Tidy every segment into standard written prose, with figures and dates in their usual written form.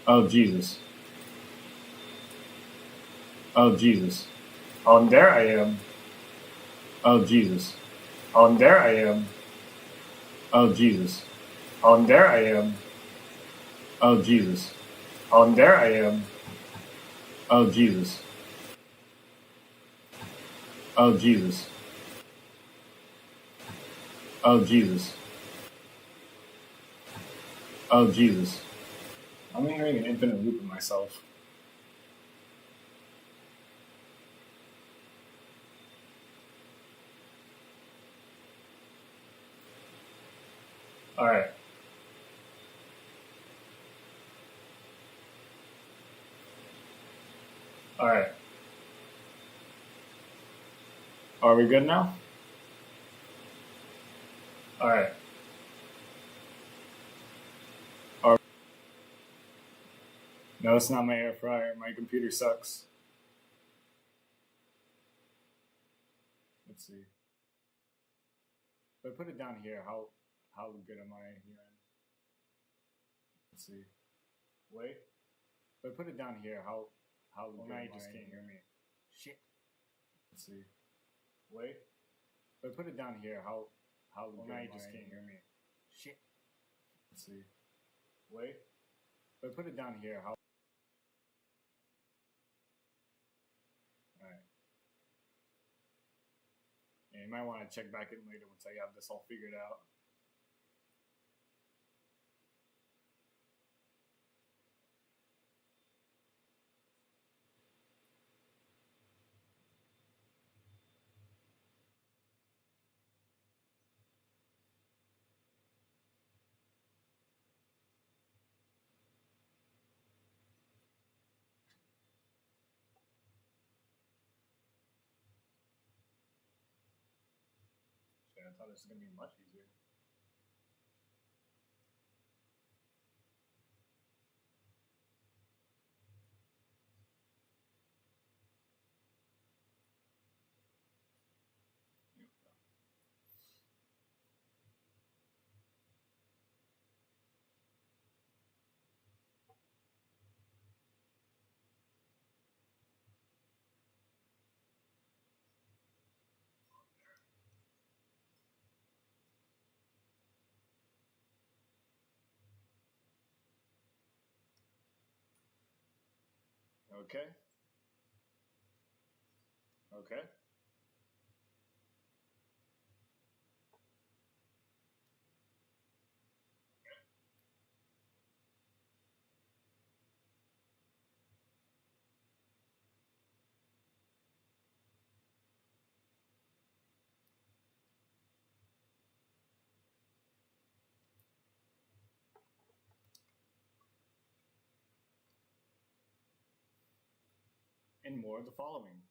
Oh Jesus. Oh Jesus. Oh, and there I am. Oh Jesus. Oh, and there I am. Oh Jesus. Oh, and there I am. Oh Jesus. Oh, and there I am. Oh Jesus. Oh Jesus. Oh Jesus. Oh Jesus. I'm hearing an infinite loop of myself. Alright. Alright. Are we good now? Alright. No, it's not my air fryer. My computer sucks. Let's see. If I put it down here, how good am I hearing? Let's see. Wait. If I put it down here, how well, now you just can't hear me. Shit. Let's see. Wait. If I put it down here, how well, now you just can't hear me. Shit. Let's see. Wait. If I put it down here, how Alright. Yeah, you might want to check back in later once I have this all figured out. I thought this was going to be much easier. Okay. Okay. And more of the following.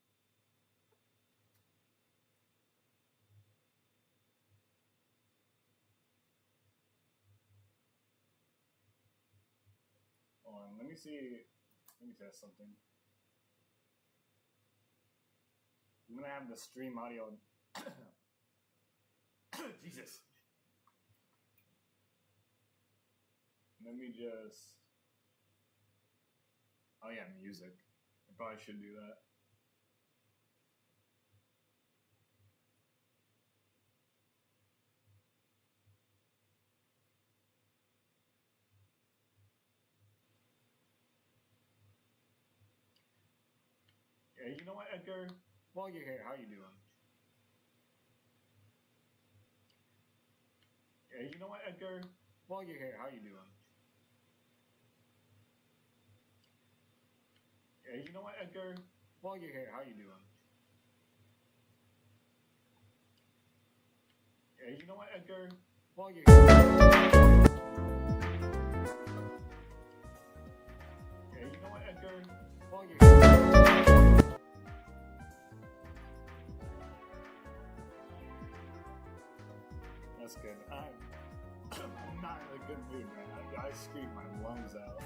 Hold on, let me see. Let me test something. I'm gonna have the stream audio. Jesus. Let me just. Oh yeah, music. I probably should do that. Yeah, you know what, Edgar? While you're here, how you doing? Yeah, you know what, Edgar? While you're here, how you doing? Yeah, you know what, Edgar? While you're here, how you doing? Yeah, you know what, Edgar? While you're here. Yeah, you know what, Edgar? While you're here. That's good. I'm not in a good mood, man. I screamed my lungs out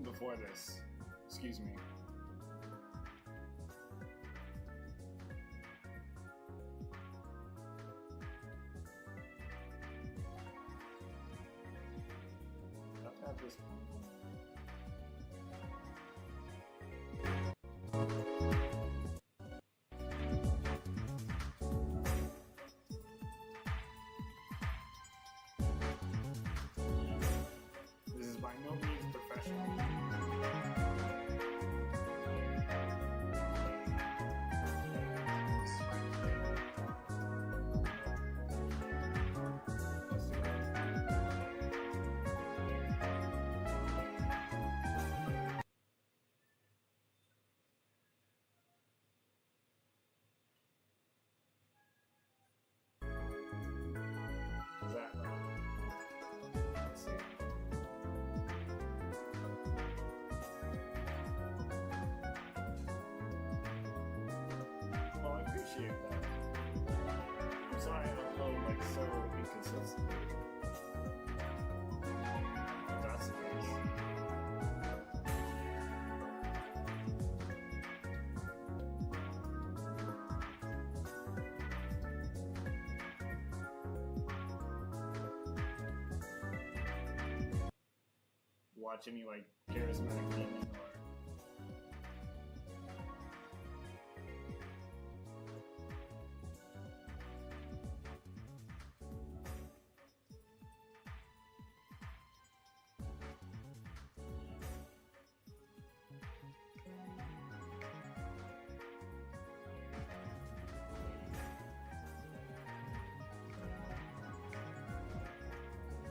before this. Excuse me. I have to this one. This is by no means professional. Is that let's see. Well, I appreciate that. I'm sorry I don't know, like, so inconsistent. If that's the case. Watch any, like, charismatic demon or...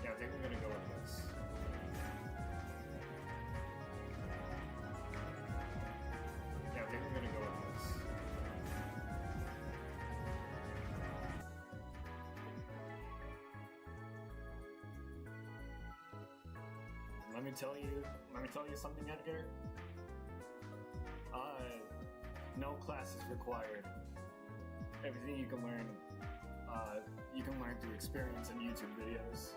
Yeah, I think we're gonna go with this. Yeah, I think we're gonna go with this. Let me tell you something, Edgar. No classes required. Everything you can learn through experience and YouTube videos.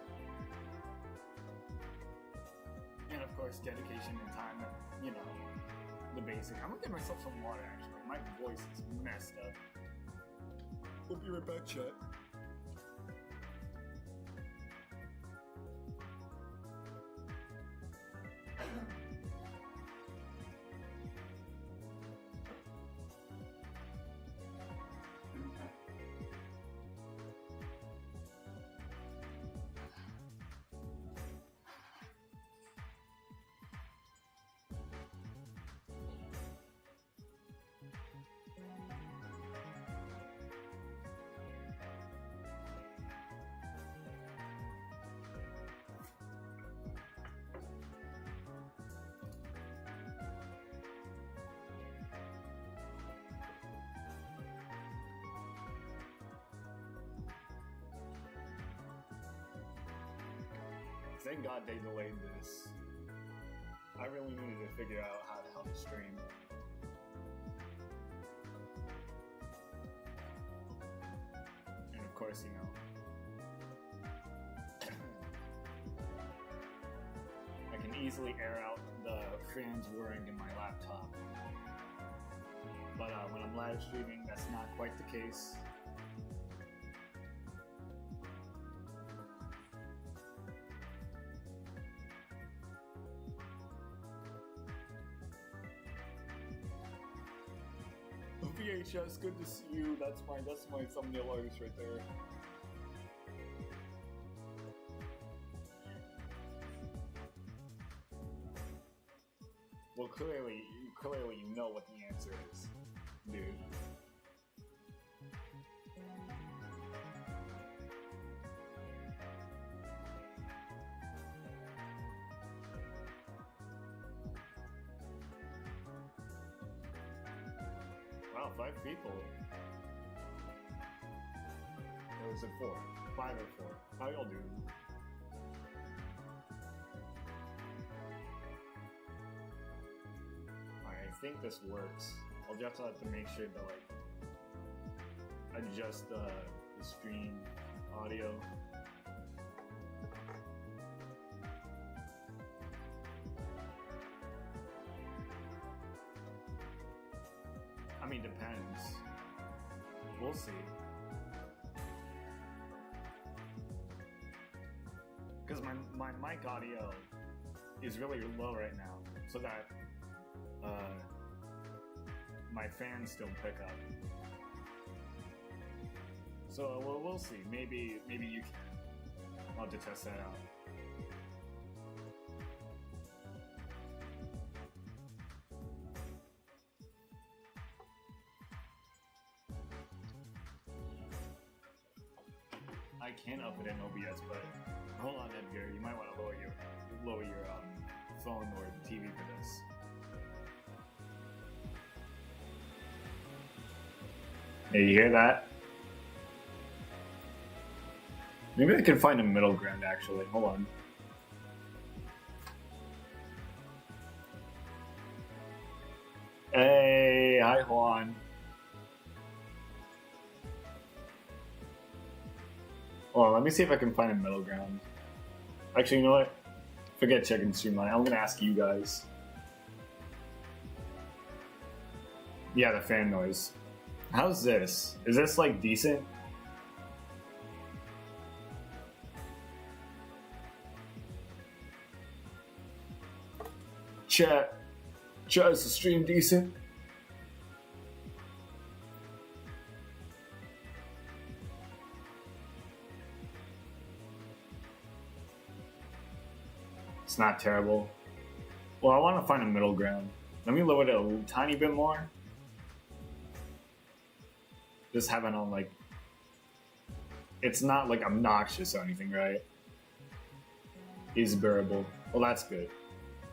And of course, dedication and time, you know, the basic. I'm gonna get myself some water, actually. My voice is messed up. We'll be right back, chat. Thank God they delayed this. I really needed to figure out how to help stream. And of course, you know, I can easily air out the fans whirring in my laptop. But when I'm live streaming, that's not quite the case. VHS, good to see you. That's my thumbnail artist right there. Well, clearly you know what the answer is, dude. Wow, 5 people. Or is it 4? 5 or 4. How y'all doing? Alright, I think this works. I'll just have to make sure to like adjust the stream audio. I mean, depends. We'll see. Because my mic audio is really low right now, so that my fans don't pick up. So we'll see. Maybe you can. I'll have to test that out. I can up it in OBS, but hold on, Edgar. You might want to lower your phone or TV for this. Hey, you hear that? Maybe I can find a middle ground, actually. Hold on. Hey, hi, Juan. Hold on, let me see if I can find a middle ground. Actually, you know what? Forget checking Streamline. I'm gonna ask you guys. Yeah, the fan noise. How's this? Is this, like, decent? Chat, is the stream decent? It's not terrible. Well, I want to find a middle ground. Let me lower it a tiny bit more. Just have it on, like... It's not, like, obnoxious or anything, right? It's bearable. Well, that's good.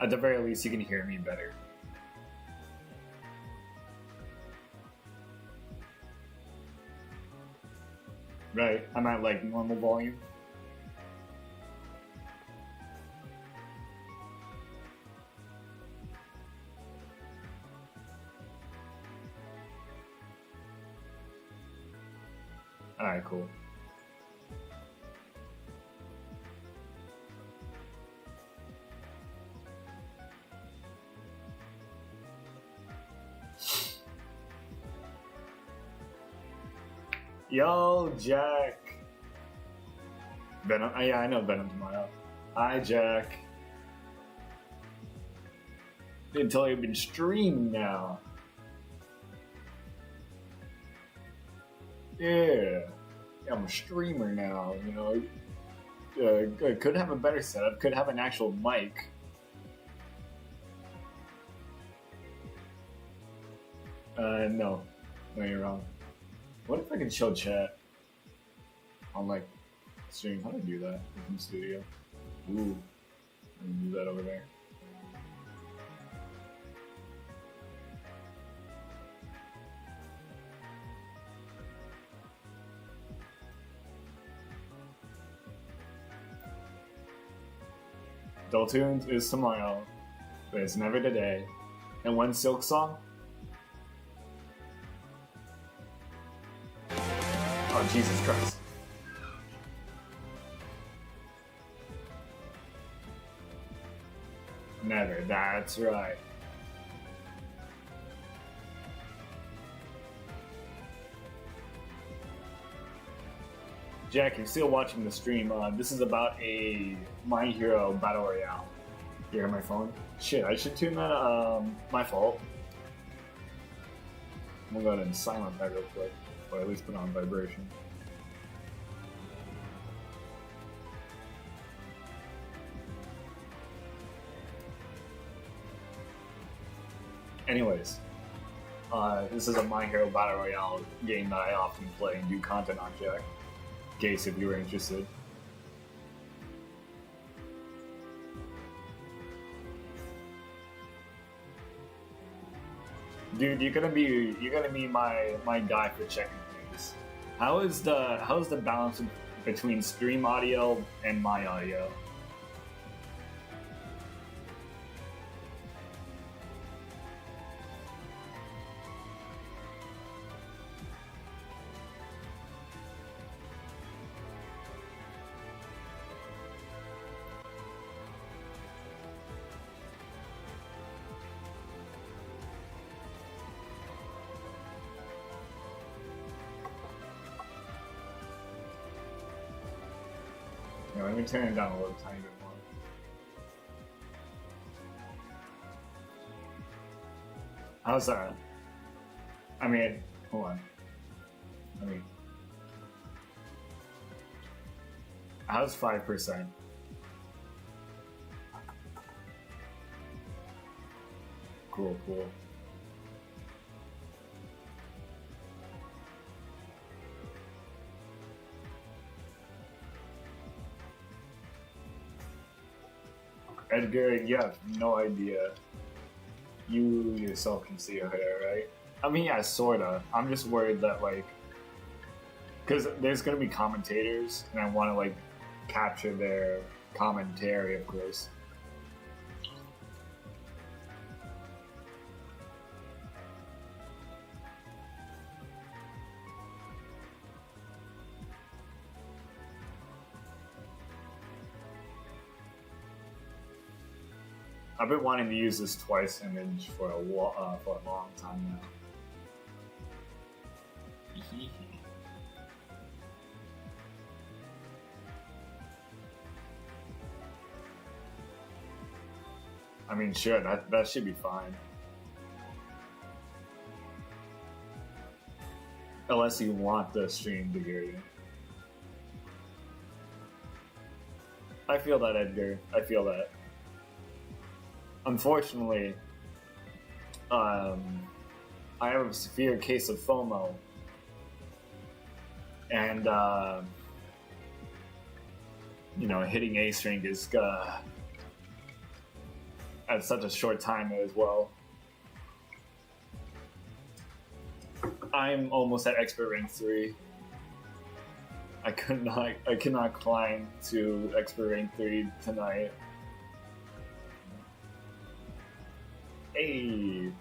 At the very least, you can hear me better. Right, I'm at, like, normal volume. Alright, cool. Yo, Jack. Venom. Yeah, I know Venom tomorrow. Hi, Jack. Didn't tell you I've been streaming now. Yeah, I'm a streamer now. You know, I could have a better setup. Could have an actual mic. No, you're wrong. What if I can show chat on, like, stream? How do I do that in the studio? Ooh, I can do that over there. Dull Tunes is tomorrow, but it's never today. And when's Silk Song? Oh, Jesus Christ. Never, that's right. Jack, you're still watching the stream. This is about a My Hero Battle Royale. You hear my phone? Shit, I should tune that. My fault. I'm gonna go ahead and silent that real quick. Or at least put on vibration. Anyways, this is a My Hero Battle Royale game that I often play and do content on, Jack. In case if you were interested. Dude, you're gonna be my guy for checking things. How's the balance between stream audio and my audio? Let me turn it down a little tiny bit more. How's that? I mean, hold on. I mean, how's 5%? Cool, cool. Edgar, you have no idea. You yourself can see her hair, right? I mean, yeah, sorta. I'm just worried that, like, because there's gonna be commentators, and I want to, like, capture their commentary, of course. I've been wanting to use this twice image for a long time now. I mean, sure, that should be fine. Unless you want the stream to hear you. I feel that, Edgar. I feel that. Unfortunately, I have a severe case of FOMO, and you know, hitting Ace rank is at such a short time as well. I'm almost at expert rank 3. I cannot climb to expert rank 3 tonight. Hey.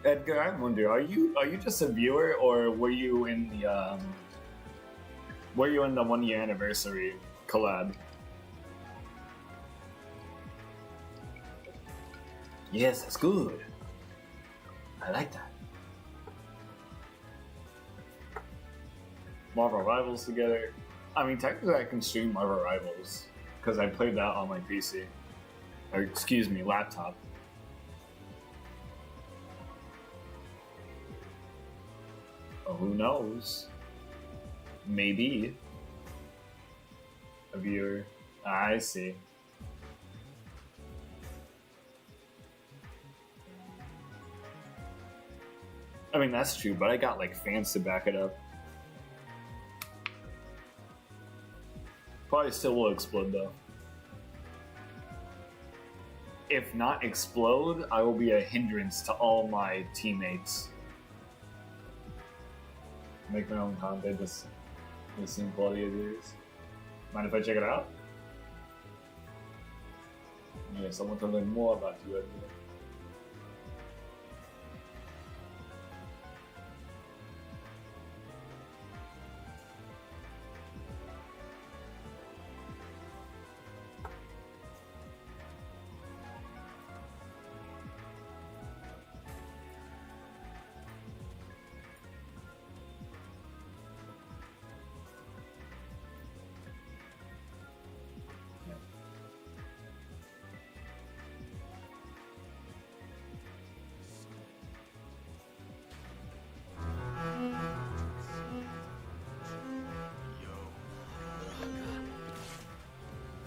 Edgar, I wonder, are you just a viewer, or were you in the 1 year anniversary collab? Yes, that's good. I like that. Marvel Rivals together. I mean, technically I can stream Marvel Rivals because I played that on my PC. Or, excuse me, laptop. Oh, who knows? Maybe. A viewer. I see. I mean, that's true, but I got, like, fans to back it up. Probably still will explode, though. If not explode, I will be a hindrance to all my teammates. Make my own content, just the same quality as it is. Mind if I check it out? Yes, I want to learn more about you, Edgar.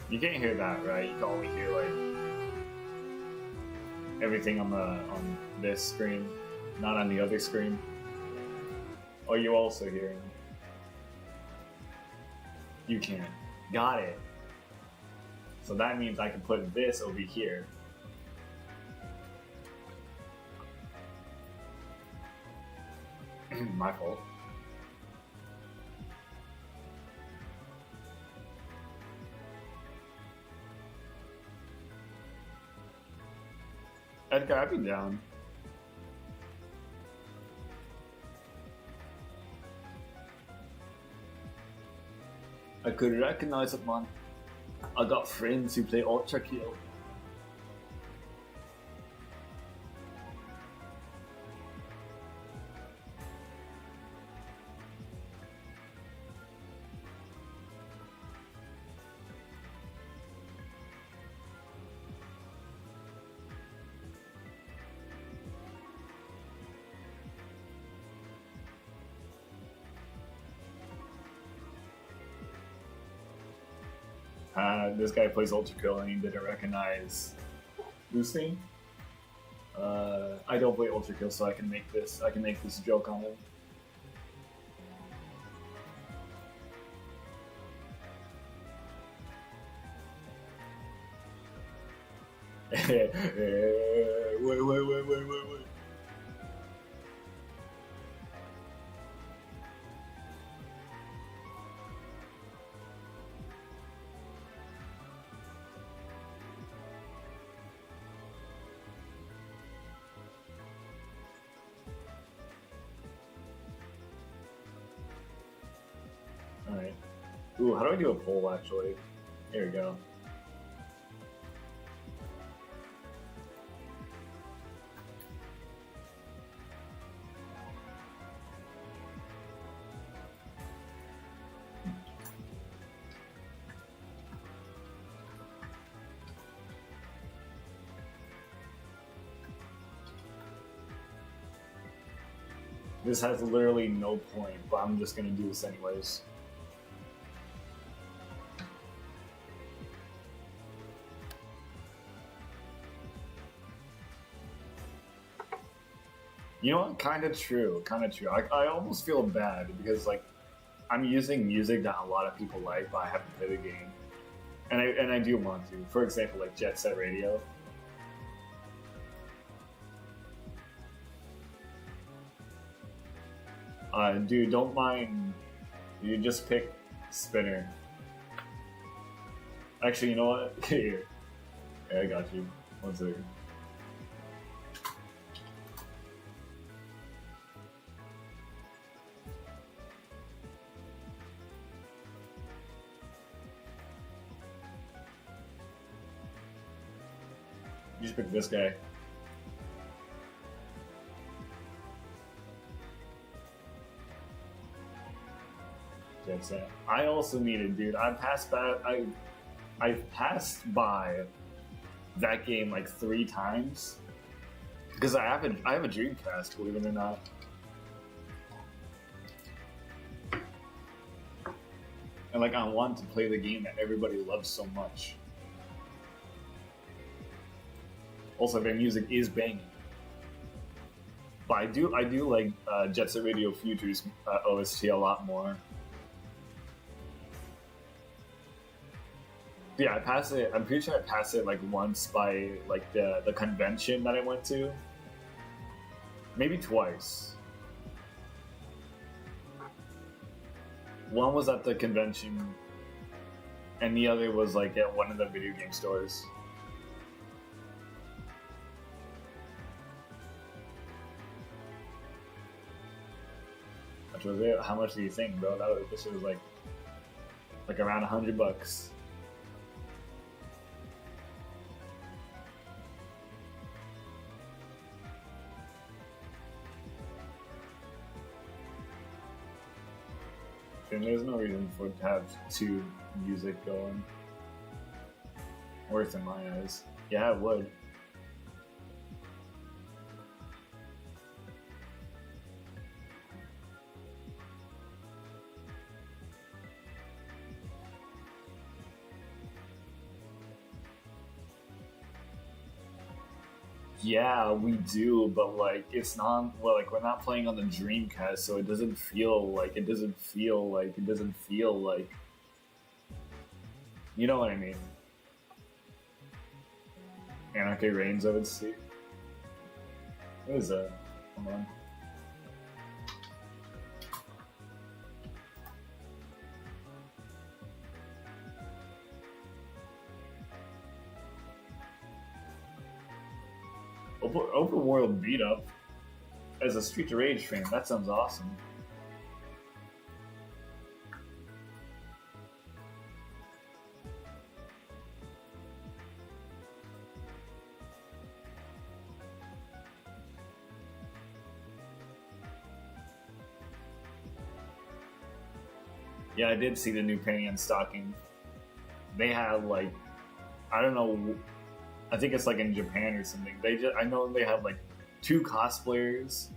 You can't hear that, right? You can only hear like everything on this screen, not on the other screen. Or you also hearing? You can't. Got it. So that means I can put this over here. My fault. Edgar, I'd be down. I could recognize it, man. I got friends who play Ultra Kill. This guy plays Ultra Kill and he didn't recognize boosting. I don't play Ultra Kill, so I can make this. I can make this joke on him. Wait. Alright. Ooh, how do I do a poll actually? Here we go. This has literally no point, but I'm just gonna do this anyways. You know what? Kind of true. I almost feel bad because like I'm using music that a lot of people like, but I haven't played the game, and I do want to. For example, like Jet Set Radio. Dude, don't mind. You just pick Spinner. Actually, you know what? Here. Yeah, I got you. One second. You just pick this guy. I also needed, dude. I've passed by that game like 3 times because I have a Dreamcast, believe it or not. And like I want to play the game that everybody loves so much. Also, their music is banging. But I do like Jet Set Radio Future's OST a lot more. Yeah, I passed it. I'm pretty sure I passed it like once by like the convention that I went to. Maybe twice. One was at the convention, and the other was like at one of the video game stores. Which was it? How much do you think, bro? This was like around $100. And there's no reason for it to have 2 music going. Worse in my eyes. Yeah, it would. Yeah, we do, but like it's not like we're not playing on the Dreamcast, so it doesn't feel like you know what I mean. Anarchy Reigns, I would see. What is that? Hold on. Open world beat up as a Street of Rage fan. That sounds awesome. Yeah, I did see the new penny and stocking. They have like, I don't know, I think it's like in Japan or something. I know they have like two cosplayers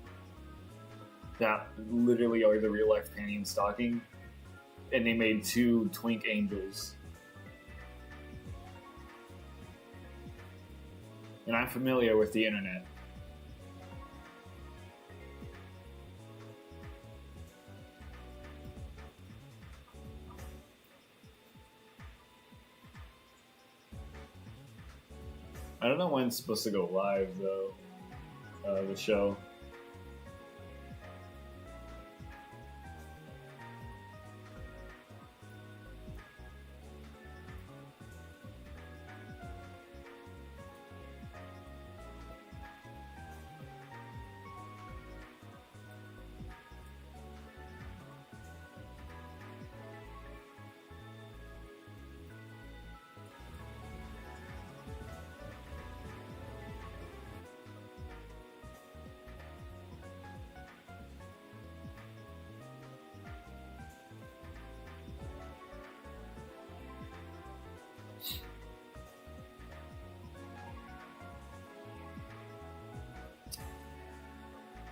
that literally are the real life penny and stocking, and they made two twink angels. And I'm familiar with the internet. I don't know when it's supposed to go live though. The show.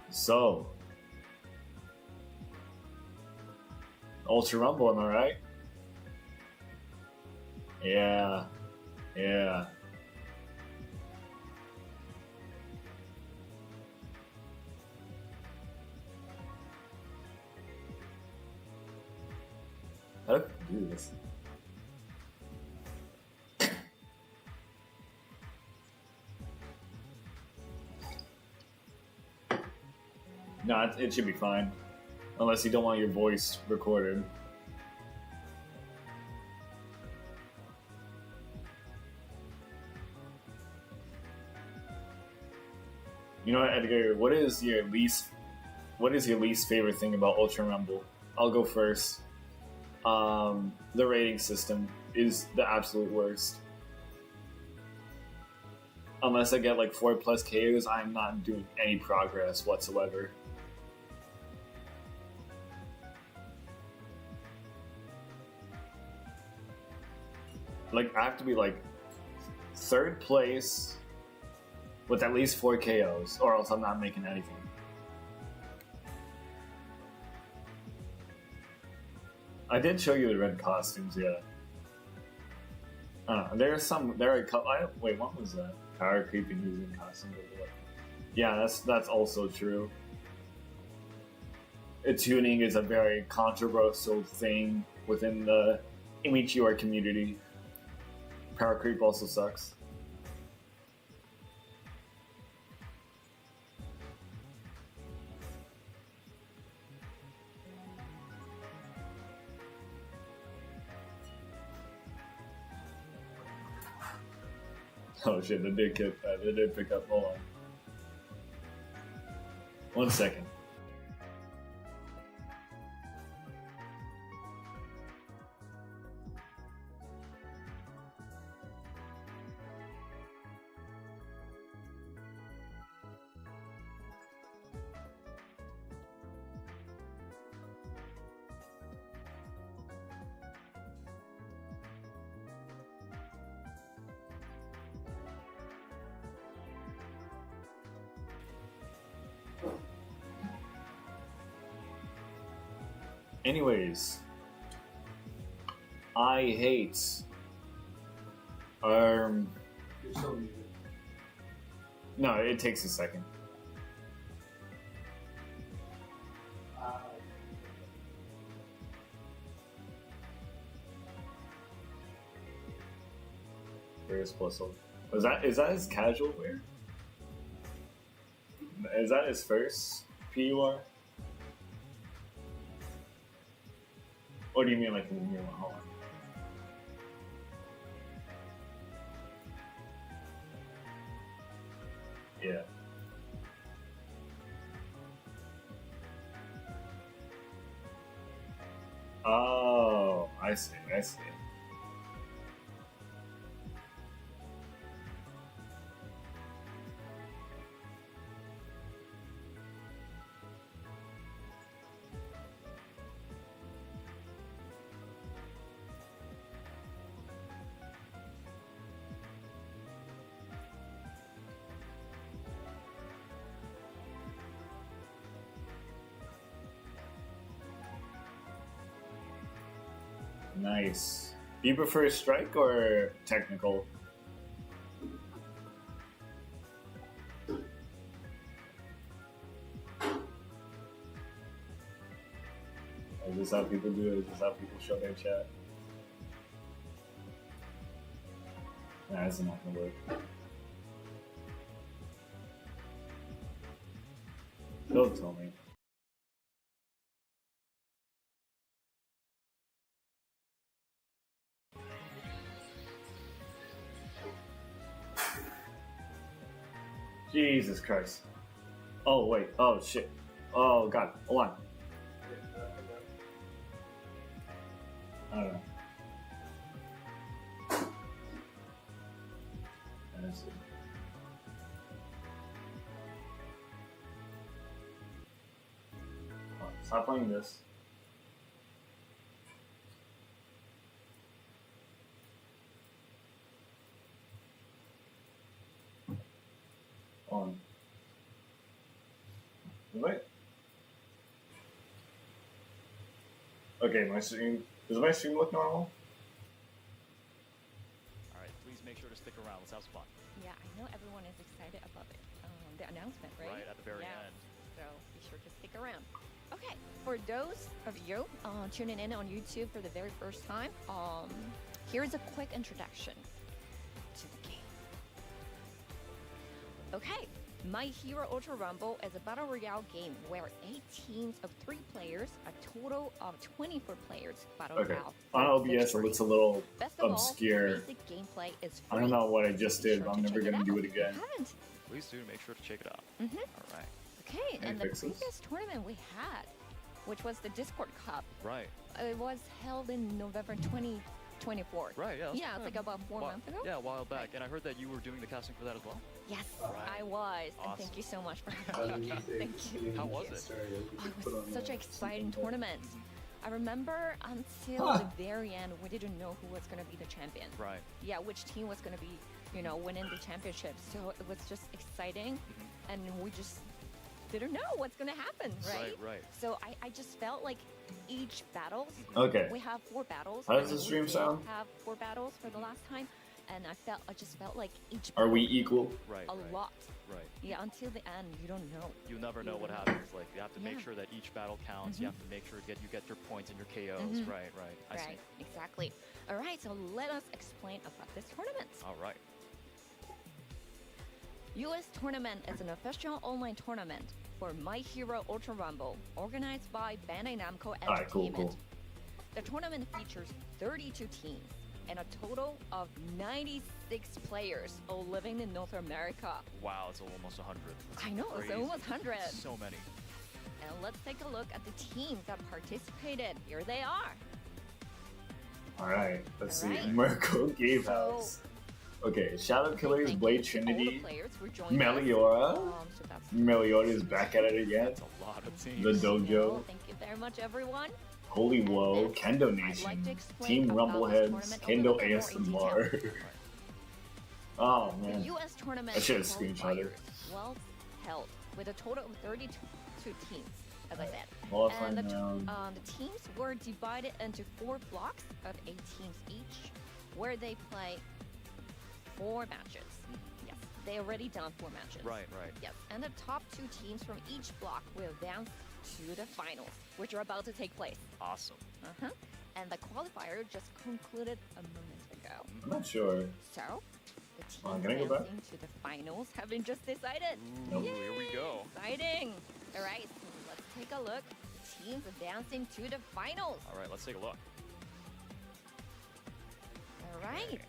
So, Ultra Rumble, am I right? Yeah, yeah. How do I do this? No, it should be fine. Unless you don't want your voice recorded. You know what, Edgar? What is your least favorite thing about Ultra Rumble? I'll go first. The rating system is the absolute worst. Unless I get like 4+ KOs, I'm not doing any progress whatsoever. Like, I have to be like 3rd place with at least 4 KOs, or else I'm not making anything. I did show you the red costumes, yeah. I don't know. Wait, what was that? Power creeping using costumes. Yeah, that's also true. Tuning is a very controversial thing within the Imichior community. Power creep also sucks. Oh shit, they did pick up. Hold on. 1 second. Anyways, I hate You're so muted. no, it takes a second. Where's Puzzle? Is that his casual wear? Is that his first PUR? Or do you mean like the new one? Hold on. Yeah. Oh, I see. Nice. Do you prefer strike or technical? Is this how people do it? Is this how people show their chat? Nah, this is not gonna work. Don't tell me. Jesus Christ. Oh, wait. Oh, shit. Oh, God. Hold on. I don't know. Let's see. Oh, stop playing this. On. Wait. Okay, my stream. Does my stream look normal? Alright, please make sure to stick around. Let's have some fun. Yeah, I know everyone is excited about it. The announcement, right? Right, at the very end. So be sure to stick around. Okay, for those of you tuning in on YouTube for the very first time, here's a quick introduction to the game. Okay, My Hero Ultra Rumble is a battle royale game where 8 teams of 3 players, a total of 24 players, battle Okay. royale. On OBS, it looks a little Best of obscure. all, the basic gameplay is I don't free. know what I just Be did, sure but I'm to never check gonna it do out it if you again. haven't. Please do make sure to check it out. Alright. Okay, Any and the fixes? previous tournament we had, which was the Discord Cup, Right. it was held in November 2024. Right, yeah. Yeah, it's like about 4 months ago. Yeah, a while back. And I heard that you were doing the casting for that as well. Yes, Right. I was. And Awesome. thank you so much for having me. Thank you. How was it? Oh, it was such an exciting tournament. I remember until the very end, we didn't know who was going to be the champion. Right. Yeah, which team was going to be, winning the championship. So it was just exciting, and we just didn't know what's going to happen, right? Right. So I just felt like each battles. Okay. We have 4 battles. How does and the stream we did sound? Have 4 battles for the last time, and I just felt like each. Are we battle equal? Right. A right. lot. Right. Yeah, until the end, you don't know. You never know You what don't happens. Like you have to make Yeah. sure that each battle counts. You have to make sure you get your points and your KOs. Right. I see. Right, exactly. All right, so let us explain about this tournament. All right. US Tournament is an official online tournament for My Hero Ultra Rumble, organized by Bandai Namco Alright, cool, Entertainment. cool. The tournament features 32 teams and a total of 96 players all living in North America. Wow, it's almost 100. I know, it's Crazy. almost 100. So many. And let's take a look at the teams that participated. Here they are. Alright, let's see. Alright. Merkel Game So- House. Okay, Shadow Okay, Killers, thank Blade you to all the Trinity, players for joining us. Meliora. So that's Meliora is back at it again. That's a lot of teams. The Dojo, Thank you very much, everyone. Holy Woe, next, Kendo I'd Nation, like to explain Team about this Rumbleheads, tournament a Kendo little bit more in ASMR. Oh The man. U.S. tournament I should've screenshotted it. well held with a total of 32 teams, as I said. Qualifying And round. the teams were divided into 4 blocks of 8 teams each, where they play 4 matches. Yes, they already done 4 matches. Right. Yes, and the top 2 teams from each block will advance to the finals, which are about to take place. Awesome. And the qualifier just concluded a moment ago. I'm not sure. So, the teams Oh, can I go back? advancing to the finals have been just decided. Ooh, Yay! here we go. Exciting! All right, so let's take a look. The teams advancing to the finals. All right, let's take a look. All right.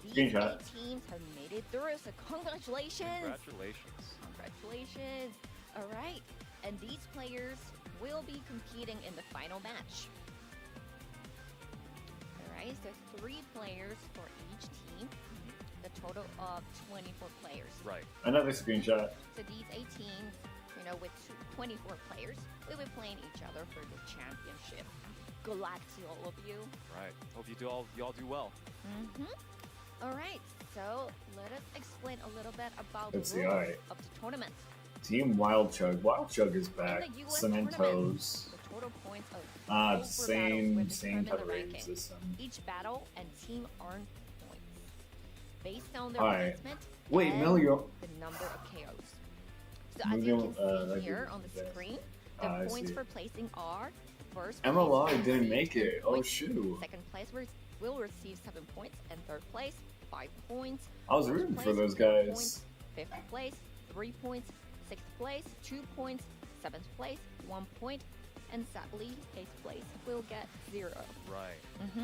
These Screenshot. 8 teams have made it through, so congratulations! Congratulations. Congratulations! All right, and these players will be competing in the final match. All right, so 3 players for each team. The total of 24 players. Right. Another screenshot. So these 8 teams, with 24 players, will be playing each other for the championship. Good luck to all of you. Right. Hope you all do well. All right, so let us explain a little bit about Let's the see, rules alright. of the tournament. Team Wild Chug. Wild Chug is back. In the US Cementos. The total points of Ah, all it's four the battles will same determine type the of rating ranking. system. Each battle and team earn points based on their Alright. placement Wait, and Melio. the number of KOs. So as you can see here on the screen, the I points see. for placing are first MLR place didn't receives make 10 it. Oh points, shoot. second place will receive 7 points, and third place 5 points. I was Fourth rooting for place, those 4 guys. points. Fifth place 3 points. Sixth place 2 points. Seventh place 1 point, and sadly 8th place will get 0. Right.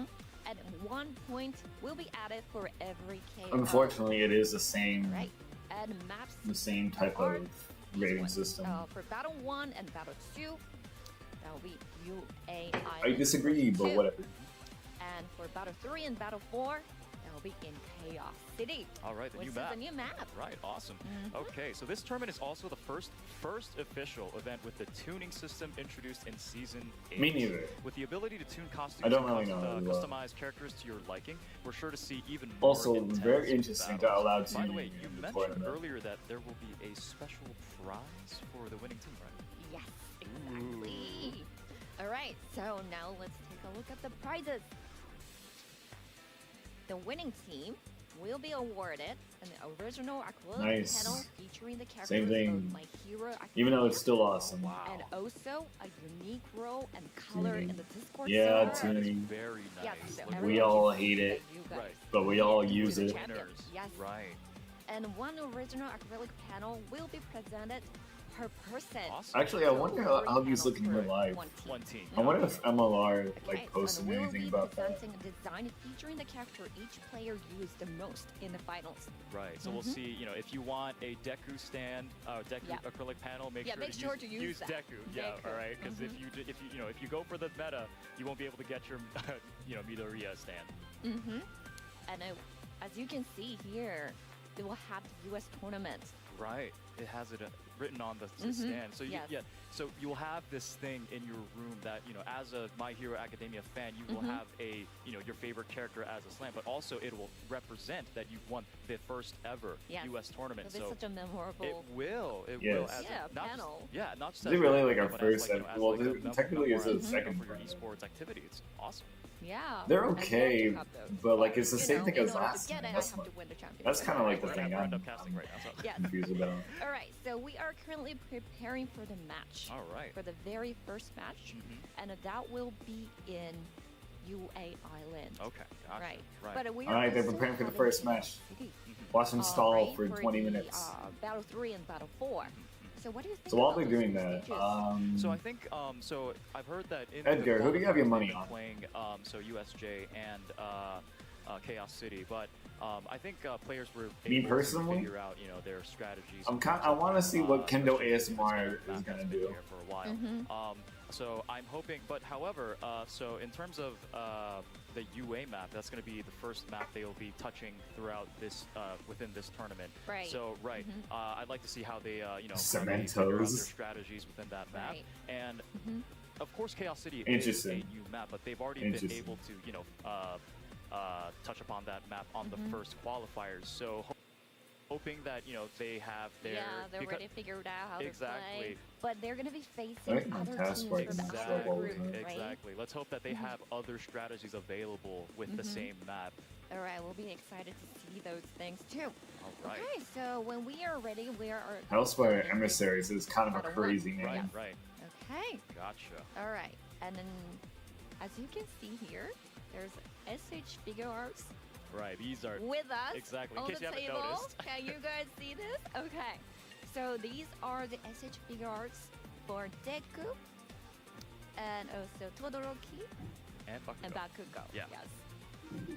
And 1 point will be added for every KO. Unfortunately, it is the same, Right. And maps the same type are of these rating ones. system. For Battle 1 and Battle 2, that will be UA I Island disagree, version but 2. whatever. And for Battle 3 and Battle 4, that will be in Chaos City. All right, the which new is map. a new map. Right, awesome. Okay, so this tournament is also the first official event with the tuning system introduced in Season 8. Me neither. With the ability to tune costumes I don't and really know as well. customize characters to your liking, we're sure to see even more Also, intense very interesting to battles. allow By the tuning way, in you the mentioned tournament. earlier that there will be a special prize for the winning team, right? Yes, exactly. All right, so now let's take a look at the prizes. The winning team will be awarded an original acrylic Nice. panel featuring the characters Same thing. of My Hero Academia. Even though it's still awesome. Wow. And also a unique role and color Tuning. in the Discord Yeah, server. That is tuning. very nice. Yes, so Look at We everyone that. all can see hate that it, you guys Right. but we all will be use the it. champion. Yes. Right. And one original acrylic panel will be presented per person. Awesome. Actually, I wonder how he's looking in real life. One One team. I wonder if MLR Okay, like posted so we'll anything be about that. presenting a design featuring the character each player used the most in the finals. Right. So we'll see. You know, if you want a Deku stand, Deku Yeah. acrylic panel, make Yeah, sure make to sure use, to use that. Deku. Yeah. Deku. All right. Because if you go for the meta, you won't be able to get your Midoriya stand. And as you can see here, they will have the U.S. tournament. Right. It has it written on the stand. So Yes. So you will have this thing in your room that as a My Hero Academia fan, you will have a your favorite character as a slam, but also it will represent that you won the first ever Yes. U.S. tournament. It'll be So such a memorable. it will. It Yes. will. As Yeah, not panel. Just, yeah, not just Is as it really a- like our but as, first like, ep- well, like a it mem- technically it's memorial, a second for your one. esports activity. It's awesome. Yeah. They're I'd love to okay, have those. but like it's the You same know, thing in as order last to get time. it, That's I have to win the championship. that's kind of like the We're thing end I'm up casting right now. So. Yes. confused about. All right, so we are currently preparing for the match. All right. For the very first match, and that will be in UA Island. Okay. Gotcha. Right. Right. But we All are right, they're also preparing for the having first a match. city, Watch them stall right, for 20 the, minutes. Battle 3 and Battle 4. So what do you think? So while about they're those doing two that, stages? So I think so I've heard that in Edgar, the who do you have your money they've been on? playing so USJ and Chaos City, but I think players were Me able personally? to figure out their strategies. I want to see what Kendo especially since ASMR it's been is gonna been do. here for a while. So I'm hoping, but however, so in terms of the UA map, that's going to be the first map they will be touching throughout this within this tournament. Right. So I'd like to see how they how they figure out their Cementos. strategies within that map, Right. and of course Chaos City is a Interesting. new map, but they've already been able to touch upon that map on the first qualifiers. So hoping that they have their they're already figured out how to Exactly. play. But they're going to be facing Right, other task teams force from the and other stuff all the group, time. right? Exactly. Let's hope that they have other strategies available with the same map. All right, we'll be excited to see those things too. All right. Okay, so when we are ready, we are. Hellspire Emissaries is kind of a Battle one. crazy name. Right. Right. Okay. Gotcha. All right, and then as you can see here, there's SH Figure Arts Right. These are with us exactly. In on case the you haven't table. noticed. Can you guys see this? Okay, so these are the SH Figure Arts for Deku and also Todoroki And Bakugo. and Bakugo. Yeah. Yes.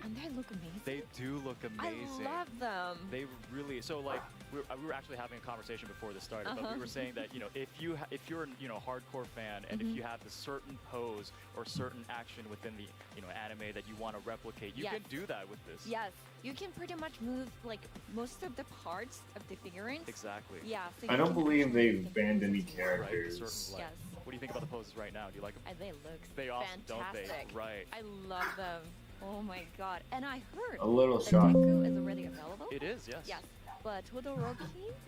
And they look amazing. They do look amazing. I love them. They really like we were actually having a conversation before this started, but we were saying that if you're a hardcore fan and if you have a certain pose or certain action within the anime that you want to replicate, you Yes. can do that with this. Yes, you can pretty much move like most of the parts of the figurines. Exactly. Yeah. So I you don't can believe actually they've make banned them any into characters. Certain, Yes. What do you think about the poses right now? Do you like them? And they look They awesome, fantastic. don't they? Right. I love them. Oh my god. And I heard A little that shocked. Deku is already available. It is, yes. Yes. But Todoroki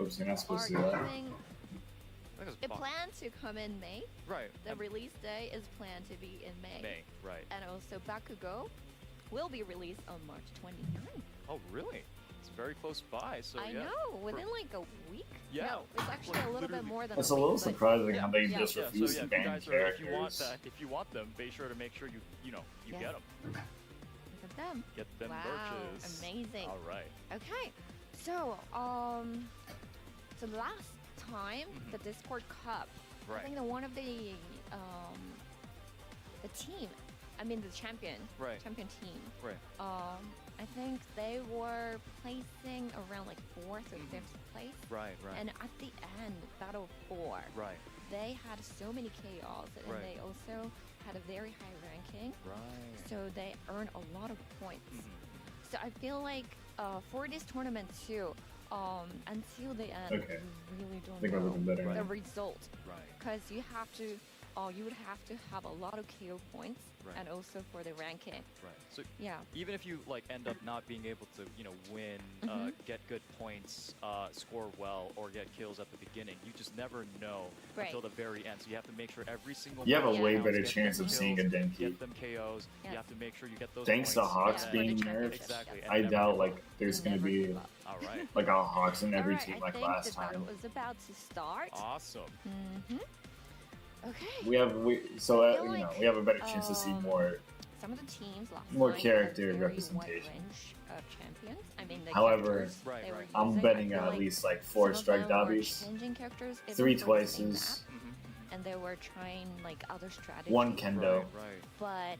Oops, you're not are supposed to do that. giving I think It planned to come in May. Right. The release day is planned to be in May. May, right. And also Bakugo will be released on March 29th. Oh, really? It's very close by, so I yeah. know, within like a week? Yeah. No, it's actually a little bit more than It's a a week. little but- surprising how they Yeah, just yeah, refuse so to yeah, ban if you want characters. that, if you want them, be sure to make sure you Yes. get them. Look at them. Get them Wow, merches. amazing. All right. Okay, so last time the Discord Cup, I Right. think that one of the team, I mean the champion team, Right. I think they were placing around like 4th or 5th place. Right. And at the end, Battle 4, Right. they had so many chaos, and Right. they also had a very high ranking, Right. so they earned a lot of points. Mhm. So I feel like for this tournament too, until the end, Okay. you really don't I think we're looking know better. the result, Right. because you would have to have a lot of KO points, Right. and also for the ranking. Right. So Yeah. even if you like end up not being able to, win, get good points, score well, or get kills at the beginning, you just never know Right. until the very end. So you have to make sure every single You have a match way counts, better get chance them of seeing a kills, Denki. Get them KOs. Yes. You have to make sure you get those Thanks to points. Hawks Yeah. being For the nerfed, championship, Exactly. yes. and I never doubt give like up. there's gonna Never be give up. All right. like a Hawks in every Alright, team I like think last the battle time. is about to start. Awesome. Okay. We have we like, we have a better chance to see more. Some of the teams last More time character had a very representation. wide range of champions. I mean, the However, characters Right, they were right. I'm using, betting I feel at like least like some 4 of strike them were dobbies, changing characters even 3 for the same twices, map, and they were trying like other strategies. 1 kendo, Right. But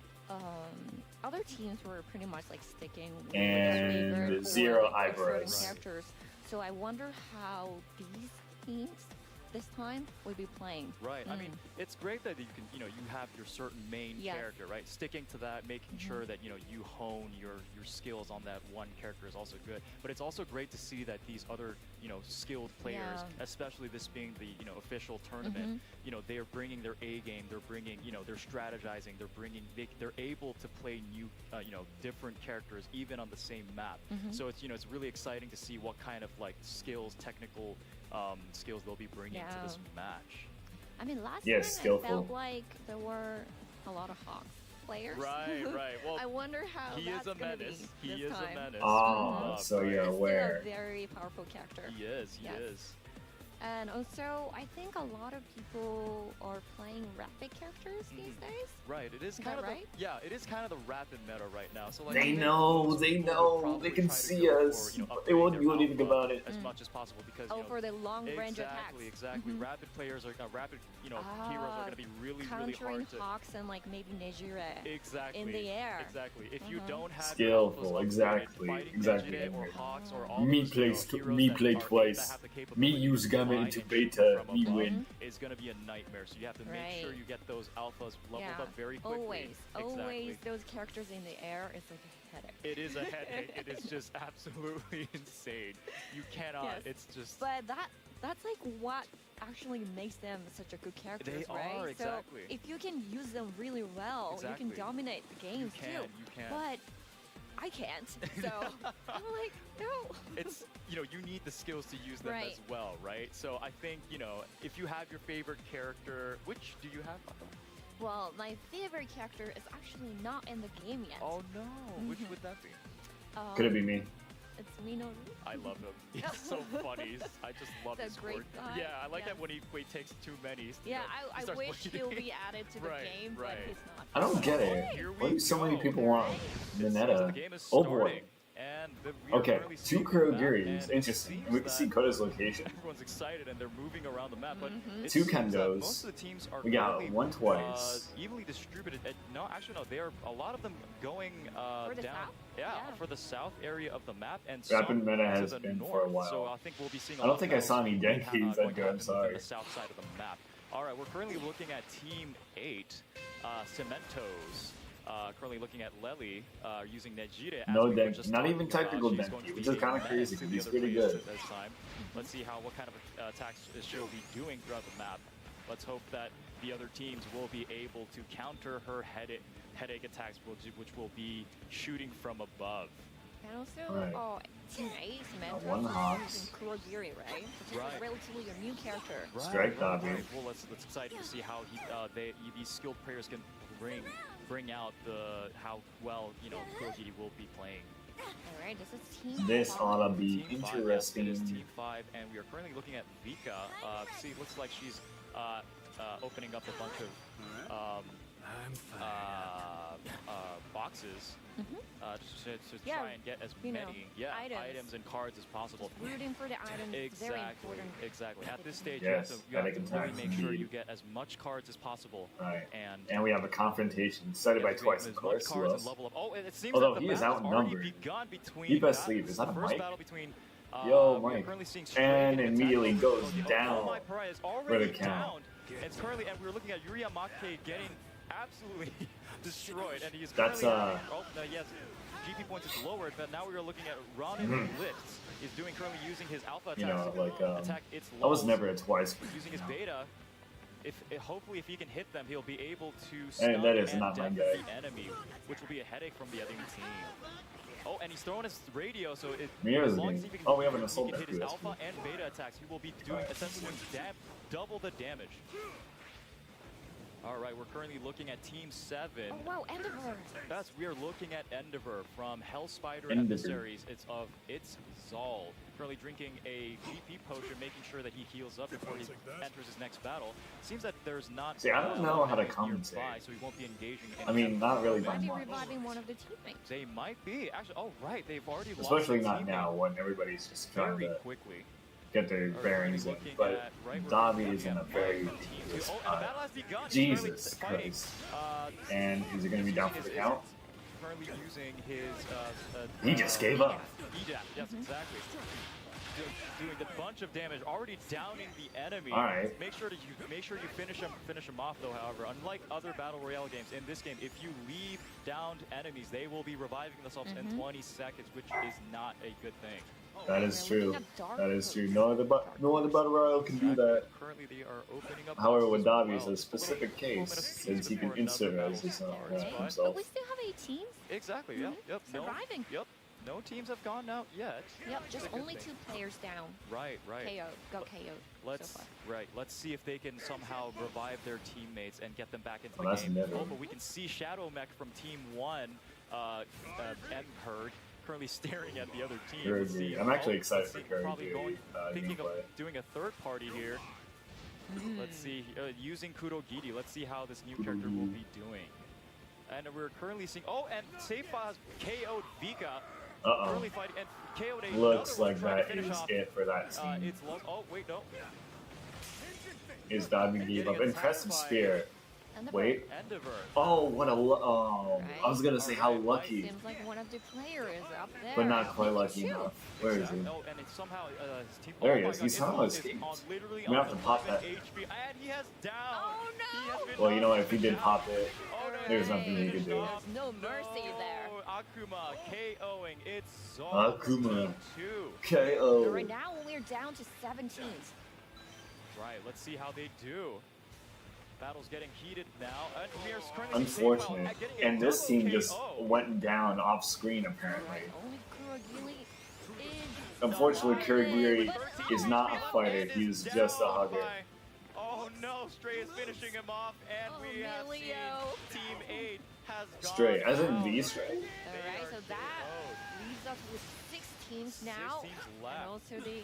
other teams were pretty much like sticking with and their favorite 0 or, like, certain eyebrows. characters. So I wonder how these teams this time will be playing. Right. I mean, it's great that you can, you have your certain main Yes. character, right? Sticking to that, making sure that, you hone your skills on that one character is also good. But it's also great to see that these other, skilled players, Yeah. especially this being the, official tournament, they are bringing their A game. They're bringing, they're strategizing. They're able to play new, different characters even on the same map. So it's, it's really exciting to see what kind of like skills, technical skills they'll be bringing to this match. I mean, last Yes, time skillful. I felt like there were a lot of Hawks players. Right, right. Well, I wonder how he that's is a gonna menace. be He this is time. a menace. Oh, so right. you're He's aware. still a very powerful character. He is. He Yes. is. And also, I think a lot of people are playing rapid characters these days. Right. It is Is kind that of right? it is kind of the rapid meta right now. So like They I think know, most they people know, would probably they can try to see go us. For, They won't upgrading do their anything alpha about it. as much as possible because Oh, for the long range exactly, attacks. exactly. Rapid players are rapid. Heroes are going to be really Countering hard to. Hawks and like maybe Nejire Exactly. in the air. Exactly. If you don't have Skillful, your alphas upgraded, exactly, fighting exactly, Nejire or Henry. Hawks or all Me those, play heroes me that play that twice. have the Me capability use to gamma fly into and shoot beta. from Me above win. is going to be a nightmare. So you have to make sure Right. you get those alphas leveled Yeah. up very quickly. Always, Exactly. always those characters in the air is like a headache. It is a headache. It is just absolutely insane. You cannot. Yes. It's just. But that's like what actually makes them such a good characters, They right? are, exactly. So if you can use them really well, you Exactly. can dominate the games You can, too. you can. But I can't. So I'm like, no. It's you need the skills to use them Right. as well, right? So I think if you have your favorite character, which do you have? Well, my favorite character is actually not in the game yet. Oh no, which would that be? Could it be me? It's Minoru. I love him. He's so funny. I just love The his great word. guy. Yeah, I like Yes. that when he takes too many. Yeah, he I starts wish bleeding. he'll be added to the Right, game, right. but he's not. I don't get it. Here Why we do so many go. people want So the Mineta? game is Oh starting, boy. and we are Okay, currently 2 seeing the Kurogiris. map, and it Interesting. seems We can see that Koda's location. Everyone's excited and they're moving around the map, but it 2 seems that Kendos. most of the teams are We got currently, 1 twice. evenly distributed. No, actually no. They are a lot of them going For the down. south? Yeah, Yeah. for the south area of the map and Rapid some meta to has the been north. for a while. So I think we'll be seeing. I don't think I saw any Denkis Denkis that good, I'm sorry. The south side of the map. All right, we're currently looking at Team 8, Cementos. Currently looking at Lely using Nejire. As No we were Denki, just not talking even about. technical She's Denki, going to which be is kinda a menace crazy, to 'cause the he's other pretty players good. This time. Let's see what kind of attacks she'll be doing throughout the map. Let's hope that the other teams will be able to counter her headache attacks, which will be shooting from above. Yeah, And also, Right. Team A, Samantha, one is Hawks. using Kurogiri, right? Which is Right. relatively a new character. Strike Dobby. Well, let's excited to see how these skilled players can bring out how well Kurogiri will be playing. All right, this is Team This 5. ought to be Team 5, yes, it is interesting. Team 5, and we are currently looking at Vika. See, it looks like she's opening up a bunch of boxes to Yeah, try and get as you know, many items. and cards as possible. Rooting for the items is very important. Exactly. At this stage, Yes, you have to Anakin really Times, make sure indeed. you get as much cards as possible. Right. And And we have a confrontation started by you have to Twice, get of as much course. Who cards and else? level up. Oh, and it seems Although that the he is battle has already outnumbered. begun between He best sleep. Is that a first mic? battle between Yo, we are Mike. currently seeing Stray And getting immediately attacked goes over the- down Oh, my Pariah is for already the count. down. It's currently, and we're looking at Yuria Make getting absolutely destroyed, and he's That's, currently yes, GP points is lowered, but now we are looking at Ronin Blitz. He's currently using his alpha You attacks know, to like, attack its I was lulls, never a Twice. using his beta. Hopefully, if he can hit them, he'll be able to Hey, stun that is and not my deafen guy. the enemy, which will be a headache from the other team. Oh, and he's throwing his radio, so Mira's as long as game. he can, Oh, we have an assault he can hit his FPS. alpha and beta attacks, he will be doing essentially double the damage. All right, we're currently looking at Team 7. Oh wow, Endeavor! We are looking at Endeavor from Hellspider Endeavor. Emissaries. It's Zal. Currently drinking a GP potion, making sure that he heals up before he enters his next battle. Seems that there's not. See, I don't know how to enemies compensate. nearby, so he won't be engaging. I mean, not really by Might be much. reviving one of the teammates. They might be actually. Oh right, they've already lost Especially a not teammate now when everybody's just trying very to quickly. get their We're bearings in. looking But at- right, we're Dobby looking is in at a very Team 2. dangerous Oh, and the spot. battle has begun. He's Jesus currently fighting, Christ. And is it going to be he's down for using the his- count? Currently using his. He just gave up. Ejab, yes, exactly. Doing a bunch of damage, already downing the enemy. All right. Make sure you finish him off though. However, unlike other battle royale games, in this game, if you leave downed enemies, they will be reviving themselves in 20 seconds, which is not a good thing. That is We're true. looking at Dark That is Horse. true. No other battle royale can do that. Currently, they are opening up. However, boxes with as Dobby, well. it's a Just specific little moment case of peace since he can before insert another as battle his starts. But himself. we still have 8 teams. Exactly. Yep. Yep. Surviving. Yep. No teams have gone out yet. Yep, just That's a good only thing. 2 players down. Right. Right. Got KO'd Let's so far. Let's see if they can somehow revive their teammates and get them back into Oh, the that's game. never- Oh, but we can see Shadow Mech from Team 1, and Mhur currently staring at the other team. Kurogiri. Let's see- I'm actually oh, excited let's for see, probably Kurogiri, thinking gameplay. of doing a third party here. Let's see, using Kurogiri. Let's see how this new character will be doing. And we're currently seeing. Oh, and Seifa has KO'd Vika. Uh-oh. Currently fighting and KO'd another Looks one like trying to that finish is off. it for that team. It's low. Oh wait, no. Is Dobby gave up. Impressive spear. Endeavor. Wait. Endeavor. Oh, what a oh! I was gonna say how Alright, lucky, Seems like one of the players is up there. but not quite lucky Shoot. enough. Where is he? Exactly. Oh, and it's somehow his team. There oh he my is. God, He somehow is escaped. on literally We on have to pop 11 that. HP, and he has down. Oh, no. He has been Well, you know what? If he knocked did down. pop it, Oh, no, there's he nothing he could finished do. off. There's no mercy there. Akuma KOing. It's Zal. Akuma. 2. KO. Right now we're down to 17. Right. Let's see how they do. Battle's getting heated now. And we are currently Unfortunate. getting a And this double team just KO. went down off screen apparently. Right, only Kurogiri is... Unfortunately, Kurogiri is not a fighter. And He's is just a down hugger. by- Oh no, Stray is finishing him off, and Oh, we have seen Emilio. Team 8 has gone Straight, as in down. the Stray. Alright, They so are that KO'd. leaves us with 6 teams 6 now. teams And left. also the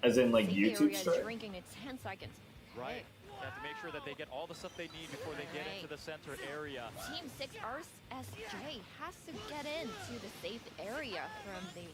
As in like safe YouTube area is Stray. drinking in 10 seconds. Right. They have to make sure that they get all the stuff they need before they get into the center area. Team 6 RSJ has to get into the safe area from the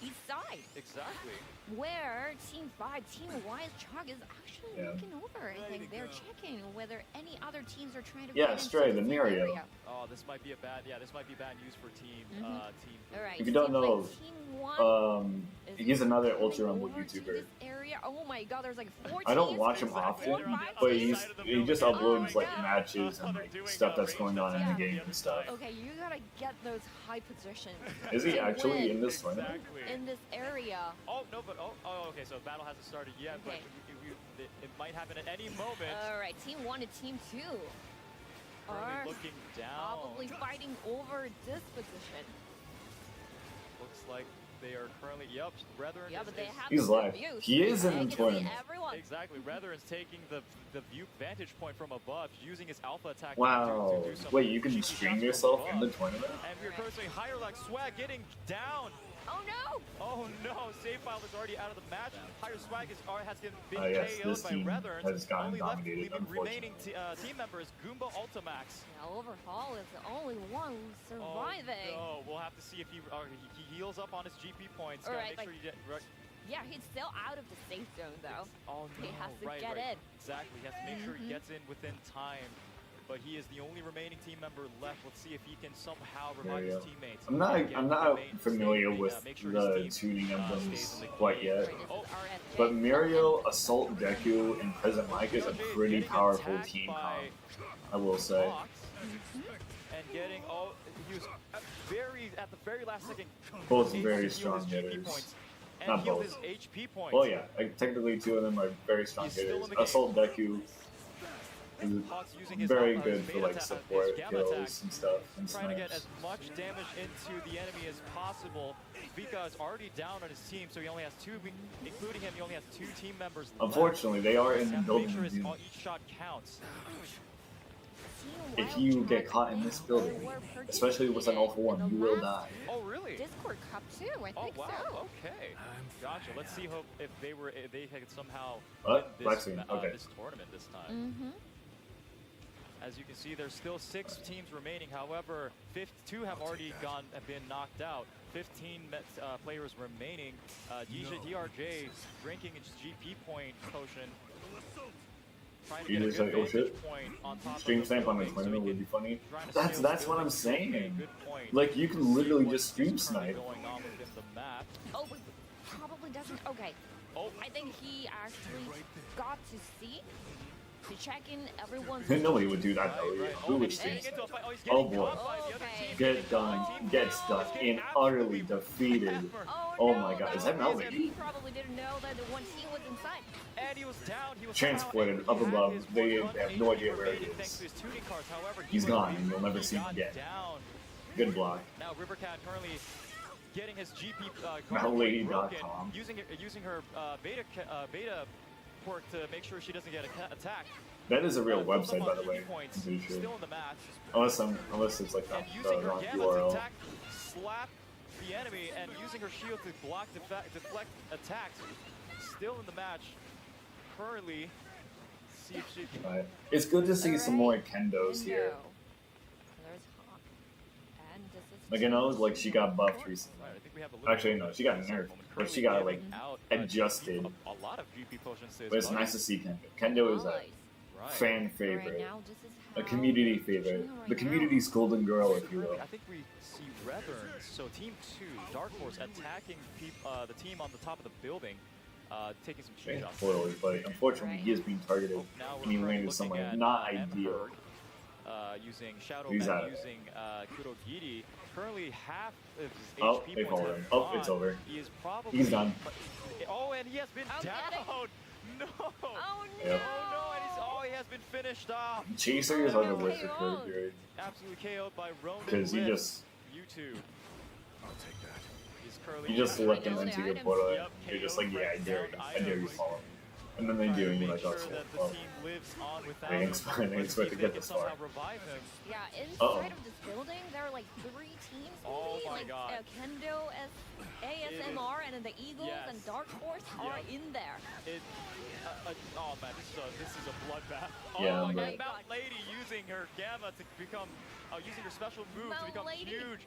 east side, Exactly. where Team 5, Team Wise Chug is actually Yeah. looking over. I think they're checking whether any other teams are trying to Yeah, get Stray, into the safe Mirio. area. Oh, this might be this might be bad news for team. All right. If you don't seems like know, Team 1 is he's another coming ultra rumble over to YouTuber. this area. Oh my God, there's like 4 I don't teams. watch him Exactly. often, They're on the but other he side of the just building. uploads like Oh, matches and They're like doing stuff that's going on in the Yeah. game and stuff. Okay, you gotta get those high positions. Is he to actually win in this tournament? Exactly. in this area? Oh no, but okay. So battle hasn't started yet, Okay. but it might happen at any moment. All right, Team 1 and Team 2 are Currently looking down. probably fighting over this position. Looks like they are currently, yep, Brethren Yeah, is, but they have He's the live. views. He is in They the can see tournament. everyone. exactly, Brethren is taking the view vantage point from above, using his alpha attack Wow. to do some Wait, you can cheeky stream shots from yourself in above. the tournament? And we're currently higher like Swag getting down. Oh no! Oh no, Save File is already out of the match. Higher Swag has been Yes, KO'd this by team Brethren. has gotten Only dominated, remaining unfortunately. team member is Goomba Ultimax. Yeah, Overhaul is the only one who's surviving. Oh no, we'll have to see if he heals up on his GP points. All Gotta right, make sure you get right. Yeah, he's still out of the safe zone though. Oh no, He has to right, get right. in. Exactly, he has to make sure he gets in within time. But he is the only remaining team member left. Let's see if he can somehow revive his teammates. I'm not familiar with the tuning emblems quite yet. But Mario, Assault Deku, and Present Mike is a pretty powerful team comp, I will say. And getting he was at the very last second. Both able very to heal strong his GP hitters. points and Not heal both. his HP points. Well, yeah, technically two of them are very strong He's still hitters. in the game. Assault Deku is Hawks using his very his good for beta like attack- support his gamma kills attack, and stuff and trying to get snipes. as much damage into the enemy as possible. Vika is already down on his team, so he only has including him, he only has 2 team members left. Unfortunately, they are in the Have to building make sure review. each shot counts. If you get caught in this building, especially with an Alpha 1, you will die. Oh, really? Discord Cup too, I Oh, think wow. so. Okay. Gotcha. Let's see if they had somehow What? win Vaccine, okay. this tournament this time. Mm-hmm. As you can see, there's still 6 teams remaining. However, 2 have already been knocked out. 15 players remaining. DRJ drinking its GP point potion. Trying to You get a just good like, oh vantage shit. point on top Stream of the snipe on the building so tournament he would be can funny. try to That's steal what I'm buildings. Would be a saying. good point. Like, you can See literally what just is stream currently snipe. going on within the map. Oh, but probably doesn't. Okay. Oh, I think he actually got to see, to check in everyone's. Nobody would do that though. right, right. Who Oh, would he's stream getting into a snipe? fight. Oh, he's Oh, getting boy. caught by the other Okay. team. Get done, gets done, and utterly defeated. Oh no, my god, that is that was Mel it. Lady? He probably didn't know that the one team was inside. And he was down. He was Transported somehow up able to above. his They 1 have no idea where he evaded thanks is. to his tuning cards. However, he He's was gone, beat. and you'll never He see him got again. down. Good block. Now Rivercat currently getting his GP MelLady.com. broken, using her beta port to make sure she doesn't get attacked. That is a real Fills up website, on by the GP way. points, I'm pretty sure. Still in the match. Unless it's like And the using her wrong gamma to URL. attack, slap the enemy, and using her shield to block, deflect attacks. Still in the match. Currently, see if she can. Right. It's good to see some more Alright. Kendos here. Kendo. There's Hawk. And this is Like, I know, like, she got buffed recently. Right, I think we have a little Actually, bit no, of she got a nerfed, woman but she currently got, like, giving out, adjusted. a lot of GP potions to his But it's buddies. nice to see Kendo. Kendo is a Nice. Right. fan Right favorite, now, this is a how community we're favorite, doing right the now. community's golden girl, if you will. Currently, I think we see Reverends, so Team 2, Dark Horse, attacking the team on the top of the building, taking some cheat shots. Spoilers, but unfortunately, he is being targeted, Oh, now and he we're landed looking somewhere at, not Mhur, ideal. Using Shadow He's Man, out of it. using Kurogiri. Currently, half of his Oh, HP they points fall have in. Oh, it's gone. over. He is probably... He's done. Oh, and he has been Oh, down! get it. No! Oh no! Yep. Oh no, and he has been finished off. Chasers are the Okay, worst for oh. Kurogiri, Absolutely KO'd by Ronan. because you Lift. just YouTube. I'll take that. He's currently you just Yeah, let I them know into the your items. portal. Yep, You're just like, yeah, I dare you, I dare you, follow me. And then they trying do, to and you're make like, sure oh, that the well. team lives on without I didn't him. expect- I didn't Let's see expect if to they get can this far. somehow revive him. Yeah, inside Uh-oh. of this building, there are like 3 teams, Oh maybe? my like God. Kendo, ASMR, and then the Eagles Yes. and Dark Horse are Yep. in there. Oh man, this is a bloodbath. Yeah, Oh my but- God, Mount Lady using her gamma to become, using her special move to Mount become Lady. huge.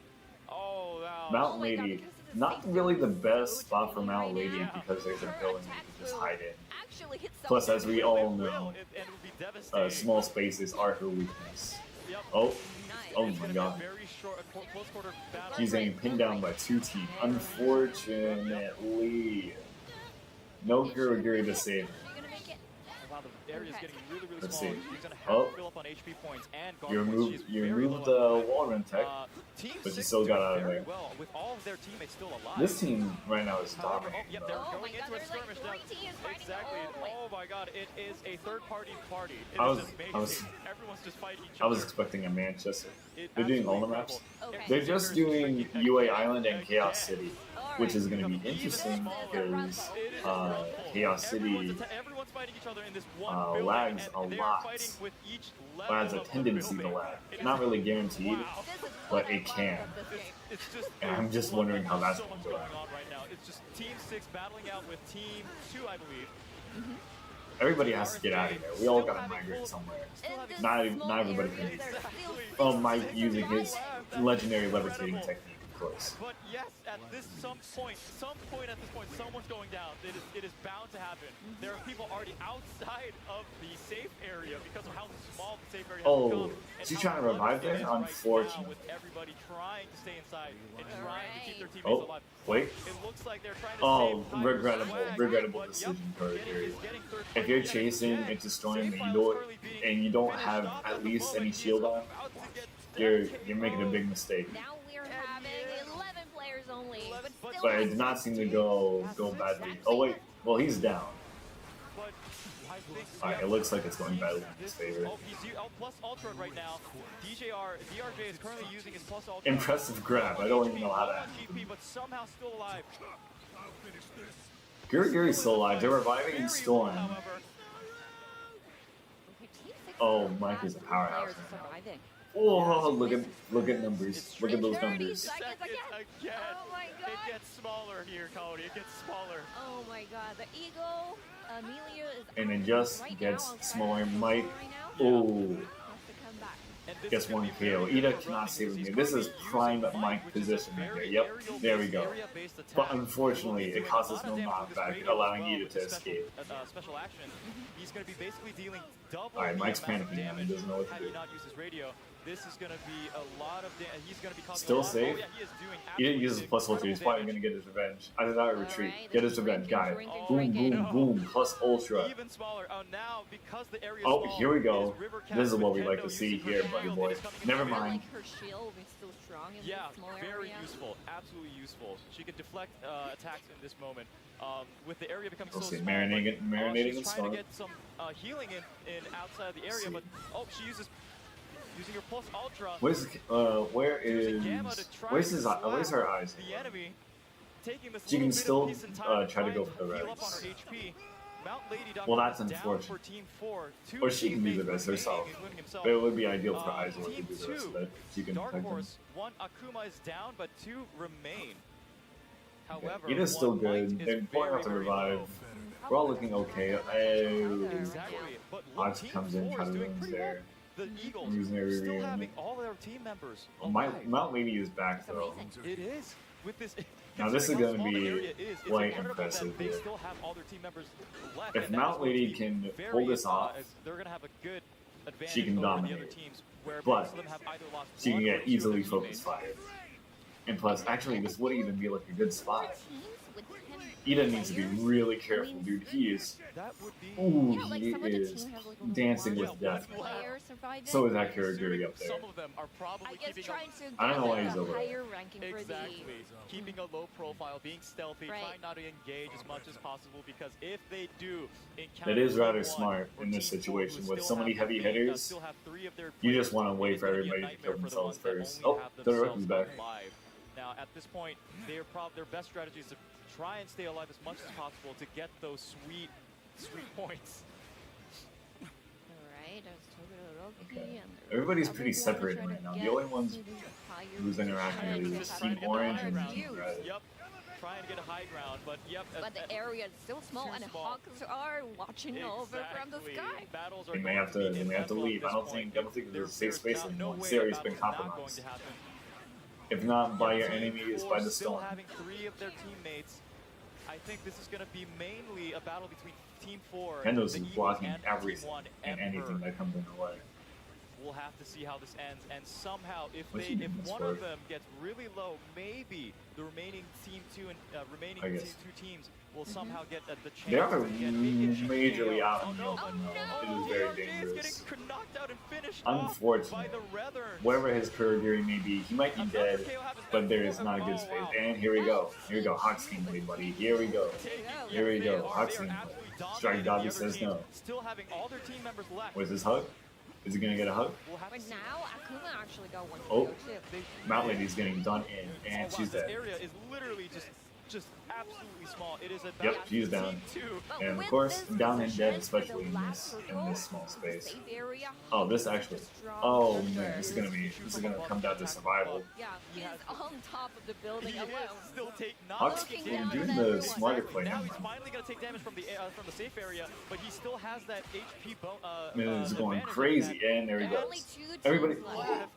Oh wow. Mount Oh my God, Lady, because of the not safe really zone the is best so spot for tiny Mount right Lady now. because there's a Her building attack you can just will hide in. Actually hit Plus, someone. as we It all will, know, and it will be devastating. small spaces are her weakness. Yep. Oh, Nice. oh It's my gonna god. Be a very short, close quarter battle. She's getting pinned down by 2 teams. Unfortunately. No Kurogiri to save her. Are you gonna make it? Wow, around. The area is Okay. getting really, really Let's small. see. She's going to have to fill up on HP points and guard You points. She's removed very the low at wall run tech, Team but you 6 still is got doing out of very there. well with all of their teammates still alive. This team right now is However, dominating. yep, though. they're Oh going my God, into a there's like skirmish 3 now. teams fighting. Exactly. Oh, wait. Oh my God, it is a third-party party. It I is was- amazing. Everyone's just fighting each I other. was expecting a Manchester. It They're doing all the absolutely maps. incredible. Okay. They're just doing UA Island and Chaos Again. City, All which right. is going to be interesting because It is Chaos City everyone's fighting each other in this one building, lags and a they lot. are fighting with each level has a of the tendency to building. lag. It Not is- really guaranteed, Wow. This is but what I it love can. about this game. It's just. And I'm just wondering how that's so going much to go. going on right now. It's just Team 6 battling out with Team 2, I believe. Everybody has to get out of here. We all got to migrate somewhere. Not everybody can. Oh, Mike using his legendary levitating technique, of course. But yes, at this some point at this point, someone's going down. It is bound to happen. There are people already outside of the safe area because of how small the safe area has Oh, become. is and he trying to how revive flooded it there? is right now Unfortunately. with everybody trying to stay inside and trying to keep their teammates Oh, alive. wait. It looks like they're trying to Oh, save regrettable but decision yep, for getting Gary. third If you're party chasing again. and destroying Safe and Files currently being you don't finished have off at the least any moment. shield He's on, about to get you're making a big mistake. Now we're having 11 players only, but still. But it did not seem to go badly. Oh wait, well he's down. But I think Alright, it looks like it's going badly in his favor. Oh, he's plus ultra right now. DRJ is currently using his plus ultra. Impressive grab. I don't even know how Low that on GP, but somehow still alive. Gary's still alive. They're reviving and Storm. However, Okay, Team 6 Oh, has Mike is a powerhouse players right now. surviving. Oh, look at numbers. Look at those 30 numbers. seconds again. Oh my God. It gets smaller here, Cody. It gets smaller. Oh my God, the Eagle, Amelia is And it out just right gets now on smaller. fire Mike. right now. Oh, Has to come back. And this gets is gonna one be very KO. Ida good for cannot running save because me. he's This gonna is be using prime Mike, Mike which is a position right very there. Yep, there we area-based go. attack. But unfortunately, He's it doing causes a no lot of damage with knockback, this radio allowing as well Ida with to the escape. Special action. He's going to be basically dealing double Alright, the Mike's amount of panicking now. He damage doesn't know what to had do. he not used his radio. This is going to be a lot of damage. He's going to be causing Still a lot safe? Oh, yeah, he is doing He didn't use his absolutely plus ultra. He's probably incredible gonna get his revenge. I did not retreat. Alright, Get this his is revenge. Got it. drinking, Boom, drinking. boom, boom. Plus ultra. damage. Even smaller. Oh, now because the area is Oh, small, here we go. is River This is Cat what we with like to Kendo see using her here, shield buddy and boy. is coming in Never the I area. mind. like her shield is still strong in Yeah, this small very area. useful. Absolutely useful. She could deflect attacks in this moment. With the area becoming We'll so see. small, Marinating she's and trying to Storm. get some healing in outside the area, See. but she uses using her plus ultra. Where using is Gamma to try where's to his slap where's her eyes? The enemy, taking this She can little bit of still, peace and time try to go trying for the heal res. up on her HP. Mount Lady Well, that's Doctor is down unfortunate. for Team 4. Two Or she can do the teammates rest remaining, herself. including himself. But it would be ideal for Aizen to Team do the rest of 2, it. She can Dark protect him. Horse, one Akuma is down, but 2 remain. However, It is still one good. White They're is pouring out very, the very revive. low. We're all looking okay. Exactly. But look, Ox Team comes in, 4 tries is to doing ruins pretty there. well. The Eagles I'm using their still reveal. having all their team members Mount Lady is back It's though. amazing. It is. With this, Now, this is considering gonna how small be the area is, it's quite incredible impressive that they here. still have all their team members left. If and that Mount is going to Lady be can very, pull this off, they're going to have a good advantage she can over the other dominate. teams, where But most of them have either lost she can one or get 2 of easily their focused teammates. fire. And plus, actually, this would even be like a good spot. Teams with 10 Ida needs to be players. really careful, dude. He is, That would be. ooh, Yeah, like he some of the is team have like dancing one with death. player surviving. So is that I'm character assuming up there. Some of them are probably I guess keeping trying to I don't know why get he's a over there. higher ranking for exactly keeping a low profile, being stealthy, Right. trying not to engage as much as possible because if they do encounter That is Team rather 1 smart or in this Team 4 who situation with still so many have heavy the main- hitters. still have 3 of their You just players, want to wait it's for gonna be a everybody to nightmare kill for the themselves ones that first. only Oh, have the themselves Roku's back. alive. Now at this point, their best strategy is to try and stay alive as much as possible to get those sweet points. Alright, there's Toguro Okay. and Everybody's pretty everyone separated trying to right now. get The only ones to the higher who's interacting position. really Just is trying Team to get the Orange high and ground. Team Red. Yep. Trying to get a high ground, but yep. But the area is still small Too and small. Hawks are watching over from the Exactly. sky. Battles are They may going have to. be They may have to inevitable at leave. I this don't point. think there's a safe space no anymore. way This that area's been battle is not going compromised. to happen. If not by your Team enemy, it's 4 by the still storm. having 3 of their teammates. I think this is going to be mainly a battle between Team 4, Kendo's the Eagles, blocking and everything Team 1, and and anything Mhur. that comes in the way. We'll have to see how this ends, and somehow, if What's he doing if this one for? of them gets really low, maybe the remaining team two and I guess. two teams will somehow get the chance. They are to again make it majorly KO. out Oh in the no! open, Oh, though. no. It is very DRJ is dangerous. getting knocked out and finished off by Unfortunate. the Reatherns. Whatever his career may be, he might be Another dead, KO happens. but there is not a good Oh, space. wow. And here we go. Here we go. Hawks gameplay, buddy. Here we go. Here we go. Hawks gameplay. Strike Dobby says no. Still having all their team members left. Where's his hug? Is he gonna get a hug? We'll have But to see. now Akuma actually got one Oh. KO too. Mount Lady's getting done in, and Oh, wow, she's this dead. area is literally just absolutely small. It is about Yep, she's team down. two. But And of with course, this down and dead, position for the especially in last this circle, small the space. safe area, Oh, this actually. strong Oh under. man, this is gonna come down to survival. Yeah, he's on top of the building He alone. is still Hawks Looking doing down at the everyone. smarter play Now now. he's finally going to take damage from the safe area, but he still has that HP Man, it's going advantage crazy, of that. and there he Only goes. 2 teams Everybody- left. Left.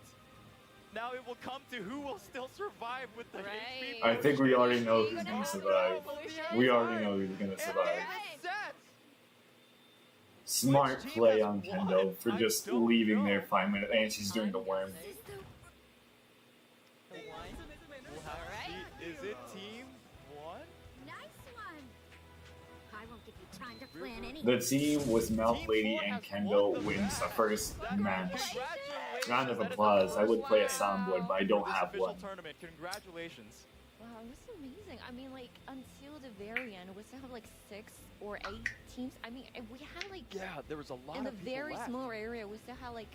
Now it will come to who will still survive with the Right. HP. I think we already know who's Gonna gonna have survive. to We already know who's gonna survive. And set. Smart Which team play has on won? Kendo for I just don't leaving know. there 5 minutes, and she's doing the worm. The one. We'll have to see. Is it team one? Nice one. I won't give you time to plan anything. The team with Mouth Team Lady four and has Kendo won the wins the match. first match. Congratulations. Round of That is the applause. I would first play a win soundboard, but I don't for this have official one. tournament. Congratulations. Wow, this is amazing. I mean, like, until the very end, we still have like 6 or 8 teams. I mean, we had like, Yeah, there was a lot in the of people very left. small area, we still had like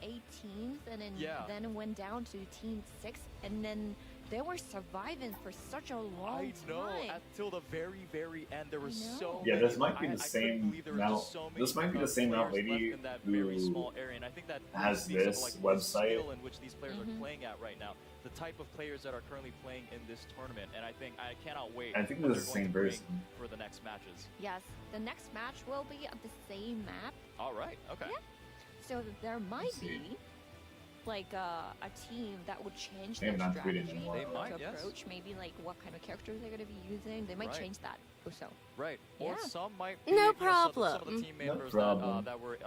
8 teams, and then it went down to team 6, and then they were surviving for such a long I know. time. Until the very end, there were I know. so Yeah, many. this might be the I couldn't same believe there were Mount- just so many, this might be the same Mount players Lady left in that very who small area, and I think that has speaks of, this like, the website. skill in which these players are playing at right now, the type of players that are currently playing in this tournament, and I think I cannot wait. I think what this is the they're same going to bring person. for the next matches. Yes, the next match will be at the same map, All right. Okay. Yeah. so there might Let's see. be like a team that would change Maybe their not tweeting strategy anymore. They might, to yes. approach. Maybe like what kind of characters they're going to be using. They might Right. change that also. Right. Or Yeah. some might be, No you know, some of problem. the team No members problem. that were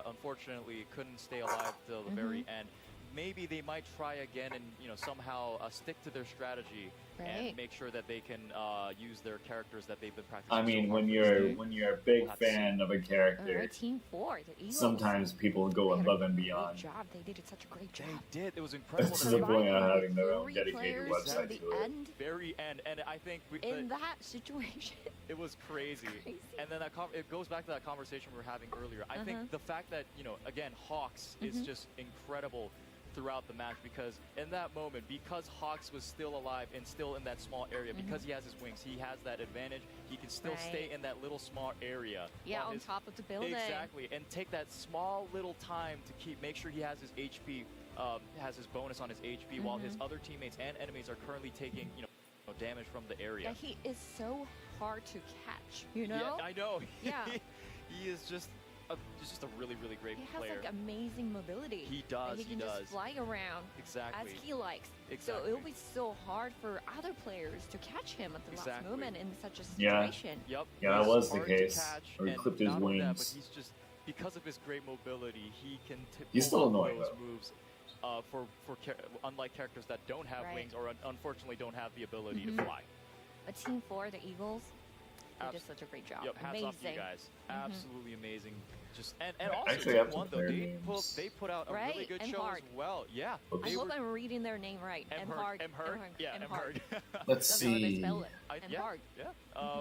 unfortunately couldn't stay alive till the very end. Maybe they might try again and somehow stick to their strategy Right. and make sure that they can use their characters that they've been practicing. I so mean, hard when for this you're day. when you're a big We'll have to see. fan of a All character, right, team 4, the Eagles. sometimes people go They had above a and great beyond. job. They did such a great job. They did. It was incredible. To to the see. point of Surviving having their own 3 dedicated players website at the to it. end. Very end, and I think In that situation, it was crazy. Crazy. And then it goes back to that conversation we were having earlier. I Uh-huh. think the fact that again, Hawks is just incredible throughout the match, because in that moment, because Hawks was still alive and still in that small area, because he has his wings, he has that advantage. He can still stay Right. in that little small area. yeah, while on his- top of the building. Exactly, and take that small little time to make sure he has his HP, has his bonus on his HP, while his other teammates and enemies are currently taking damage from the area. Yeah, he is so hard to catch. You know, Yeah, I know. Yeah. He is just a really, really great he has player. like amazing mobility. He does, He he can does. just fly around Exactly. as he likes. Exactly. So it'll be so hard for other players to catch him at the last Exactly. moment in such a Yeah. situation. Yep. Yeah, that he's was the hard to case. catch, Or he and clipped his not only that, but wings. he's just, because of his great mobility, he can He's pull still off annoying, those though. moves. Unlike characters that don't have Right. wings or unfortunately don't have the ability Mhm. to fly. But team 4, the Eagles, they did Abs- such a great job. Yep, hats amazing. off to you guys. Absolutely amazing. Just and Yeah, also actually, I team have to one though, play they put out a really Right, good and show hard. as well. Yeah. Oops. I They hope were- I'm reading their name right. Mhur. Yeah, Mhur. Let's That's how they see. spell it. Yeah. Mhur.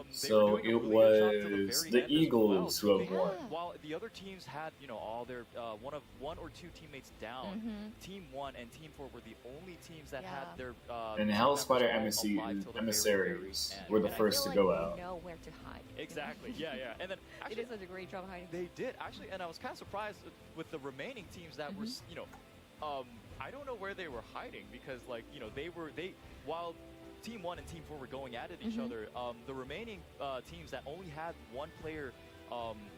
They So were doing a it really good job till was very the end as Eagles well. who have Yeah. won. While the other teams had, all their one or two teammates down, Mhm. Team 1 and Team 4 were the only teams that Yeah. had their And team Hellspider members all alive till the very, emissaries very end. were the And I first feel to like go They out. know where to hide. you know? Exactly. Yeah. And then They actually, did such a great job hiding. they did actually, and I was kind of surprised with the remaining teams that were, I don't know where they were hiding, because while Team 1 and Team 4 were going at it each other, the remaining teams that only had one player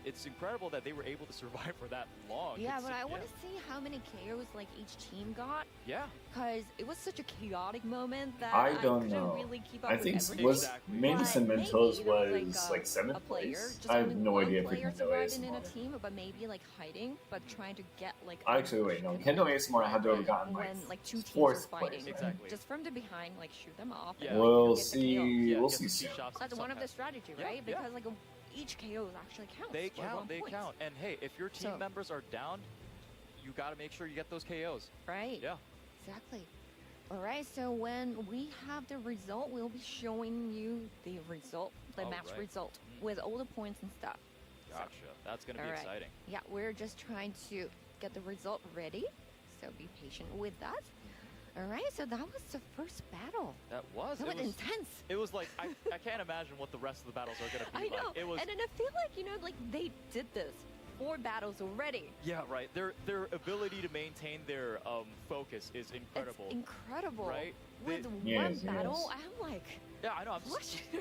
it's incredible that they were able to survive for that long. Yeah, It's- but I want to see how many KOs like each team got, Yeah. because it was such a chaotic moment that I don't couldn't know. really keep up I with think everything. was Exactly. maybe But Cementos maybe there was was, like a 7th player, place. just I have only no one idea if player Kendo surviving in a ASMR. team, but maybe like hiding, but trying to get like. Actually, wait, no. Kendo ASMR had to have gotten like when like two teams 4th are place. fighting, Right? Exactly. just from the behind, like shoot them off. Yeah. And, We'll get the see. KO. Yeah, We'll get see some cheap soon. shots That's one of the somehow. strategy, Yeah, right? yeah. Because like each KO actually counts. They for count. 1 They point. count. And hey, if your team So- members are down, you got to make sure you get those KOs. Right. Yeah. Exactly. All right, so when we have the result, we'll be showing you the result, the All match right. result, with all the points and stuff. So, Gotcha. That's going to be All right. exciting. yeah, we're just trying to get the result ready, so be patient with that. All right, so that was the first battle. That was. That was intense. It was like I can't imagine what the rest of the battles are going to I be know, like. It was. and then I feel like, like they did this 4 battles already. Yeah, right. Their ability to maintain their focus is incredible. It's incredible. Right? With Yes, one battle, yes. I'm like, Yeah, I know.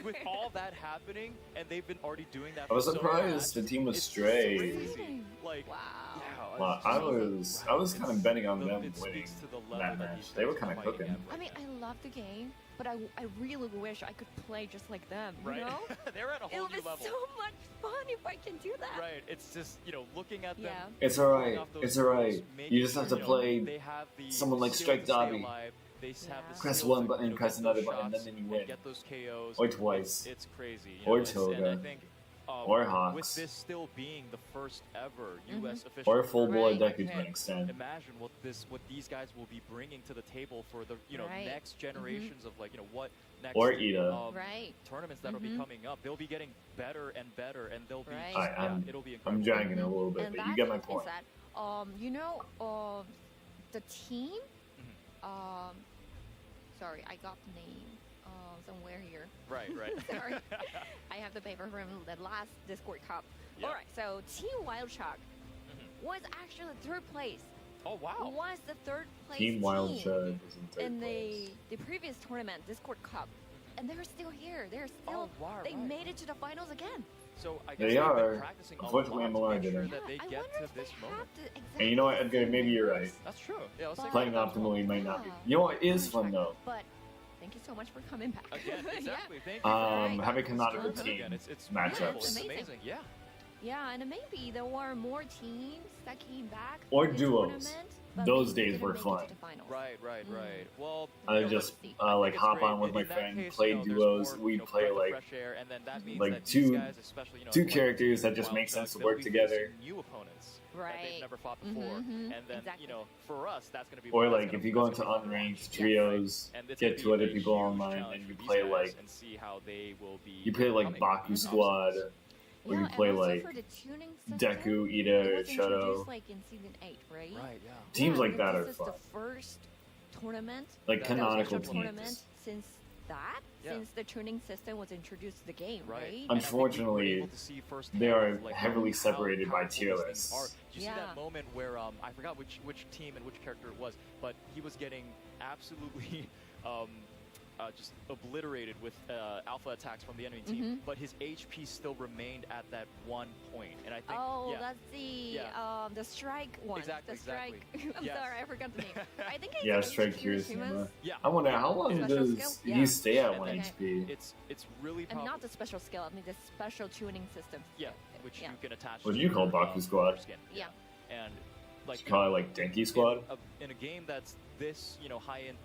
With all that happening, and they've been already doing that. I was for so surprised long, the team was it's stray. crazy. Like, wow. yeah, Well, it's I just- was kind of betting on them it winning speaks to the level that that match. these They were guys kind are of fighting cooking. at I mean, right I love the game, but I really wish I could play just like them, now. you Right? know? They're at a It whole would new be level. so much fun if I can do that. Right. It's just looking at them. Yeah. It's pulling alright. off those It's alright. moves, making You just have sure, to play they have the someone like skill Strike to stay Dobby. alive. They have Yeah. the Press skill one to, button, get press those another button, shots and then you win. get those KOs. Or twice. It's crazy. Or And I Toga. think, Or Hawks. with this still being the first ever Mm-hmm. U.S. official Or full board Right. Deku to an can't extent. imagine what these guys will be bringing to the table for the Right. next generations of what next Or Ida. Right. tournaments that'll be coming up. They'll be getting better and better, and they'll be Right. it'll be incredible. I'm dragging it a little bit, And but you that get my is point. that, the team, sorry, I got the name somewhere here. Right, right. Sorry. I have the paper from the last Discord Cup. Yeah. All right, so Team Wild Shark was actually third place. Oh wow! Was the third place Team Wild team Shark was in third in place. the previous tournament, Discord Cup, and they're still here. They're still. Oh, wow, they right. made it to the finals again. So I guess They they've been are. practicing a Unfortunately, lot to MLR make sure didn't. that they I get wonder to if they this moment. have to exactly. And you know what, Edgar? Maybe you're right. That's true. Yeah, let's think Playing about that as well. optimally might not be. Yeah. You know what is Wild fun Shark, though? But thank you so much for coming back. Again, Yeah. exactly. Thank you. Right. Having canonical Again, team it's matchups. It's amazing. amazing. Yeah. Yeah, and maybe there were more teams that came back. Or for the duos. tournament, but Those maybe days didn't were make it to fun. the finals. Right, right, right. Well, I you know, just but I like it's hop great. on with my In that friend, case, play there's duos. more, We'd play breath of like fresh air, and then that means like that two- these guys, especially, two like characters that just Wild make Shark, sense to they'll work be together. facing new opponents that Right. they've never fought before, Mhm, and then exactly. for us, that's gonna be. Or that's like gonna- if you that's go into gonna be unranked fun. trios, And it's get gonna to be other a people huge online, challenge and for you these play guys like and see how they will be. you play like coming. Baku Squad, or you Yeah, play and also like for the tuning system, Deku, it Ida, was Shadow. introduced like in season 8, right? Right. Yeah. Teams Yeah, like that this are is fun. the first tournament, Like That canonical official tournament teams. since that, Yeah. since the tuning system was introduced to the game, Right. right? And I think we were Unfortunately, able to see firsthand, they are like, heavily how separated by powerful tier these lists. things are. Did you see Yeah. that moment where I forgot which team and which character it was, but he was getting absolutely just obliterated with alpha attacks from the enemy team, Mhm. but his HP still remained at that 1 point, and I think Oh, yeah, that's the strike one. Exactly, The strike. exactly. I'm Yes. sorry, I forgot the name. I think it's Yeah, like Strike Hiroshima's, Kirishima. yeah, I wonder how long Special does skill? he Yeah. stay at And 1 then- HP? it's really and powerful. not the special skill. I mean the special tuning system. Yeah, which Yeah. you can attach. What to do you call your, Baku Squad? skin. Yeah. And like You call it like Denki Squad? in a game that's this high in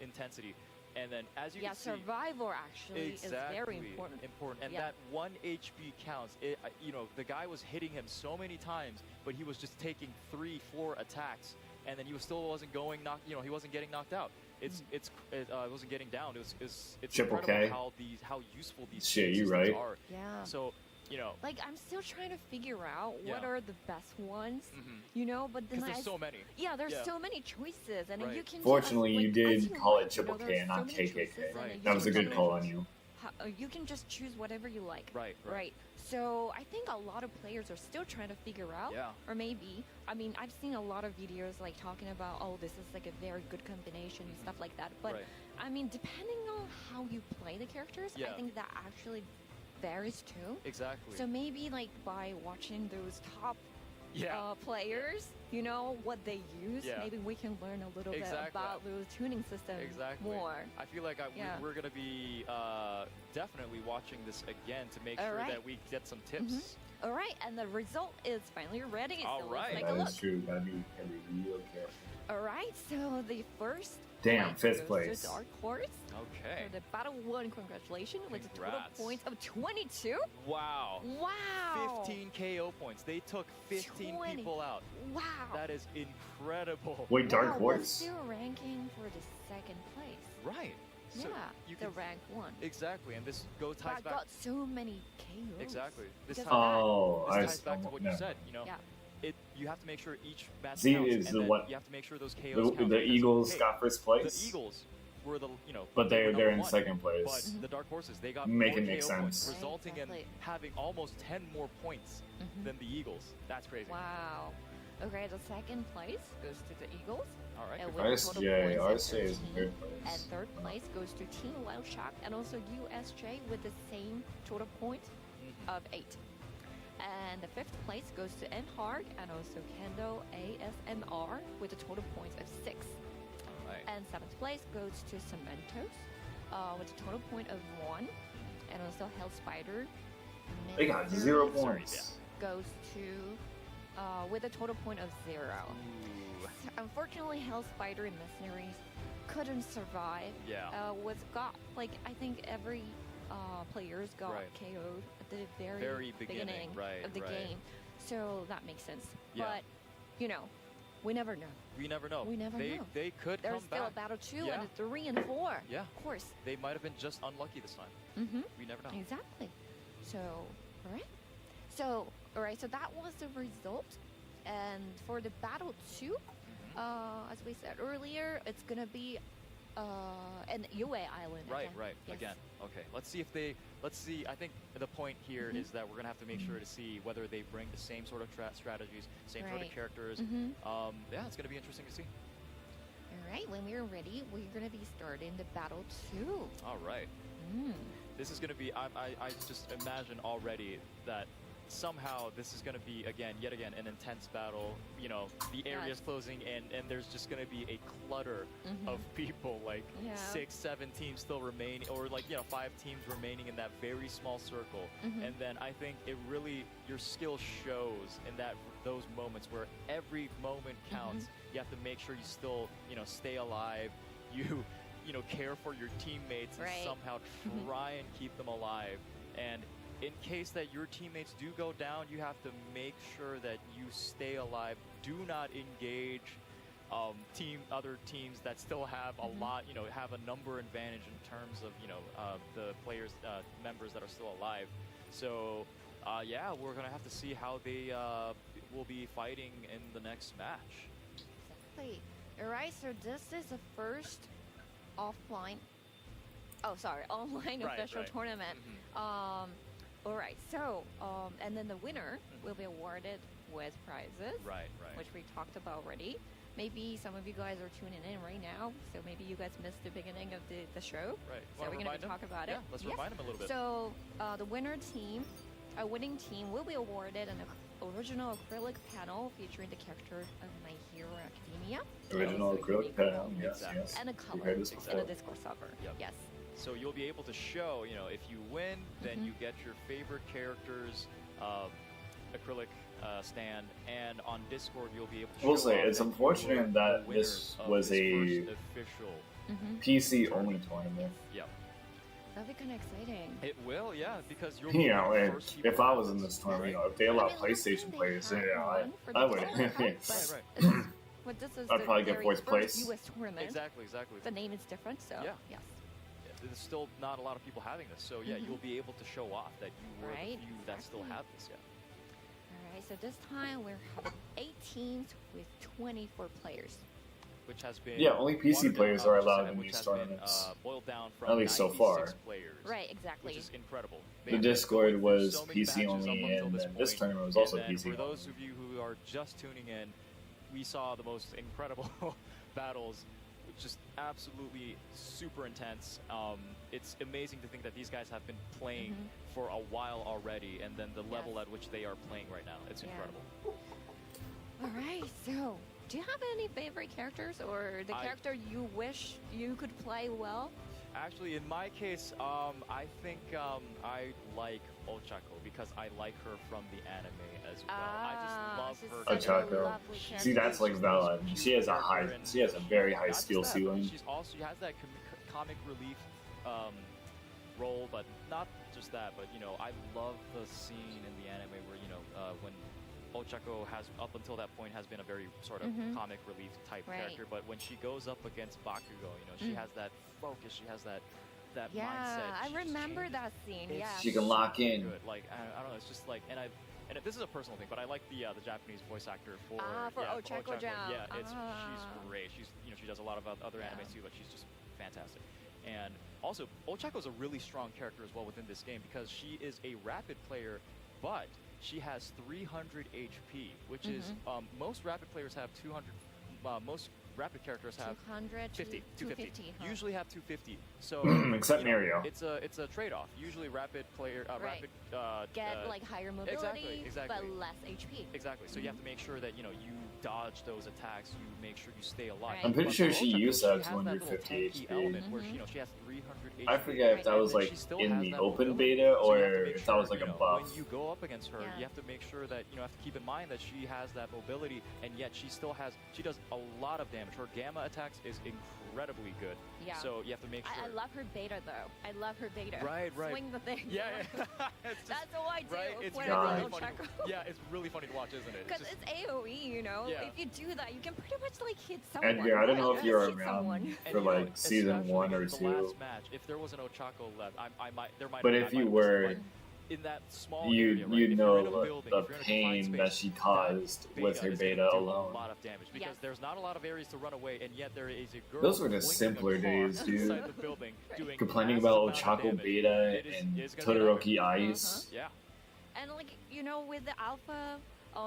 intensity, and then as you Yeah, can see, survival actually is very important. and Yeah. that 1 HP counts. The guy was hitting him so many times, but he was just taking 3-4 attacks, and then he still wasn't going he wasn't getting knocked out. It wasn't getting down. It's Triple incredible K. how useful these Shit, you systems right. are. Yeah. So Like I'm still trying to figure out what Yeah. are the best ones, mhm. but then because there's so many. there's Yeah. so many choices, and Right. you can. Fortunately, just, you like, did as you call it like, Triple K there's and not so many KKK. choices, and Right. then you That was a can good choose call on you. you can just choose whatever you like. Right. Right. So I think a lot of players are still trying to figure out, Yeah. or maybe, I mean, I've seen a lot of videos like talking about, oh, this is like a very good combination and stuff like that. But Right. I mean, depending on how you play the characters, I Yeah. think that actually varies too. Exactly. So maybe like by watching those top yeah. players, you know what they use. Yeah. Maybe we can learn a little bit Exactly. about those tuning systems Exactly. more. I feel like Yeah. we're gonna be definitely watching this again to make All sure right. that we get some tips. All right, and the result is finally ready. All So right. let's take That a look. is true. Gotta be real careful. All right, so the first Damn, place fifth goes place. to Dark Horse. Okay. For the Battle 1, congratulations with a total Congrats. points of 22. Wow. Wow. 15 KO points. They took 15 20. people out. Wow. That is incredible. Wait, Dark wow, Horse? What's their ranking for the second place? Right. So yeah, you the can rank 1. exactly, and this ties But back. got so many KOs. Exactly. This Because ties, of that. Oh, this I ties back to what you said. You know, Yeah. you have to make sure each match Z counts, is and the then what- you have to make sure those KOs The, count. the because, Eagles hey, got first place, The Eagles were the but they were they're in number one. second But place. the Dark Horses, they got Make more it make KO points, sense. resulting Exactly. in having almost 10 more points Mhm. than the Eagles. That's crazy. Wow. Okay, the second place goes to the Eagles. All right. And good with job. a total RSJ, points of RSJ is in 13. third And place. third place goes to Team Wild Shark and also USJ with the same total point Mhm. of 8. And the fifth place goes to Enhard and also Kendo ASMR with a total points of 6. All right. And seventh place goes to Cementos with a total point of 1. And also Hell Spider. They got 0 points. Goes to with a total point of 0. Ooh. Unfortunately, Hell Spider and Mercenaries couldn't survive. Yeah. Was got like I think every players got Right. KO'd at the very, Very beginning, right, of the right. game, so that makes sense. Yeah. But you know, we never know. We never know. We never they, know. They could There's come still back. a battle 2 Yeah. and a 3 and a 4. Yeah. Of course. They might have been just unlucky this time. Mm-hmm. We never know. Exactly. So, all right. So, all right. So that was the result. And for the battle 2, Mhm. as we said earlier, it's gonna be an UA island. Right, again. right. Yes. Again. Okay. Let's see. I think the point here is that we're gonna have to make sure to see whether they bring the same sort of strategies, same sort of Right. characters. Mhm. Yeah, it's gonna be interesting to see. All right. When we're ready, we're gonna be starting the battle 2. All right. Mm. This is gonna be. I just imagine already that somehow this is gonna be yet again an intense battle. You know, the area's Yes. closing and there's just gonna be a clutter Mhm. of people, like Yeah. 6, 7 teams still remaining, or like 5 teams remaining in that very small circle. Mhm. And then I think it really your skill shows in those moments where every moment counts. Mm-hmm. You have to make sure you still stay alive. You care for your teammates and Right. somehow Mhm. try and keep them alive. And in case that your teammates do go down, you have to make sure that you stay alive. Do not engage other teams that still have a Mhm. lot, have a number advantage in terms of the players, members that are still alive. So yeah, we're gonna have to see how they will be fighting in the next match. Exactly. All right. So this is the first offline. Oh, sorry, online Right, official right. tournament. Mhm. All right. So and then the winner will be awarded with prizes. Right, right. Which we talked about already. Maybe some of you guys are tuning in right now, so maybe you guys missed the beginning of the show. Right. So Wanna we're going remind to them? talk about it. Yeah, let's Yes. remind them a little bit. So the winning team will be awarded an original acrylic panel featuring the character of My Hero Academia. Original Also acrylic unique panel, world, yes, Exactly. yes. and a We've color heard this in before. the Discord server. Yep. Yes. So you'll be able to show, if you win, then Mhm. you get your favorite characters acrylic stand, and on Discord you'll be able to We'll show say off it's that you unfortunate were that the winner this of was this a first official. Mm-hmm. PC only tournament. Yep. That'll be kind of exciting. It will, yeah, because you'll You know, be the and first people if I to was have in this, this tournament, right? if they allow I mean, last PlayStation time they players, had I one for the would. World Cup, Right, but right. But this is I'd the probably get very fourth first place. U.S. tournament. Exactly. The name is different, so Yeah. yes. There's still not a lot of people having this, so yeah, Mhm. you'll be able to show off that you were Right, the few that still exactly. have this, yeah. All right, so this time we're having 8 teams with 24 players. Which has been Yeah, only PC watered players down, are just allowed saying, in which these has been, tournaments. boiled down from At least so 96 far. players, Right, exactly. which is incredible. The They've been Discord going through was so many PC matches only, up until and this then this point. tournament was And also then PC for those only. of you who are just tuning in, we saw the most incredible battles, just absolutely super intense. it's amazing to think that these guys have been playing for a while already, and then the level at which they are playing right now, it's incredible. All right, so do you have any favorite characters or the character you wish you could play well? Actually, in my case, I think I like Ochako because I like her from the anime as well. I just love her. Ochako. See, that's like valid. She has a very high skill ceiling. She has that comic relief role, but not just that. But you know, I love the scene in the anime where when Ochako has, up until that point, has been a very sort of comic relief type character, but when she goes up against Bakugo, she has that focus, she has that mindset. Yeah, I remember that scene. Yeah, she can lock in. Good. Like I don't know, it's just like, and this is a personal thing, but I like the Japanese voice actor for Ochako. Yeah, she's great. She does a lot of other anime too, but she's just fantastic. And also, Ochako is a really strong character as well within this game because she is a rapid player, but she has 300 HP, which is most rapid players have 200. Most rapid characters have 250. Usually have 250. So except Mario. It's a trade-off. Usually rapid player get like higher mobility, exactly. but less HP. Exactly. So you have to make sure that you dodge those attacks. You make sure you stay alive. Right. I'm pretty sure she used to have has that 250 little tanky HP. element where she has 300 HP. I forget if that was like in the open beta or if that was like a buff. When you go up against her, you have to make sure that you have to keep in mind that she has that mobility, and yet she does a lot of damage. Her gamma attacks is incredibly good. Yeah. So you have to make sure. I love her beta though. I love her beta. Right. Swing the thing. Yeah. That's all I do. Right. It's when really I funny. Yeah, it's really funny to watch, isn't it? Because it's AOE, Yeah. If you do that, you can pretty much like hit someone. Edgar, I don't know if you're hit around someone. for like season 1 or the 2. last match, if there was an Ochako left, there might. But if you were, in that small you area, right? you If know you're in a building, the if you're in a pain confined that space, she caused with her is beta gonna do alone. A lot of damage because there's not a lot of areas to run away, and yet there is a girl. Those were the swinging a simpler car days, dude. inside the building, doing Complaining massive about amount of Ochako damage. beta It is- and it's gonna be Todoroki nightmare. Ice. Yeah. And like with the alpha,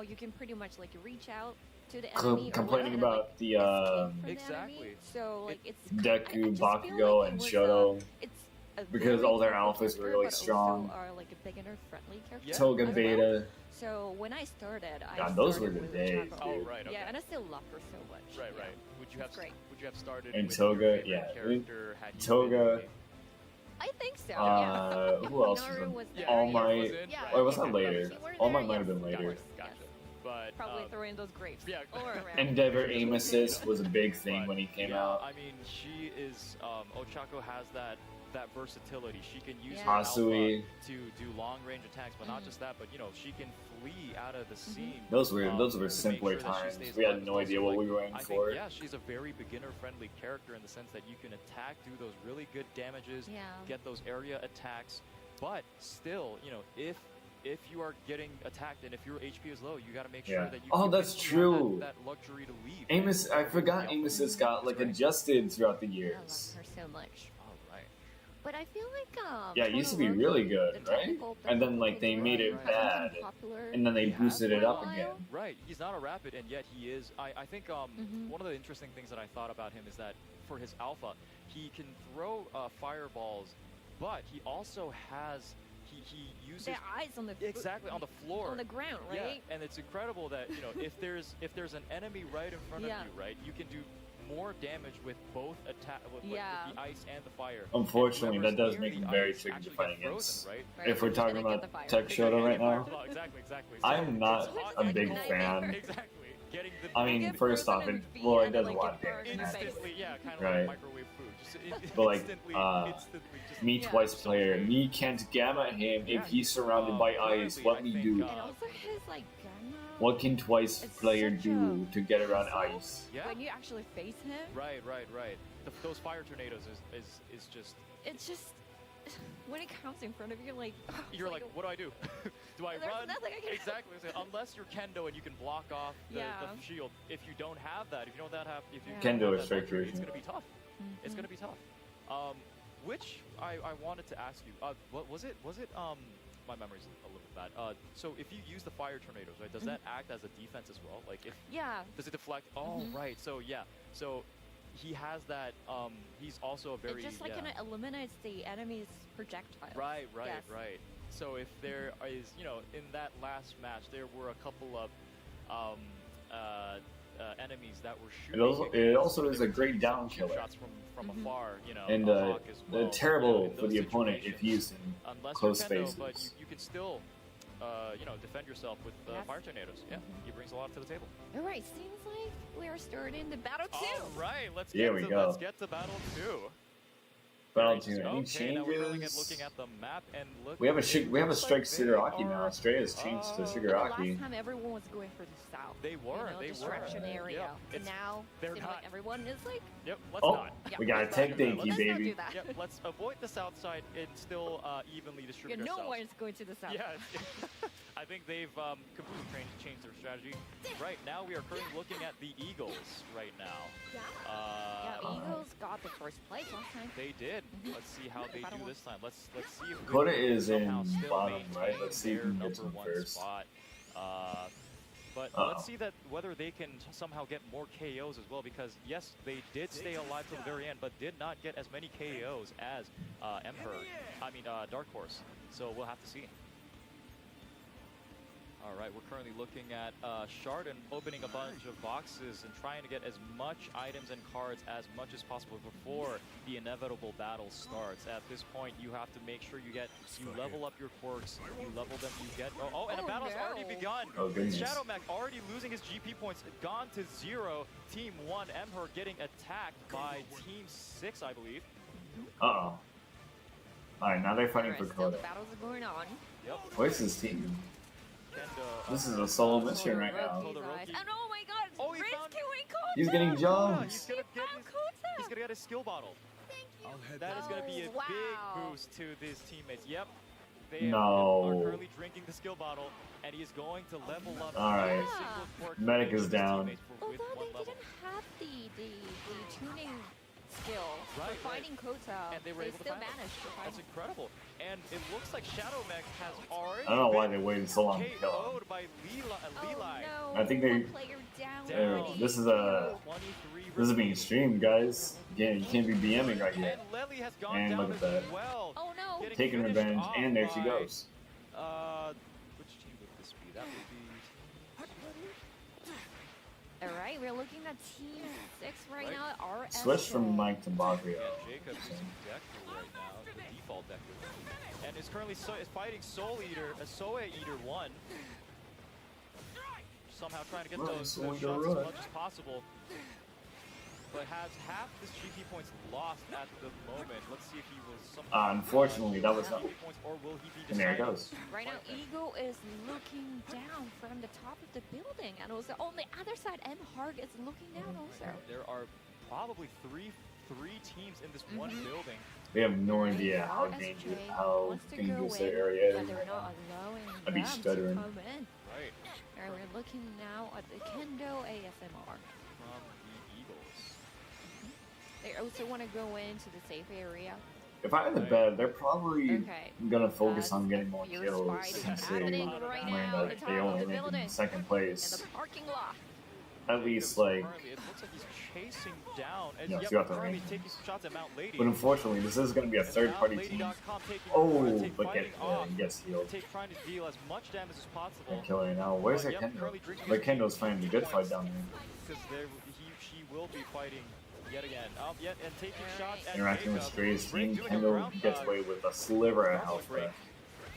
you can pretty much like reach out to the enemy. Complaining or, like, about the escape from the Exactly. enemy. So like it's Deku, I just feel Bakugo, like and it was, Shoto. It's a Because very all their powerful alphas were character, really but strong. Also are like a beginner friendly character. Yeah. Toga as well. beta. So when I started, God, those were started the with days, Ochako. Oh dude. right. Okay. Yeah, and I still love her so much. Right. yeah. Would you It's have great. Would you have started And with Toga, your favorite yeah. character had you Toga. been I think so. Who else Naru was was in? there. All yeah, Might. was in? Yeah. Right, Or was that okay, later? makes sense. You were All there, Might might have yes. been later. Gotcha. But Probably throw in those grapes. yeah. All around. Endeavor Aim Assist was a big thing But, when he came yeah, out. I mean, she is Ochako has that versatility. She can use Yeah. her alpha Asui. to do long range attacks, but not just that. But she can flee out of the scene. Those were to make simpler sure that she times. stays We had alive. no Also, idea what we were in I for. think, yeah, she's a very beginner-friendly character in the sense that you can attack, do those really good damages, Yeah. get those area attacks, but still, if you are getting attacked and if your HP is low, you got to make sure Yeah. that you. Oh, you that's have true. That luxury to leave. Amos, I forgot Yeah. Amos Assist got like Right. adjusted throughout the I love years. her so much. All right. But I feel like Yeah, it used to be Todoroki, really good, the right? technical And then like they Todoroki made it Right. bad, hasn't been popular. and then they He has boosted it for a up while. again. Right, he's not a rapid, and yet he is. I think one of the interesting things that I thought about him is that for his alpha, he can throw fireballs, but he also has he uses Their eyes on the exactly on the floor, on the ground, right? Yeah, and it's incredible that if there's an enemy right in front Yeah. of you, right, you can do more damage with both with Yeah. the ice and the fire. Unfortunately, And that does whoever's make near him the very ice tricky to actually fight get against. frozen, right? Right, If we're who's gonna talking get about the fire? Tech Shoto right now, Well, exactly. I'm not It's hot a and big cold. fan. Exactly. Getting the I mean, Get first frozen off, in it the feet well, it and does then, a like, lot of get burned damage. in the face. instantly, yeah, kind of Right. like microwave food. Just But, like, instantly, just Me Yeah. twice So player, good. me can't gamma him Yeah, if he's surrounded by ice. currently, What I me think, do? And also his like gun. What can twice It's player such do a to get around hassle. ice? Yeah. When you actually face him, Right. Those fire tornadoes is just. it's just when it comes in front of you, like You're like, what do I do? Do I There's run? nothing I can do. Exactly. So unless you're Kendo and you can block off the Yeah. shield. If you don't have that, if you don't have, if you Yeah. don't Kendo have is that straight luxury, through, it's yeah. gonna be tough. It's gonna be tough. Which I wanted to ask you. What was it? My memory's a little bit bad. So if you use the fire tornadoes, right, does that act as a defense as well? Like if yeah. does it deflect? Oh, right. So yeah. So he has that. He's also a very. It just like kind of eliminates the enemy's projectile. Right. Yes. So if there is, in that last match, there were a couple of enemies that were shooting. It also is a great down killer. Shots from afar, And Hawk as well. terrible In for those the opponent if situations, used in unless close you're Kendo, spaces. but you can still, defend yourself with Yes. fire tornadoes. Yeah, he brings a lot to the table. All right, seems like we are starting the battle two. All right, let's Here get we to go. let's get to battle 2. Battle Very 2. Any interesting. Okay, now we're changes? looking at the map and look. We have a it we have a looks strike like they Shigaraki now. are- Stray has changed to Oh. The Shigaraki. last time everyone was going for the south. They were. They Distraction were. area. Yep. And It's- now they're seems not. like everyone is like, Yep. Let's Oh, not. yeah, we got a let's tech not do that. dinky, Let's not baby. do that. Yep. Let's avoid the south side and still evenly Yeah, distribute no ourselves. one is going to the south. Yeah, I think they've completely changed their strategy. Right now, we are currently looking at the Eagles right now. Yeah, Eagles got the first place last time. They did. Mhm. Let's see how they Battle do one. this time. Let's see if Dakota we can is somehow in still bottom right. maintain Let's see if their we can get to number him 1 first. spot. But Uh-oh. let's see that whether they can somehow get more KOs as well, because yes, they did stay alive till the very end, but did not get as many KOs as Mhur. Dark Horse. So we'll have to see. All right, we're currently looking at Chardon opening a bunch of boxes and trying to get as much items and cards as much as possible before the inevitable battle starts. At this point, you have to make sure you level up your quirks, you level them, you get... and a Oh, battle has already no. begun. Oh, goodness. Shadow Mech already losing his GP points, gone to 0. Team 1, Mhur getting attacked by Team 6, I believe. Uh-oh. Alright, now they're fighting Alright, for still the Dakota. battles are going on. Yep. Where's his team? Kendo, This is a solo mission right Todoroki. now. Todoroki's eyes. And oh my god, Oh, he Riz found- killing Kota! He's getting He's jumps. gonna get Found his, Kota! he's gonna get his skill bottle. That is going to be a Oh, wow. big boost to his teammates. Yep. They No. are currently drinking the skill bottle, and he is going to level up All right. every single quirk Medic for is his down. teammates with Although one they level. didn't have the tuning skill Right, for fighting Kota, And they were able to still find it. managed to fight That's him. incredible. And it looks like Shadow Mech has already I don't know why been they waited so long to kill him. KO'd by Leeli. Oh no, I think they- one player down Down. already. This is 23 This is being streamed, guys. Yeah, you can't be BMing right here. And Lely has gone And down look at as that. well. Oh no! Getting Taking finished revenge, off and there she by, goes. Which team would this be? That would be... Alright, we're looking at Team 6 right Right. now. RS. Switch from Mike to Bagrio. Yeah, Jacob using Deku right now, the default Deku. And is currently is fighting Soul Eater, a Soe Eater 1. Somehow trying to get Run, those Soul shots Eater, as run. much as possible. But has half his GP points lost at the moment. Let's see if he will somehow... Unfortunately, that was half not. GP points, or will he be And there it deciding? goes. Right now, Eagle is looking down from the top of the building, and also on the other side, Mhur is looking down also. There are probably three teams in this one building. We have no Right idea now, how SJ dangerous wants to go the in, area but is. they're not allowing I'd be them stuttering. to come in. Right. Alright, we're looking now at the Kendo ASMR. From the Eagles. They also want to go into the safe area. If I had to bet, they're probably Okay. gonna focus Uh, on getting more fierce kills fight is since they happening right learned now that at the they top of only the ranked in building. second In place. the parking lot. At least, Jacob's like, currently, it looks like he's chasing down. And Yeah, yep, throughout the currently range. taking some shots at Mount Lady. but unfortunately, this is gonna be a And third-party Mount team. Lady.com taking Oh, take but fighting get off. he gets healed. Trying to deal as much damage as possible. They're killing it now. Where's But, their yep, Kendo? currently drinking Their his Kendo's GP fighting a good fight points. down there. Because she will be fighting yet again. Yet and taking shots at Interacting with Jacob. Stray's team, Doing a Kendo ground- gets away with a sliver of health break. back.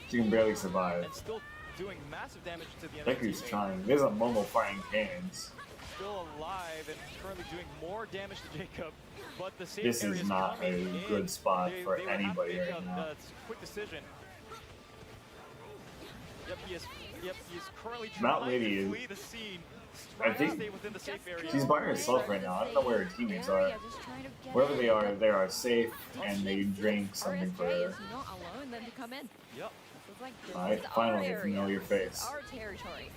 She can barely survive. And still doing massive damage to the enemy Deku's teammate. trying. There's a Momo firing cannons. Still alive and currently doing more damage to Jacob, but the safe This area is not coming a in. good spot for they will have to anybody make right a, now. quick decision. Yep, he is currently Mount trying Lady to is- flee the scene. I Trying to think stay within the safe area. she's by herself right now. I don't know where her teammates are. Wherever they are safe, and they drink something for RSJ her. is not allowing them to come in. Yep, This is like, this Alright, is our finally, a area. familiar This is face. our territory.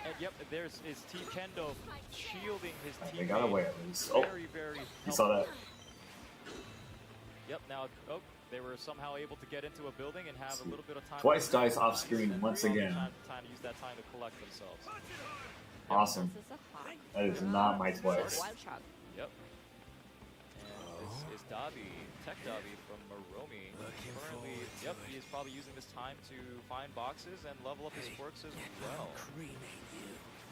and yep, there's his Team Kendo shielding his teammate. They got away at least. Oh, Very you saw that. helpful. Yep, now, they were somehow able to get into a building and have a little bit of time. Twice to dice off screen and once time again. to use that time to collect themselves. Awesome. This is a hot. That is not my This is twice. Wild shot. Yep. is Dabi, Tech Dabi from Maromi. Currently, yep, he is probably using this time to find boxes and level up his quirks as well.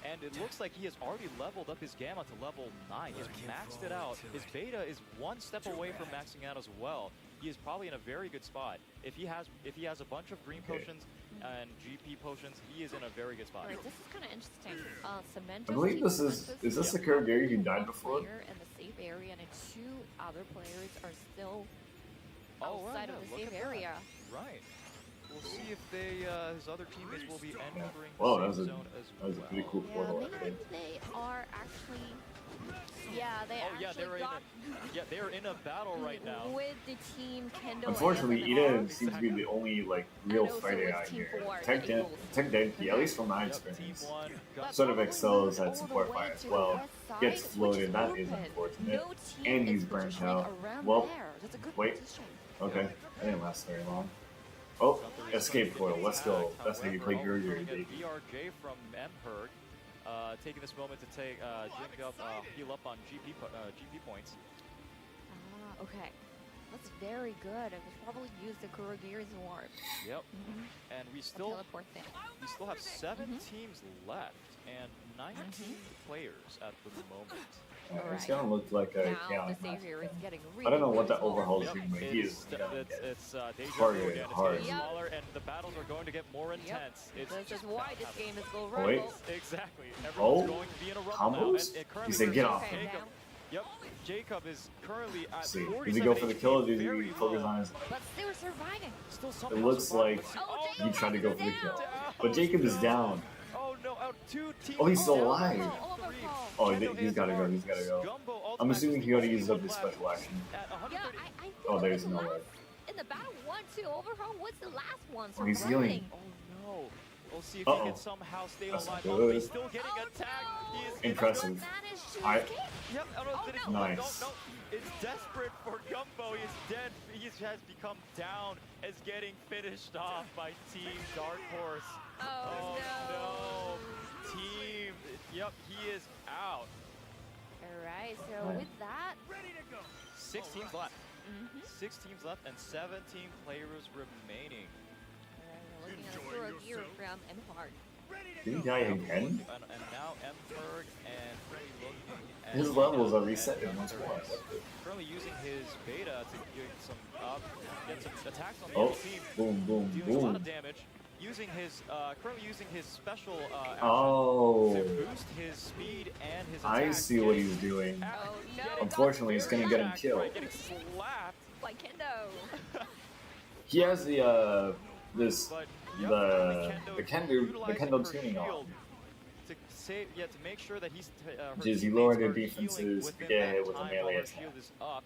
And it looks like he has already leveled up his Gamma to level 9. He's maxed it out. His Beta is one step away from maxing out as well. He is probably in a very good spot. If he has a bunch of green potions and GP potions, he is in a very good spot. Alright, this is kind of interesting. Cement. I believe this is this the Kurogiri who died before? In the safe area, and 2 other players are still Oh, right, outside yeah, of the look safe at that. area. Right. We'll see if they, his other teammates will be entering Wow, the that was safe a zone as that was a pretty cool Yeah, portal. maybe they are actually. Yeah, they Oh yeah, actually got they're in a battle right now. with the team Kendo. Unfortunately, and Ida Arms. seems to be the only like real And also fighter with out Team here. 4, Tech the Eagles. Denki, at least from my Yep, Team experience, 1 got sort of Probably excels moving at all support the way fire as to the well. west side, Gets which floated, is that is open. unfortunate. No team And is he's burnt positioning out. around Well, there. That's a good wait. position. Okay, that didn't last very long. Oh, escape portal. Let's go. That's how you play Kurogiri, baby. VRJ from Mhur, taking this moment to take heal up on GP points. Okay. That's very good. I could probably use the Kurogiri's warp. Yep. And we still Teleport thing. have 7 teams left and 19 players at the moment. It's gonna look like a Now chaos the match. savior is getting really I don't know what that small. overhaul is Yep, doing, but he is it's gonna get Deja Vu harder again. It's hard. getting smaller, and the battles are going to get more intense. It's This is why this game is Go Oh, wait. Rumble. exactly. Oh, Everyone's going to be in a rumble now. combos? And currently He said, "Get we're off." seeing Okay, Jacob. Yep, Jacob is currently at See, 47 does he go for the kill or does very he focus low. on his? But still surviving. Still It somehow looks surviving. like Let's see- Oh, no. he tried to go for the kill, down. but Jacob is down. Oh no, out 2 teams. Oh, he's still down. alive. Overcall. Oh, Kendo he's gotta go. He's gotta go. Gumbo I'm ultimate assuming is he already the used up only his one special left action. at Yeah, 130. I think Oh, there's the no last, way. in the battle 1-2 overhaul, what's the last one? Oh, he's Surviving. healing. Oh no. We'll see if Uh-oh. he can somehow stay That's alive. not Oh, but good. he's still getting Oh, attacked. no. He is Impressive. Managed to I- escape. Yep, oh no, Oh, did it- no. Nice. No, it's desperate for Gumbo. He is dead. He has become down as getting finished off by Team Dark Horse. Oh, no. Team, yep, he is out. Alright, so Right. with that, 6 teams left. 6 teams left and 17 players remaining. we're looking at a Kurogiri from Mhur. Did he die again? And now Mberg and currently looking at His levels are reset in once more. currently using his beta to get some attacks on the Oh, other team, boom, boom, dealing a lot boom. of damage. Currently using his special action Oh, to boost his speed and his attack. I see what he's doing. Oh, no. Unfortunately, it's gonna get him Attacked, killed. right, getting slapped, Like Kendo. He has the this but the utilizing Kendo her tuning on. shield to save, to make sure that her Which is he teammates lowered their are healing defenses to within get that hit with a time melee while her attack. shield is up.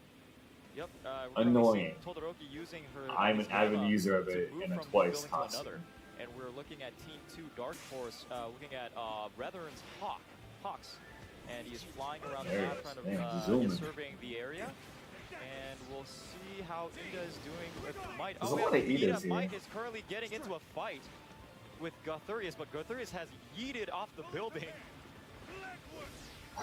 Yep. We're currently Annoying. seeing Todoroki using her. I'm an his avid Gamma user of to it, move and from it's one twice building to constant. another. And we're looking at Team 2 Dark Horse, looking at Brethren's Hawks, and he is flying around the There map, it trying is. to Man, he's zooming. surveying the area. And we'll see how Ida is doing with Might. There's a wait, lot of Idas here. Might is currently getting into a fight with Gothurius, but Gothurius has yeeted off the building.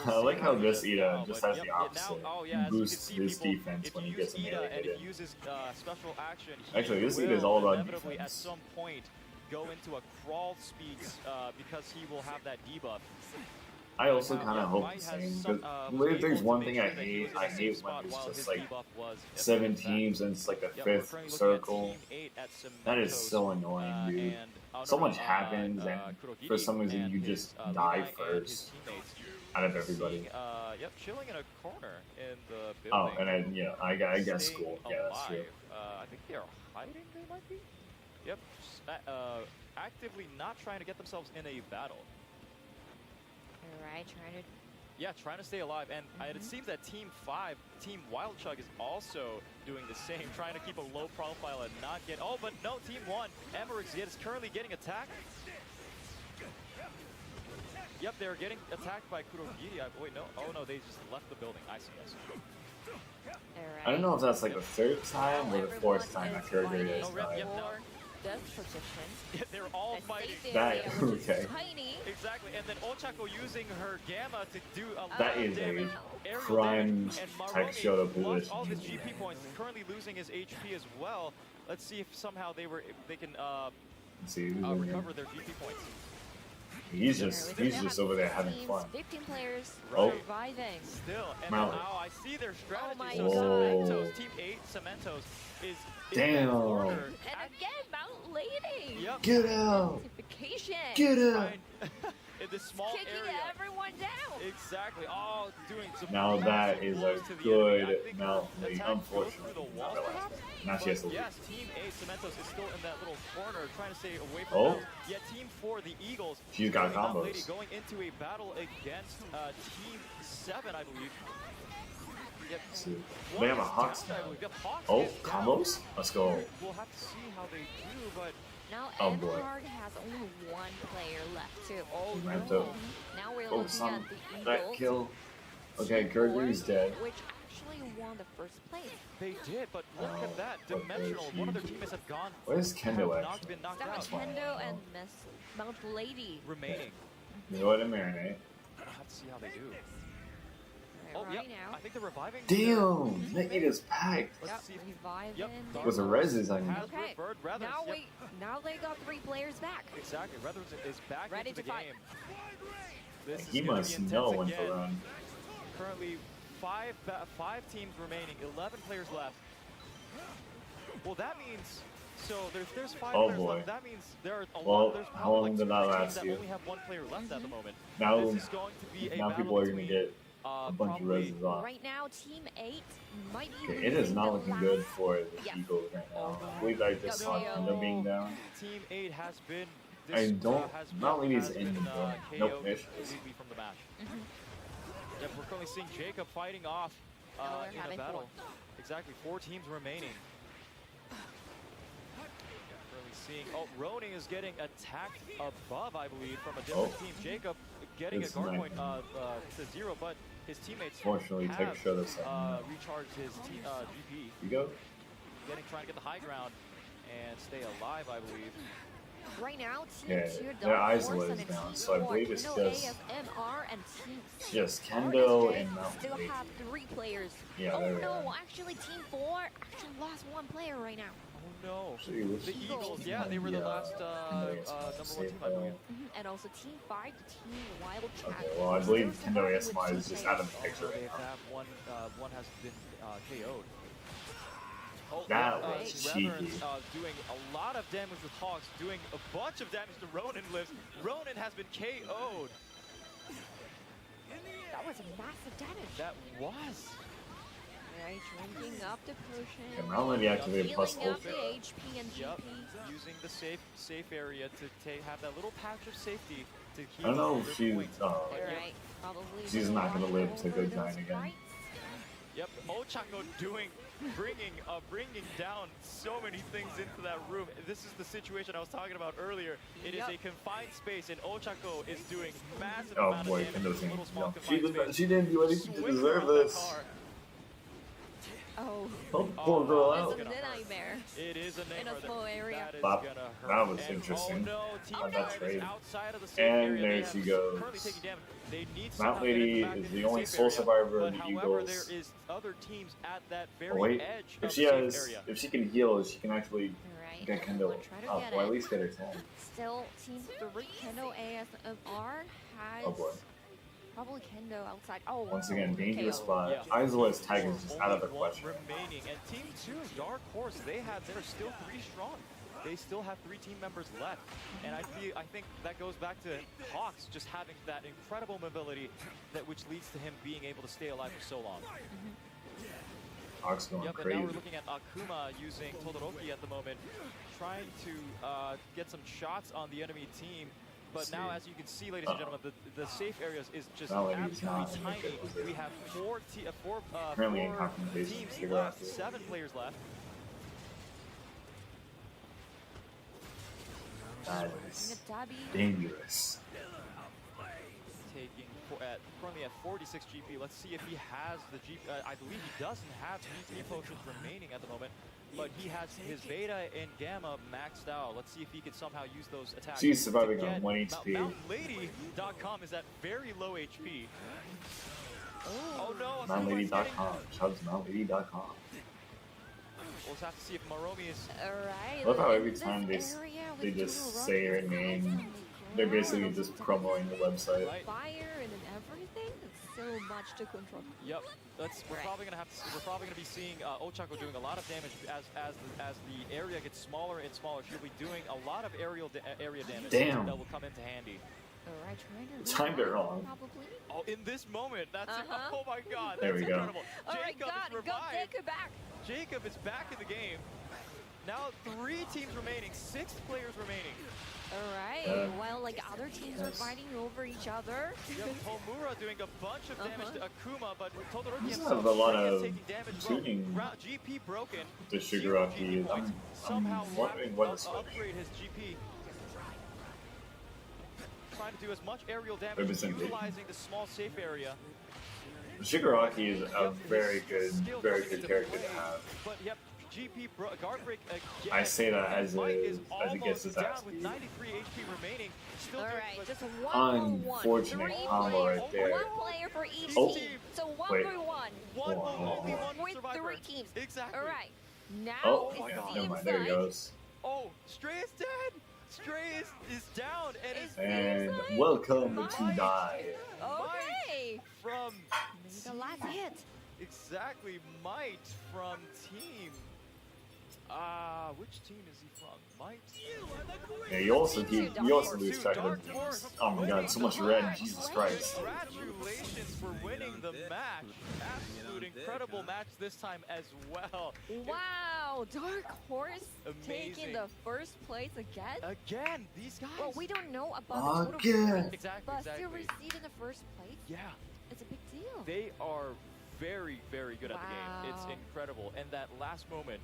I like how this Ida just has Yep, the now- opposite. oh, He yeah, as you can boosts see, his people, defense if when you he gets a use Ida melee and hit if in. he uses special action, he Actually, this will Ida is all about inevitably at defense. some point go into a crawl speed because he will have that debuff. I also Now, kind yeah, of hope Might the has same. some, Because was if there's able one to thing make I sure that he hate, was in I the same hate when spot it's while just his like debuff was 7 effective. teams and it's like a Yep, we're 5th currently looking at circle. Team 8 at That is Cementos, so annoying, dude. So much happens, and for some reason you just die Levi and first his teammates out of everybody. seeing, yep, chilling in a corner in the building. Oh, and then yeah, I guess staying school. Yeah, that's true. alive. I think they are hiding. They might be. Yep. Actively not trying to get themselves in a battle. Alright, trying to. Yeah, trying to stay alive. And it seems that Team 5, Team Wild Chug, is also doing the same, trying to keep a low profile and not get. Oh, but no, Team 1, Emmerich is currently getting attacked. Yep, they're getting attacked by Kurogiri. Wait, no. Oh, no, they just left the building. I see. Alright. I don't know if that's like the 3rd time or the 4th time that Kurogiri Fighting has Oh, rip, died. yep, no. this position. They're all The fighting. safe That- area, which is okay. tiny. Exactly, and then Ochako using her Gamma to do a lot That of is a damage. Aerial prime damage, and tech show Maroni to lost all of his position. GP points, currently losing his HP as well. Let's see if somehow they can Let's see who's in here. recover their GP points. He's just over there having Teams, fun. 15 players Oh. surviving. Still, and Mount. now I see their strategy. my So God. Cementos, Team 8 Cementos is in Damn. that corner. And again, Mount Lady. Yep. Get out! Identification. Get out! Fine. In this small Kicking area. everyone down. Exactly. Oh, doing some Now that some is a blows to the good enemy. I think Mount the Lee. attack goes Unfortunately, through the not walls, the last perhaps? one. Now she has to But leave. yes, Team 8 Cementos is still in that little corner trying to stay away from Oh. Mount. Yet Team 4, the Eagles, She's got Mount combos. Lady going into a battle against Team 7, I believe. Yep. Let's see. One They have a is Hawks down, I now. believe. Yep, Hawks Oh, is down. combos? Let's go. We'll have to see how they do, but Now Oh, boy. Mhur has only one player left too. oh She no. went to Now we're Oh, looking some at the that Eagles. kill. Okay, Team Gregory's 4, dead. Which actually won the first place. They did, but look Oh, at that. but Dimensional. there's One of their huge. teammates have gone. Where's Kendo have not actually? been knocked That out. was fine. Kendo and Miss Mount Lady. Remaining. Go ahead and marinate. We'll have to see how they do. Right, Oh, yep. now. I think they're reviving. Damn! That eat is packed. Let's Yep, see if reviving. Yep. There With the goes. reses, I mean. has Okay. referred rather. Now Yep. now they got 3 players back. Exactly. Reynolds is back Ready into to the fight. game. This He is gonna must be intense know when to again. run. Currently, five teams remaining. 11 players left. Well, that means so there's 5 Oh, players boy. left. That means there are a Well, lot. There's how probably long like did 2 that or 3 last teams that you? only have 1 player left at the moment. Now, This is going to be a now battle people are gonna between, get a bunch of probably- reses off. Right now, Team 8 might be Okay, it is losing not the looking last- good for the Yeah. Eagles right now. Oh, I believe I just saw no. Kendo being down. Team 8 has been. I don't- has not been, Levy's has in been, the KO'd no finishes. completely from the match. Mhm. Yep, we're currently seeing Jacob fighting off Oh, they're in a having battle. 4. Exactly, 4 teams remaining. Currently seeing. Oh, Roning is getting attacked above, I believe, from a different Oh. team. Jacob getting It's a guard nice. point to 0, but his teammates Fortunately, have Tech showed us something. recharged his GP, You go. trying to get the high ground and stay alive, I believe. Right now, Team Yeah, 2 their Dark eyes Horse was and down, Team so I 4 believe it's Kendo just- ASMR and Team Just RSJ Kendo and Mount still Lady. have 3 players. Yeah, Oh there we no, are. actually Team 4 actually lost 1 player right now. Oh no. So you The Eagles, yeah, they were the last number 1 team, I believe. And also Team 5 to Team Wild Chat. Okay, well, I believe Still Kendo surviving ASMR with is just Team out of the Also, picture they right now. have one has been KO'd. Oh, That yeah, was Reverence, cheeky. doing a lot of damage with Hawks, doing a bunch of damage to Ronin lives. Ronin has been KO'd. That was a massive damage. That was. Right, drinking up the Okay, potion. Mount Lady activated plus Healing up ult. the HP and Yep. GP. Using the safe area to have that little patch of safety to keep. I don't know if their she's, points. uh, But yep, Right, probably. She's gonna not gonna watch live to over good those time again. fights. Yep, Ochako bringing down so many things into that room. This is the situation I was talking about earlier. It is Yep. a confined space, and Ochako is doing massive Oh amount boy, of damage Kendo's in in. a little small No, confined space. she didn't do anything to Swing deserve around that this. car. Oh, Help poor girl that's out. it's a gonna hurt. nightmare. It is a In a nightmare. small area. That is That- gonna hurt. that was And, interesting. Oh no, Team On that 5 is trade. outside of the safe And area. there They she have goes. Currently taking damage. They need Mount somehow get Lady back is into the only safe sole area, survivor but of the however, Eagles. there is other teams at that Oh, very wait, edge if of she the safe has, area. if she can heal, she can actually Alright, get Kendo everyone try to up, get or at it. least get her 10. Still, Team 3, Kendo ASMR has Oh boy. probably Kendo outside. Oh, Once again, dangerous KO. spot. Yeah. Isola's tag is just out of the Only one question. remaining, and Team 2, Dark Horse, they're still 3 strong. They still have 3 team members left, and I think that goes back to Hawks just having that incredible mobility, which leads to him being able to stay alive for so long. Hawks going Yep, and now we're crazy. looking at Akuma using Todoroki at the moment, trying to get some shots on the enemy team. But Let's now, see. as you can see, ladies and gentlemen, the safe areas is just Not like he's absolutely not in a tiny. good position. We have four Currently in Hakuma's base, teams figure left, out- 7 players left. That is Nadabi. dangerous. Taking currently at 46 GP. Let's see if he has the GP. I believe he doesn't have GP potions remaining at the moment. but he has his Beta and Gamma maxed out. Let's see if he can somehow use those attacks. She's surviving to on get 1 HP. MountLady.com is at very low HP. Oh no! MountLady.com. Shout out to MountLady.com. We'll have to see if Maromi is. Alright. I love how in every this time they area with just Turtle say her Rockets name, constantly they're growing, basically just the promoting the website. Right. fire and then everything. It's so much to control. Yep. We're Right. probably gonna be seeing Ochako doing a lot of damage as the area gets smaller and smaller. She'll be doing a lot of area damage Damn. that will come into handy. Alright, trying to Timed it revive, wrong. Probably. Oh, in this moment, that's Uh-huh. oh my God, There that's we go. incredible. Alright, Jacob is go revived. Jacob back. Jacob is back in the game. Now 3 teams remaining, 6 players remaining. Alright, while like other teams are fighting over each other. You have Homura doing a bunch of damage to Akuma, but Todoroki This himself has a lot is of taking damage. tuning GP broken. to 0 Shigaraki. GP points. Somehow wondering what is switching. upgrade his GP. Trying to do as much aerial damage, Representation. utilizing the small safe area. Shigaraki is a Yep, very there's good, skill very coming good into character play, to have. But yep, GP guard break again. I say that as Mike a- is as it gets his almost ass down with beat. 93 HP remaining. Still doing Alright, but just one. Unfortunate combo right there. One player for each Oh. team. So one Wait. for one. one will Wow. only one With survivor. 3 teams. Exactly. Alright. Now Oh, it my God. seems never mind. There he like goes. Oh, Stray is dead. Stray is down and is And like welcome Mike. to die. okay. from Maybe the last hit. exactly Might from team. Which team is he from? Might. Yeah, you also lose track of the teams. Oh my god, so much red. Jesus Christ. Congratulations for winning the match. Absolute incredible match this time as well. Wow, Dark Horse taking Amazing. the first place again. Again, these guys. Well, we don't know about the total Again. points, Exactly, but exactly. still receive in the first place. Yeah, It's a big deal. they are very, very good at the game. It's Wow. incredible. And that last moment,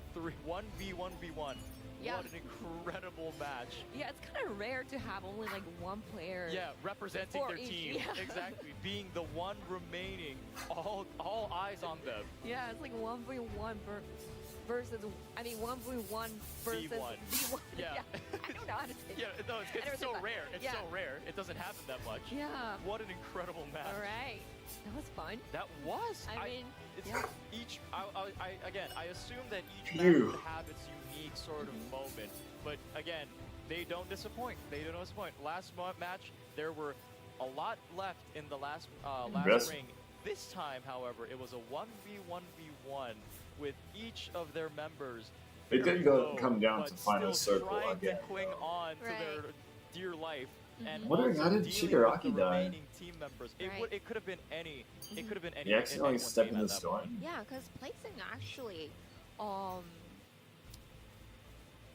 1v1v1. Yeah. What an incredible match. Yeah, it's kind of rare to have only like one player. Yeah, representing For their each, team. yeah. Exactly. Being the one remaining. All eyes on them. Yeah, it's like 1v1 versus. I mean 1v1 versus V1. V1. Yeah. I don't know how to say. Yeah, no, it's Anyway, so but- rare. It's yeah. so rare. It doesn't happen that much. Yeah. What an incredible match. All right. That was fun. That was. I mean, it's yeah. each. I assume that each Phew. match would have its unique sort of moment, but again, they don't disappoint. They don't disappoint. Last match, there were a lot left in the last Best. ring. This time, however, it was a 1v1v1 with each of their members. It very did go low, come down but to final still circle trying again. to cling though. on to Right. their dear life. And I'm wondering, also how did dealing Shigaraki with the die? remaining team members. Right. It could have been any. It could have been any. He accidentally anyone's stepped game in at the that storm. point. Yeah, because placing actually,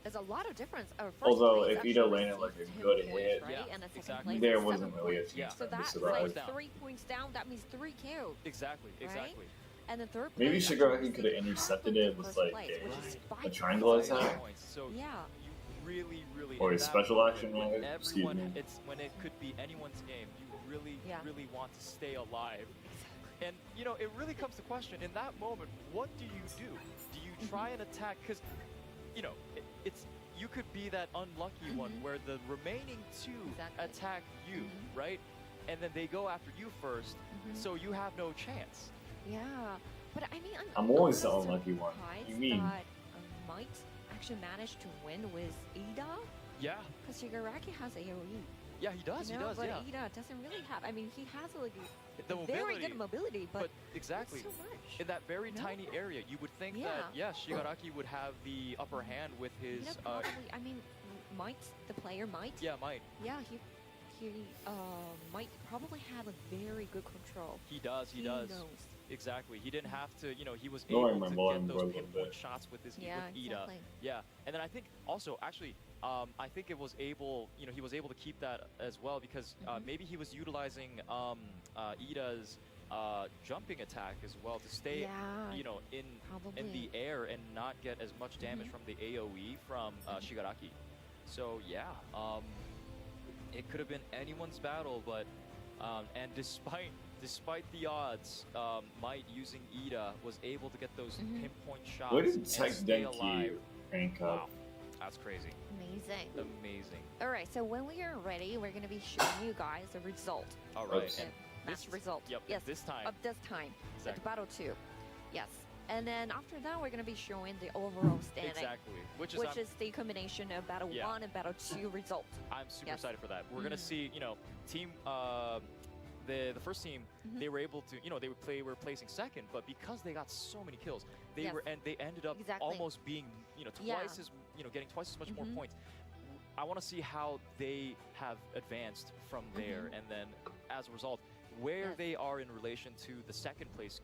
there's a lot of difference. First Although, place if Ida actually landed, like, a received 10 good points, hit, right? Yeah, And the second exactly. place There is wasn't 7 really a points. chance Yeah. for So him to that's survive. like down. 3 points down. That means 3 kills. Exactly. Exactly. And the third Maybe place Shigaraki actually could have received intercepted half it of the with, first like, place, which is a 5 triangle points. attack. Points. So Yeah. you really Or a in that special moment, action, when rather. Excuse everyone, me. it's when it could be anyone's game. You really, Yeah. really want to stay alive. And you know, it really comes to question in that moment. What do you do? Do you try and attack? Because you know, it's you could be that unlucky one where the remaining 2 Exactly. attack you, right? And then they go after you first, so you have no chance. Yeah. But I mean, I'm always the also unlucky one. surprised You mean? that Might actually managed to win with Ida? Yeah, Because Shigaraki has AoE. yeah, he does. You He know, does. but Yeah. Ida doesn't really have. I mean, he has like The a very mobility. good mobility, but, But exactly. not so much. In that very No? tiny area, you would think that, yeah, Shigaraki would have the upper hand with his, You know, probably. I mean, Might, the player Might. yeah, Might. Yeah, he might probably have a very good control. He does, he He does. knows. Exactly. He didn't have to, you know, he was Lowering able my to volume get for a those little pinpoint bit. shots with his Yeah, with Ida. exactly. Yeah. And then I think also, actually, I think it was able, you know, he was able to keep that as well because maybe he was utilizing Ida's jumping attack as well to stay, Yeah, you know, in probably. the air and not get as much damage from the AoE from Shigaraki. So yeah, it could have been anyone's battle, but and despite despite the odds, Might using Ida was able to get those pinpoint shots What did and Tech stay Denki alive. rank Wow, up? that's crazy. Amazing. Amazing. All right, so when we are ready, we're gonna be showing you guys the result. All right. Oops. And Match result. Yep. Yes. This time. Of this time at Exactly. Battle 2. Yes. And then after that, we're gonna be showing the overall standing. Exactly. Which Which is is the combination of Battle 1 and Battle 2 result. I'm super Yes. excited for that. We're gonna see, you know, team. The first team, they were able to, you know, they were placing second, but because they got so many kills, they Yes. were and they ended up Exactly. almost being, you know, twice as, you know, getting twice as much more points. I want to see how they have advanced from there, and then as a result, where Yes. they are in relation to the second place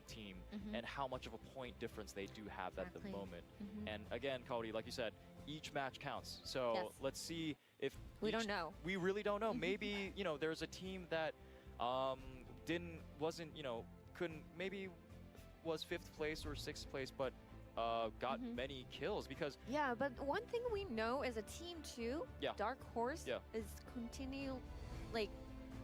team, and how much of a point difference they do have at the Exactly. moment. And again, Cody, like you said, each match counts. So Yes. let's see if We each- don't know. We really don't know. Maybe, you know, there's a team that wasn't, you know, couldn't, maybe was 5th place or 6th place, but got many kills because Yeah, but one thing we know is a Team 2, Yeah. Dark Horse, Yeah. is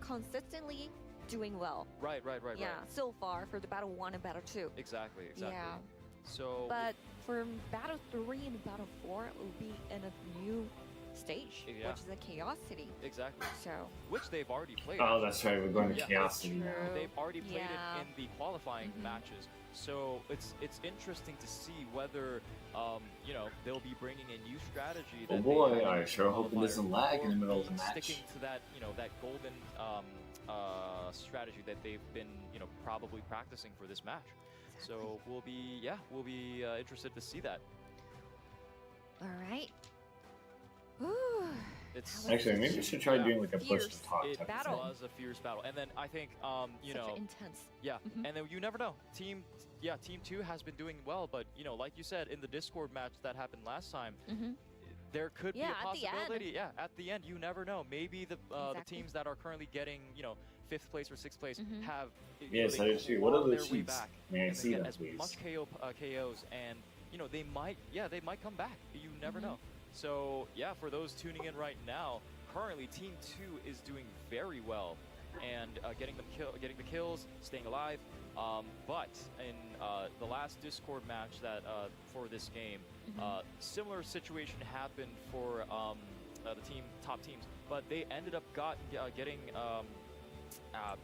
consistently doing well. right. Yeah, so far for the Battle 1 and Battle 2. Exactly. Yeah. So But for Battle 3 and Battle 4, it will be in a new stage, Yeah. which is a Chaosity. exactly, So, which they've already played. Oh, that's right. We're going to Yeah. Chaos True. City now. They've already played Yeah. it in the qualifying matches, so it's interesting to see whether you know, they'll be bringing a new strategy. Oh That boy, they I had sure hope it qualifier, doesn't lag in the or middle of the be match. Sticking to that, you know, that golden strategy that they've been, you know, probably practicing for this match. So we'll be interested to see that. all right. Whew. It's Actually, maybe we should try Yeah. doing like a push Fierce. to talk It type of Battle. thing. was a fierce battle, and then I think you Such know, an intense. yeah, and then you never know. Team 2 has been doing well, but you know, like you said in the Discord match that happened last time, there could Yeah, be a at the end. possibility. Yeah, at the end, you never know. Maybe the Exactly. teams that are currently getting, you know, 5th place or 6th place have Yes, they that is true. What are claw the their way cheats? back May I and see they get them, as please? much KOs, and you know, they might come back. You never know. So yeah, for those tuning in right now, currently Team 2 is doing very well and getting the kills, staying alive. But in the last Discord match that for this game, similar situation happened for the top teams, but they ended up getting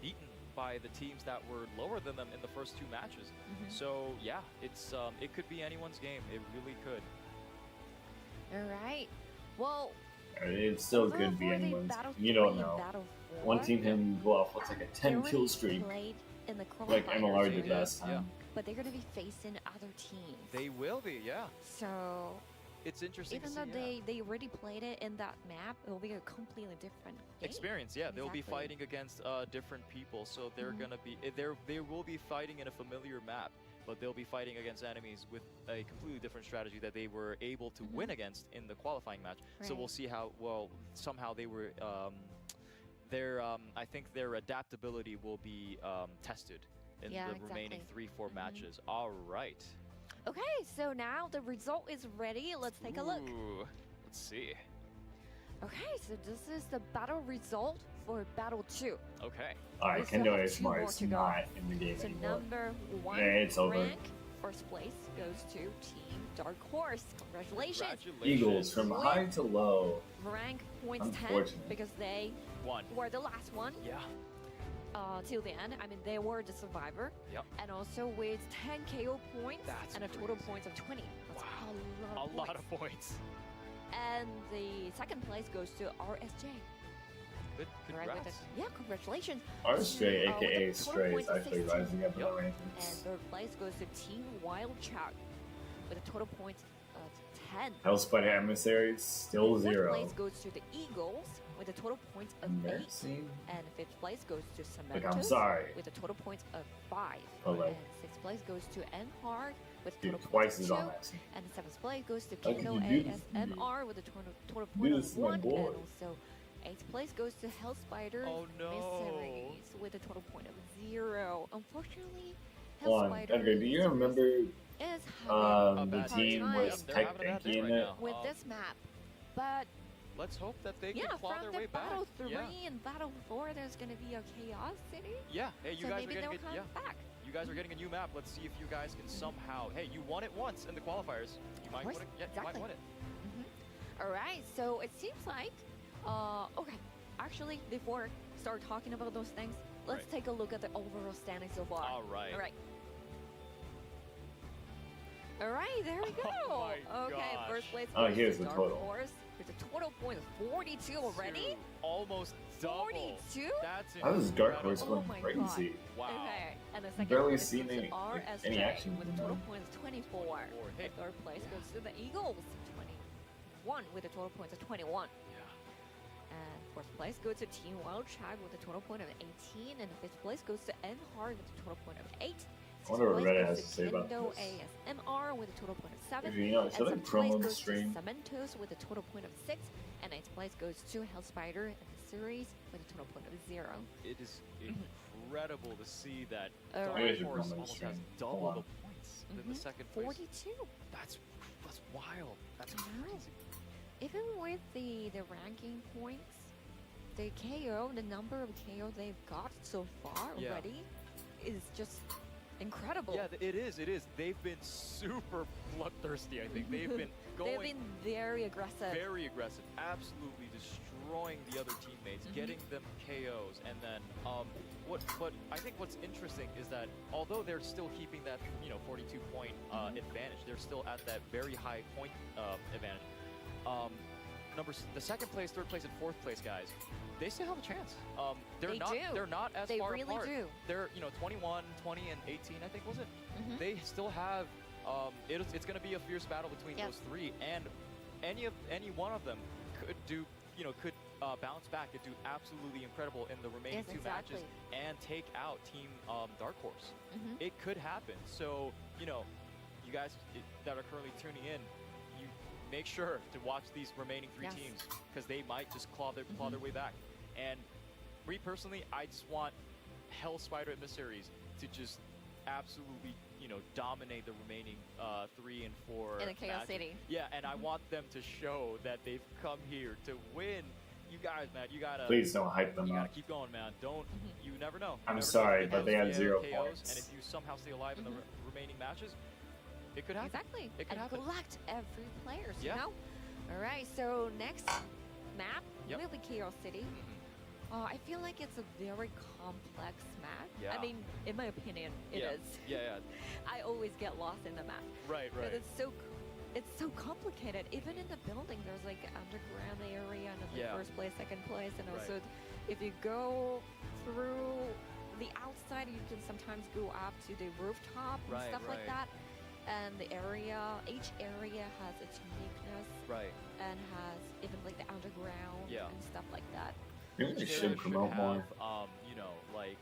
beaten by the teams that were lower than them in the first 2 matches. So yeah, it's it could be anyone's game. It really could. All right. Well, It still overall could be for the anyone's. Battle You 3 don't and know. Battle 4, One team can go off what's like a they 10 already kill streak, played in the like qualifiers, MLR They did did, last yeah. time. but they're going to be facing other teams. They will be, yeah. So It's interesting even to though see. Yeah. they already played it in that map, it will be a completely different game. Experience, yeah. They'll be Exactly. fighting against different people, so they're gonna be they will be fighting in a familiar map, but they'll be fighting against enemies with a completely different strategy that they were able to win against in the qualifying match. So we'll Right. see how well somehow they were. I think their adaptability will be tested in Yeah, the remaining exactly. 3-4 matches. All right. Okay, so now the result is ready. Let's take a look. Ooh, let's see. Okay, so this is the battle result for Battle 2. Okay. Alright, We still Kendo have 2 more ASMR is to go. not in the game So anymore. number 1 Yeah, it's over. rank, first place goes to Team Dark Horse. Congratulations. Congratulations. Eagles from Win. high to low. Rank points 10 Unfortunate. because they One. were the last one Yeah. till the end. I mean, they were the survivor. Yep. And also with 10 KO points That's and a total crazy. points of 20. That's Wow. a lot of points. points. And the second place goes to RSJ. Good. Right, with Congrats. yeah, congratulations. Our Stray, with aka a total Stray, is points of actually 16. rising up in the Yep. And rankings. third place goes to Team Wild Chat with a total points of 10. Hellspider Emissaries, still Fourth 0. place goes to the Eagles with a total points of 8. Mercy? And fifth place goes to Like, I'm Cementos sorry. with a total points of 5. But, like- And sixth place goes to Nhard with a Dude, total twice points as of on 2. that scene. And the seventh place goes to How could Kendo you do this to me? ASMR with a total Do point this of to my 1. boy. And also eighth place goes to Hellspider Oh, no. Emissaries with a total point of 0. Unfortunately, Hold on, Hellspider Edgar, do you Emissaries remember is having A the bad team time. with They're Tech having a bad Denki day in right it? now. with this map, but let's hope that they Yeah, can claw from their the way back. Battle 3 Yeah. and Battle 4, there's gonna be a Chaos City. Yeah. Hey, you So guys maybe are they'll getting come back. You guys are getting a new map. Let's see if you guys can somehow. Hey, you won it once in the qualifiers. You might course, win it. Yeah, exactly. you might win it. All right, so it seems like, okay, actually, before I start talking about those things, let's Right. take a look at the overall standing so far. All right. All right. All right, there we go. Oh my Okay, gosh. first place Oh, goes here's to the Dark total. Horse. There's a total point of 42 already. Dude, almost double. 42? That's How is Dark Horse incredible. going Oh my God. crazy? Wow. Okay, and the second Barely place seen goes to any- RSJ any action with a from total them. point of 24. Hey. The third place goes to the Eagles, 21 with a total point of 21. Yeah. And fourth place goes to Team Wild Chag with a total point of 18, and fifth place goes to Mhur with a total point of 8. I wonder what Sixth place Reddit has goes to say about Kendo this. ASMR with a total point of 7. If you know, is that a seventh place promo goes stream? to Cementos with a total point of 6, and ninth place goes to Hellspider in the series with a total point of 0. It is incredible to see that All Dark right. Maybe I should Horse promo almost stream. has Hold double on. the points than the second place. 42. That's wild. That's I know. crazy. Even with the ranking points, the KO, the number of KO they've got so far Yeah. already is just incredible. Yeah, it is. It is. They've been super bloodthirsty. I think they've been going They've been very aggressive. very aggressive, absolutely destroying the other teammates, getting them KOs, and then what I think what's interesting is that although they're still keeping that 42 point advantage, they're still at that very high point advantage. The second place, third place, and fourth place guys, they still have a chance. They're They not. do. They're not as They far really apart. do. They're 21, 20, and 18. I think was it. Mhm. They still have. It's going to be a fierce battle between Yes. those three, and any one of them could do. Could bounce back and do absolutely incredible in the remaining Yes, two exactly. matches and take out Team Dark Horse. Mhm. It could happen. So you guys that are currently tuning in, you make sure to watch these remaining three Yes. teams because they might just claw their way back. And me personally, I just want Hellspider in the series to just absolutely dominate the remaining 3 and 4 In the Chaos matches. City. Yeah, and I want them to show that they've come here to win. You guys, man, you gotta Please don't hype them you gotta up. keep going, man. Don't you never know. I'm You never know sorry, if but they have had 0 KOs, points. and if you somehow stay alive in the remaining matches, it could happen. Exactly. It could and happen. collect every player, Yeah. you know? All right, so next map Yep. will be Chaos City. Mhm. I feel like it's a very complex map. Yeah. I mean, in my opinion, it Yeah. is. Yeah, I always get lost in the map. right, But right. it's so complicated. Even in the building, there's like an underground area and then Yeah. first place, second place, and Right. also if you go through the outside, you can sometimes go up to the rooftop and Right, stuff like right. that. And each area has its uniqueness Right. and has even like the underground Yeah. and stuff like that. Maybe they Each should area promote more. have, like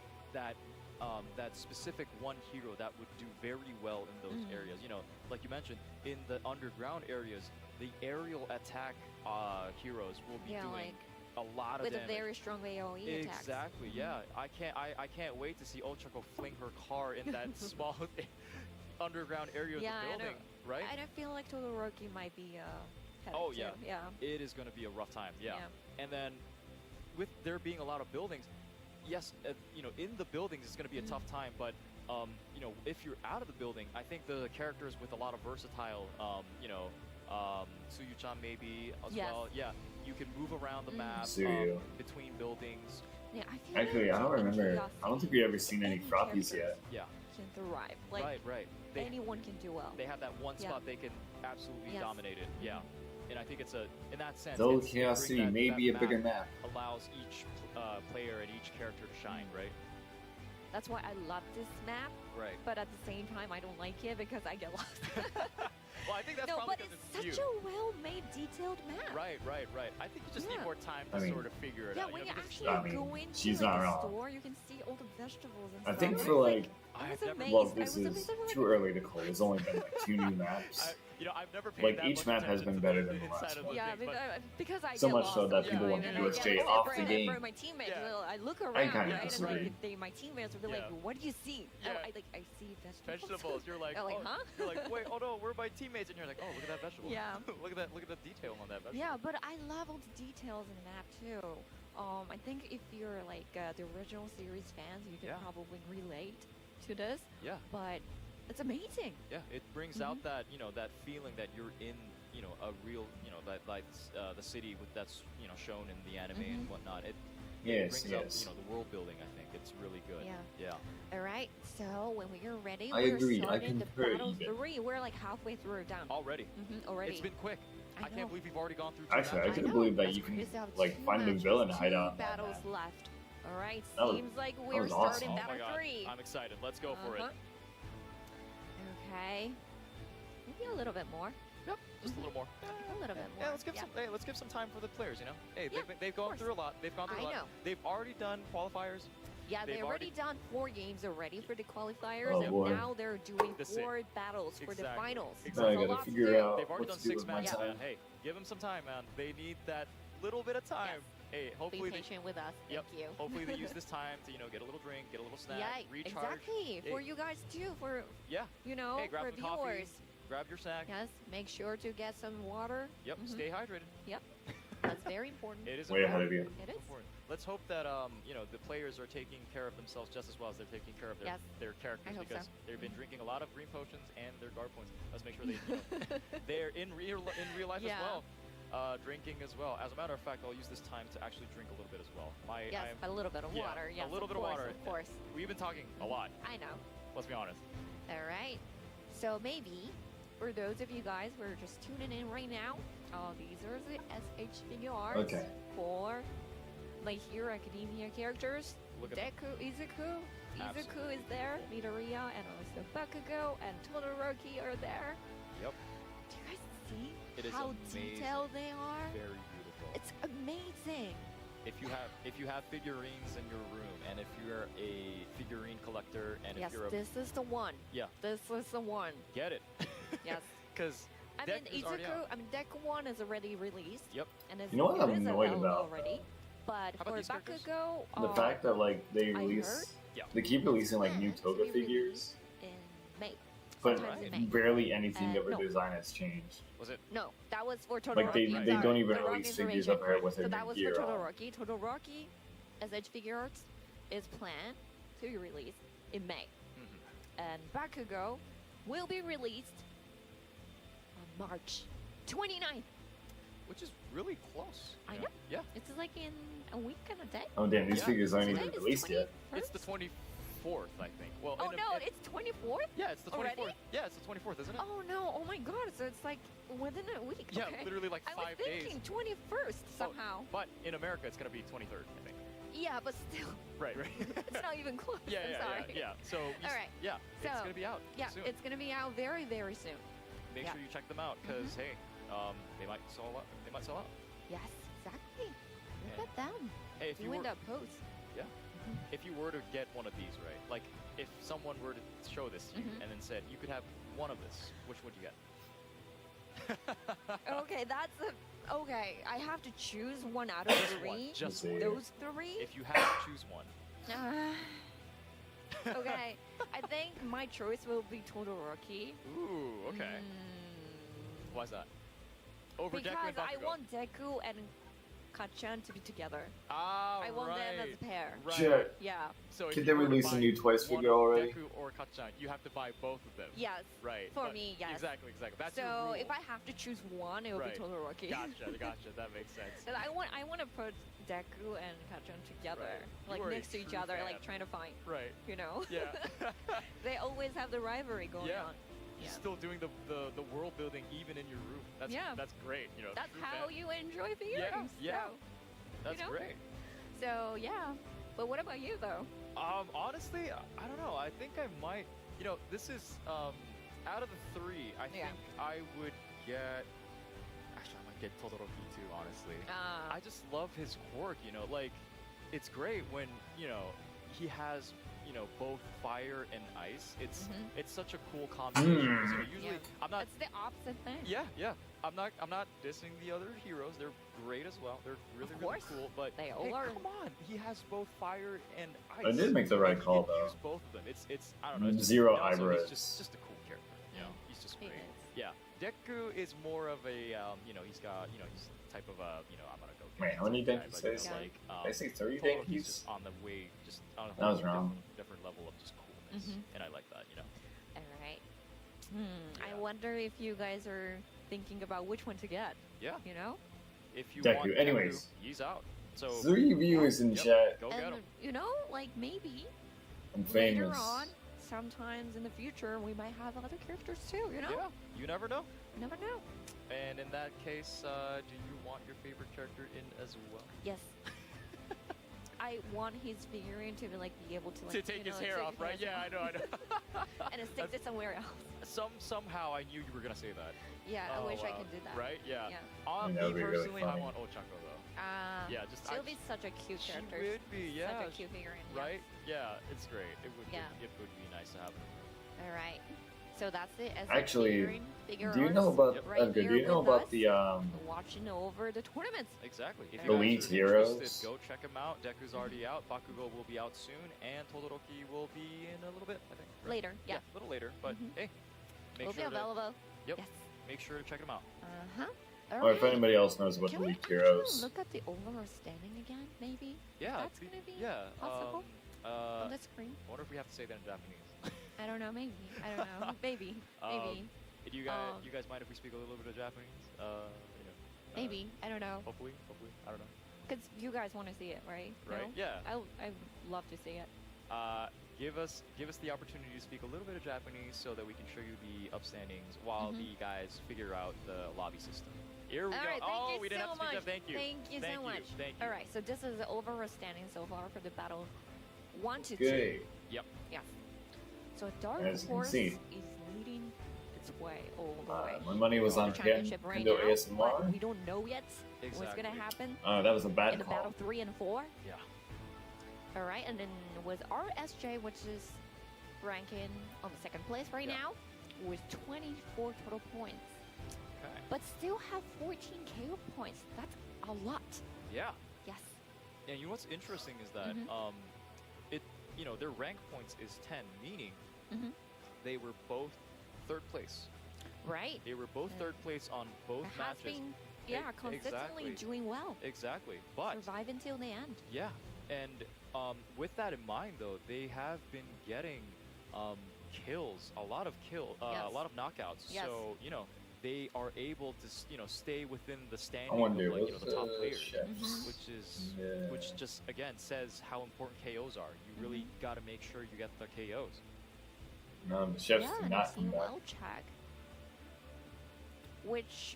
that specific one hero that would do very well in those Mhm. areas. Like you mentioned, in the underground areas, the aerial attack heroes will be Yeah, doing like a lot of with a damage. very strong AoE attacks. Exactly. Yeah. I can't wait to see Ochako fling her car in that small underground area Yeah, of I the building. know. Right. And I feel like Todoroki might be headed Oh, too. yeah. Yeah. It is going to be a rough time. Yeah. And then, with there being a lot of buildings, yes, in the buildings it's going to be a tough time. But if you're out of the building, I think the characters with a lot of versatile, Suyu-chan maybe as Yes. well. Yeah, you can move around the map Suyu. between buildings. Yeah, I feel Actually, like I don't in remember. Chaos I don't think City, we've ever seen any any frothies yet. characters Yeah. can thrive. Like Right. anyone can do well. They have that one Yeah. spot they can absolutely Yes. dominate it. Yeah. And I think it's in that sense. Though it's Chaos bring City that- may that be a bigger map. allows each player and each character to shine, right? That's why I love this map, Right. but at the same time I don't like it because I get lost. Well, I think that's no, probably but because it's it's such you. a well-made, detailed map. Right. I think you just need Yeah. more time to I mean- sort of figure it Yeah, out. when you because actually I mean, go into she's like, not the wrong. store, you can see all the vegetables and I stuff. think It's for like, I was have never. amazed. well, I this was is amazed at too early to call. There's only been like 2 new maps. I've never paid Like, that each much map has attention been to better the than the inside last of one. the Yeah, thing, but because I So get much lost so that sometimes, people want and to I do get stay lost off for, the and game. for my teammates, Yeah. I look I around, kinda right, and disagree. like my teammates will be like, Yeah. "What do you see?" Yeah. I see vegetables. vegetables. You're like, They're like, oh, huh? You're like, wait, oh no, where are my teammates? teammates, and you're like, oh, look at that vegetable. Yeah. Look at the detail on that vegetable. Yeah, but I love all the details in the map too. I think if you're like the original series fans, you can Yeah. probably relate to this. Yeah. But it's amazing. Yeah, it brings out that that feeling that you're in a real that like the city that's shown in the anime and whatnot. It Yes, brings yes. out the world building. I think it's really good. Yeah. Yeah. All right. So when we are ready, I we're agree, I starting the concur battle even. 3. We're like halfway through done. Already. Already. It's been quick. I I know. can't believe we've already gone through. Actually, I matches. couldn't know. believe that That's you can crazy. Have like two find the matches, villain two hideout. on that battles map. left. All right. That was- Seems like that we're was starting awesome. Oh battle my god. 3. I'm excited. Let's go for it. Okay. Maybe a little bit more. Yep. Just a little more. A little bit more. Yeah, let's give some time for the players. Hey, Yeah, they've gone course. through a lot. They've gone through a I lot. know. They've already done qualifiers. Yeah, They've they've already done 4 games already for the qualifiers, Oh, and boy. now they're doing That's it. 4 battles for the Exactly. finals. Exactly. Now I There's a gotta lot to figure do. out They've already what done to do 6 with my matches, time. man. Hey, give them some time, man. They need that little bit of time. Hey, Be hopefully patient with us. Yep. Thank you. hopefully they use this time to get a little drink, get a little snack, Yeah, recharge. exactly. For Hey, you guys too, for Yeah. you know, Hey, grab for some coffee. viewers. Grab your snack. Yes, make sure to get some water. Yep. Stay hydrated. Yep, that's very important. It is Way ahead of important. you. It is. Important. Let's hope that the players are taking care of themselves just as well as they're taking care of Yes. their characters, I hope because so. they've been drinking a lot of green potions and their guard points. Let's make sure they're in real life Yeah. as well. Drinking as well. As a matter of fact, I'll use this time to actually drink a little bit as well. Yes, a little bit of yeah, water. Yes, a little of bit of course, water. Of course. We've been talking a lot. I know. Let's be honest. All right. So maybe for those of you guys who are just tuning in right now, these are the SH figure arts Okay. for My Hero Academia characters. Look at Deku, Izuku. Izuku Absolutely. is there. Midoriya and also Bakugo and Todoroki are there. Yep. Do you guys see It is how amazing. detailed they are? Very beautiful. It's amazing. If you have figurines in your room, and if you're a figurine collector, and Yes, if you're this is the one. Yeah. This is the one. get it. Yes. Because I mean, Deku 1 is already released. Yep. And it's, You know what I'm it is annoyed available about? already. But How about for these characters? Bakugo, The fact that like they I release, heard Yeah. they keep releasing like new plans to Toga be figures, released in May. but Sometimes in May. barely anything of her no. design has changed. Was it? No, that was for Todoroki. Like they I'm they sorry. don't even The wrong release figures information. of her with her So new that was for gear on. Todoroki. Todoroki, SH Figure Arts, is planned to be released in May. And Bakugo will be released on March 29th. Which is really close. I you know. Yeah. It's like in a week and a day. Oh damn, these Yeah. figures aren't Today even is released yet. 21st? It's the 24th, I think. Well, Oh in a- no, in- it's 24th? yeah, it's the 24th. Already? Yeah, it's the 24th, isn't it? Oh no, oh my god, so it's like within a week. yeah, Okay. literally like I was 5 thinking days. 21st Oh, somehow. But in America, it's gonna be 23rd, I think. Yeah, but still, Right. it's not even close. yeah, I'm yeah, sorry. yeah. So. All right. Yeah, it's So, gonna be out. Yeah, soon. it's gonna be out very, very soon. Make yeah. sure you check them out, because hey, they might sell out. They might sell out. Yes, exactly. Look Yeah. at them Hey, if you doing were, that pose. if you were to get one of these, right? Like, if someone were to show this to you and then said you could have one of this, which would you get? Okay, that's a. Okay, I have to choose one out of Just three. one. Just one. one. Those three. If you had to choose one. Okay, I think my choice will be Todoroki. Ooh, okay. Mm, Why's that? Over Deku because and I Bakugo. want Deku and Kachan to be together. Ah, I want right. them as a pair. Right. Shit. Yeah. So if Could you they were to release a buy new Twice one figure already? Deku or Kachan, you have to buy both of them. Yes. Right. For but- me, yes. Exactly. That's your So rule. if I have to choose one, it will Right. be Todoroki. Gotcha. That makes sense. And I want to put Deku and Kachan together, Right. like You are a next to each true other, fan. like trying to fight. Right. You know. Yeah. They always have the rivalry going Yeah. on. You're Yeah. still doing the world building even in your room. That's Yeah. That's great. That's true how fan. you enjoy video games. yeah. So, That's know? great. so yeah. But what about you though? Honestly, I don't know. I think I might. This is out of the three. I Yeah. think I would get. Actually, I might get Todoroki too. Honestly, I just love his quirk. Like it's great when he has both fire and ice. It's such a cool combination. 'Cause, usually Yeah. I'm not. It's the opposite thing. Yeah. I'm not dissing the other heroes. They're great as well. They're really course. cool. But They all hey, are. come on, he has both fire and ice. I did make the right And he call, can though. Use both of them. It's I don't know. It's Zero also, Ibarus. He's just a cool character. He's just He great. is. Yeah. Deku is more of a, you know, he's got, you know, he's type of a, you know, I'm gonna go. Wait, how many guy, Dekus but, says? you know, like, Did I say 30 Todoroki's Dekus? just on the way, just on a That was whole wrong. different level of just coolness, and I like that, you know. All right. I Yeah. wonder if you guys are thinking about which one to get. Yeah. You know. If you Deku. want Deku, Anyways. he's out. So 3 viewers in Yep. chat. go get And him. you know, like maybe I'm later famous. on, sometimes in the future, we might have other characters too. You know. Yeah, you never know. You never know. And in that case, do you want your favorite character in as well? Yes. I want his figurine to like be able to like To take you his know, hair take off, his right? hair Yeah, I know, I know. off and stick it somewhere else. Somehow I knew you were gonna say that. Yeah, I Oh, wish I wow. could do that. Right? Yeah. Yeah. Yeah, Me that would be really personally, I funny. want Ochako though. Yeah, just She'll be such a cute she character. would be, yeah. Such a cute figurine. Yeah. Right? Yeah, it's great. It would. Yeah. It would be nice to have her. All right. So that's it. As Actually, figure Do you know arts about right Edgar? here Do you know with about us, the watching over the tournaments? Exactly. If The you Elite guys are Heroes. interested, go check them out. Deku's already out. Bakugo will be out soon, and Todoroki will be in a little bit, I think. right? Later. Yeah. a little later. But Mhm. hey, make Will be sure to available. Yep. Yes. make sure to check them out. Or if anybody else knows about Can the we Elite actually Heroes. look at the overall standing again, maybe? Yeah, That's gonna be yeah. possible on I the screen. wonder if we have to say that in Japanese. I don't know. Maybe. I don't know. maybe. Maybe. Do you guys mind if we speak a little bit of Japanese? You know. Maybe. I don't know. Hopefully. I don't know. Because you guys want to see it, right? Right? No? Yeah. I love to see it. Give us the opportunity to speak a little bit of Japanese so that we can show you the upstandings while the guys figure out the lobby system. Here we All go. right, thank you we didn't so have to speak much. that. Thank you. Thank you so much. Thank you. All right, so this is the overall standing so far for the battle 1 to 2. Okay. Yep. Yes. So Dark As you can Horse see. is leading its way all the way. My money was to on the championship right now, Kendo but ASMR. we don't know yet what's Exactly. gonna happen That was a bad in the call. battle 3 and 4. Yeah. All right, and then with RSJ, which is ranking on the second place right Yeah. now, with 24 total points, Okay. but still have 14 KO points. That's a lot. Yeah. Yes. And you know what's interesting is that their rank points is 10, meaning Mhm. they were both third place. Right. They were both Yeah. third place on both It has matches. been, yeah, consistently exactly. doing well. Exactly. But Survive until the end. yeah, and with that in mind, though, they have been getting kills, a lot of Yes. a lot of knockouts. Yes. So they are able to stay within the I standing wonder of what's the top players, chefs. which just again says how important KOs are. You really got to make sure you get the KOs. No, the chefs Yeah, did and not I've come seen back. Wellcheck, which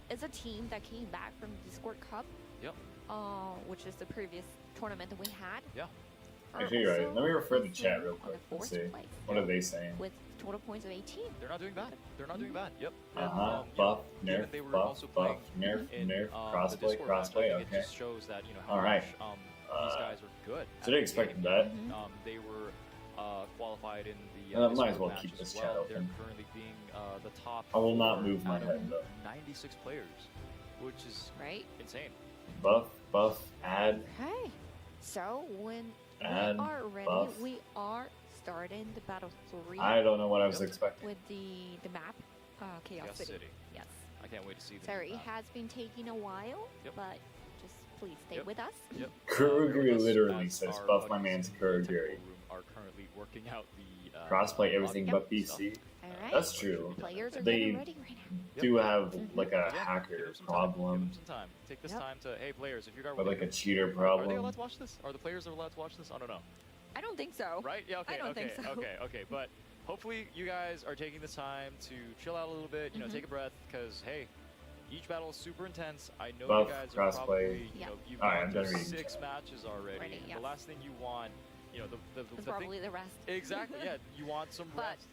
is a team that came back from the Discord Cup. Yep. Which is the previous tournament that we had. Yeah. Actually, you're right. Also Let me refer the is chat in real on quick. the Let's fourth see. place What are they saying? with total points of 18. They're not doing bad. They're not doing bad. Yep. And, Buff, given nerf, they were buff, also buff, playing nerf, in nerf, the crossplay, Discord match, I crossplay, think okay. It just shows that how Alright. much these guys are good. at Should have the expected game. that. They were qualified in the Might Discord as well match keep as this well. chat They're open. currently being the top. I will not 4 move my out of head, though. 96 players, which is Right? insane. Buff, add, Okay. So when Add, we are ready, buff. we are starting the battle 3 I don't know what I was Yep. expecting. with the map Chaos Chaos City. City. Yes. I can't wait to see. the Sorry, new it map. has been taking a while, Yep. but just please stay Yep. with us. Yep. Kurogiri Us, literally as says, our buff my buddies man's in the technical Kurogiri. room Are currently working out the Crossplay everything lobby but PC. All right. That's true. Players are They getting ready right now. Do have like a Yeah, give hacker them some time. Give problem them some time. Take this Yep. time to, hey players, if you guys or like a cheater Are they problem. allowed to watch this? Are the players allowed to watch this? I don't know. I don't think so. Right? Yeah. Okay. I don't okay. think so. Okay. But hopefully you guys are taking this time to chill out a little bit. You know, take a breath, because hey, each battle is super intense. I know Buff, you guys are crossplay. probably, Yeah. you've Alright, gone I'm through done reading 6 chat. matches already. Ready, And yeah. the last thing you want, the It's thing. probably the rest. Exactly. Yeah. You want some But rest.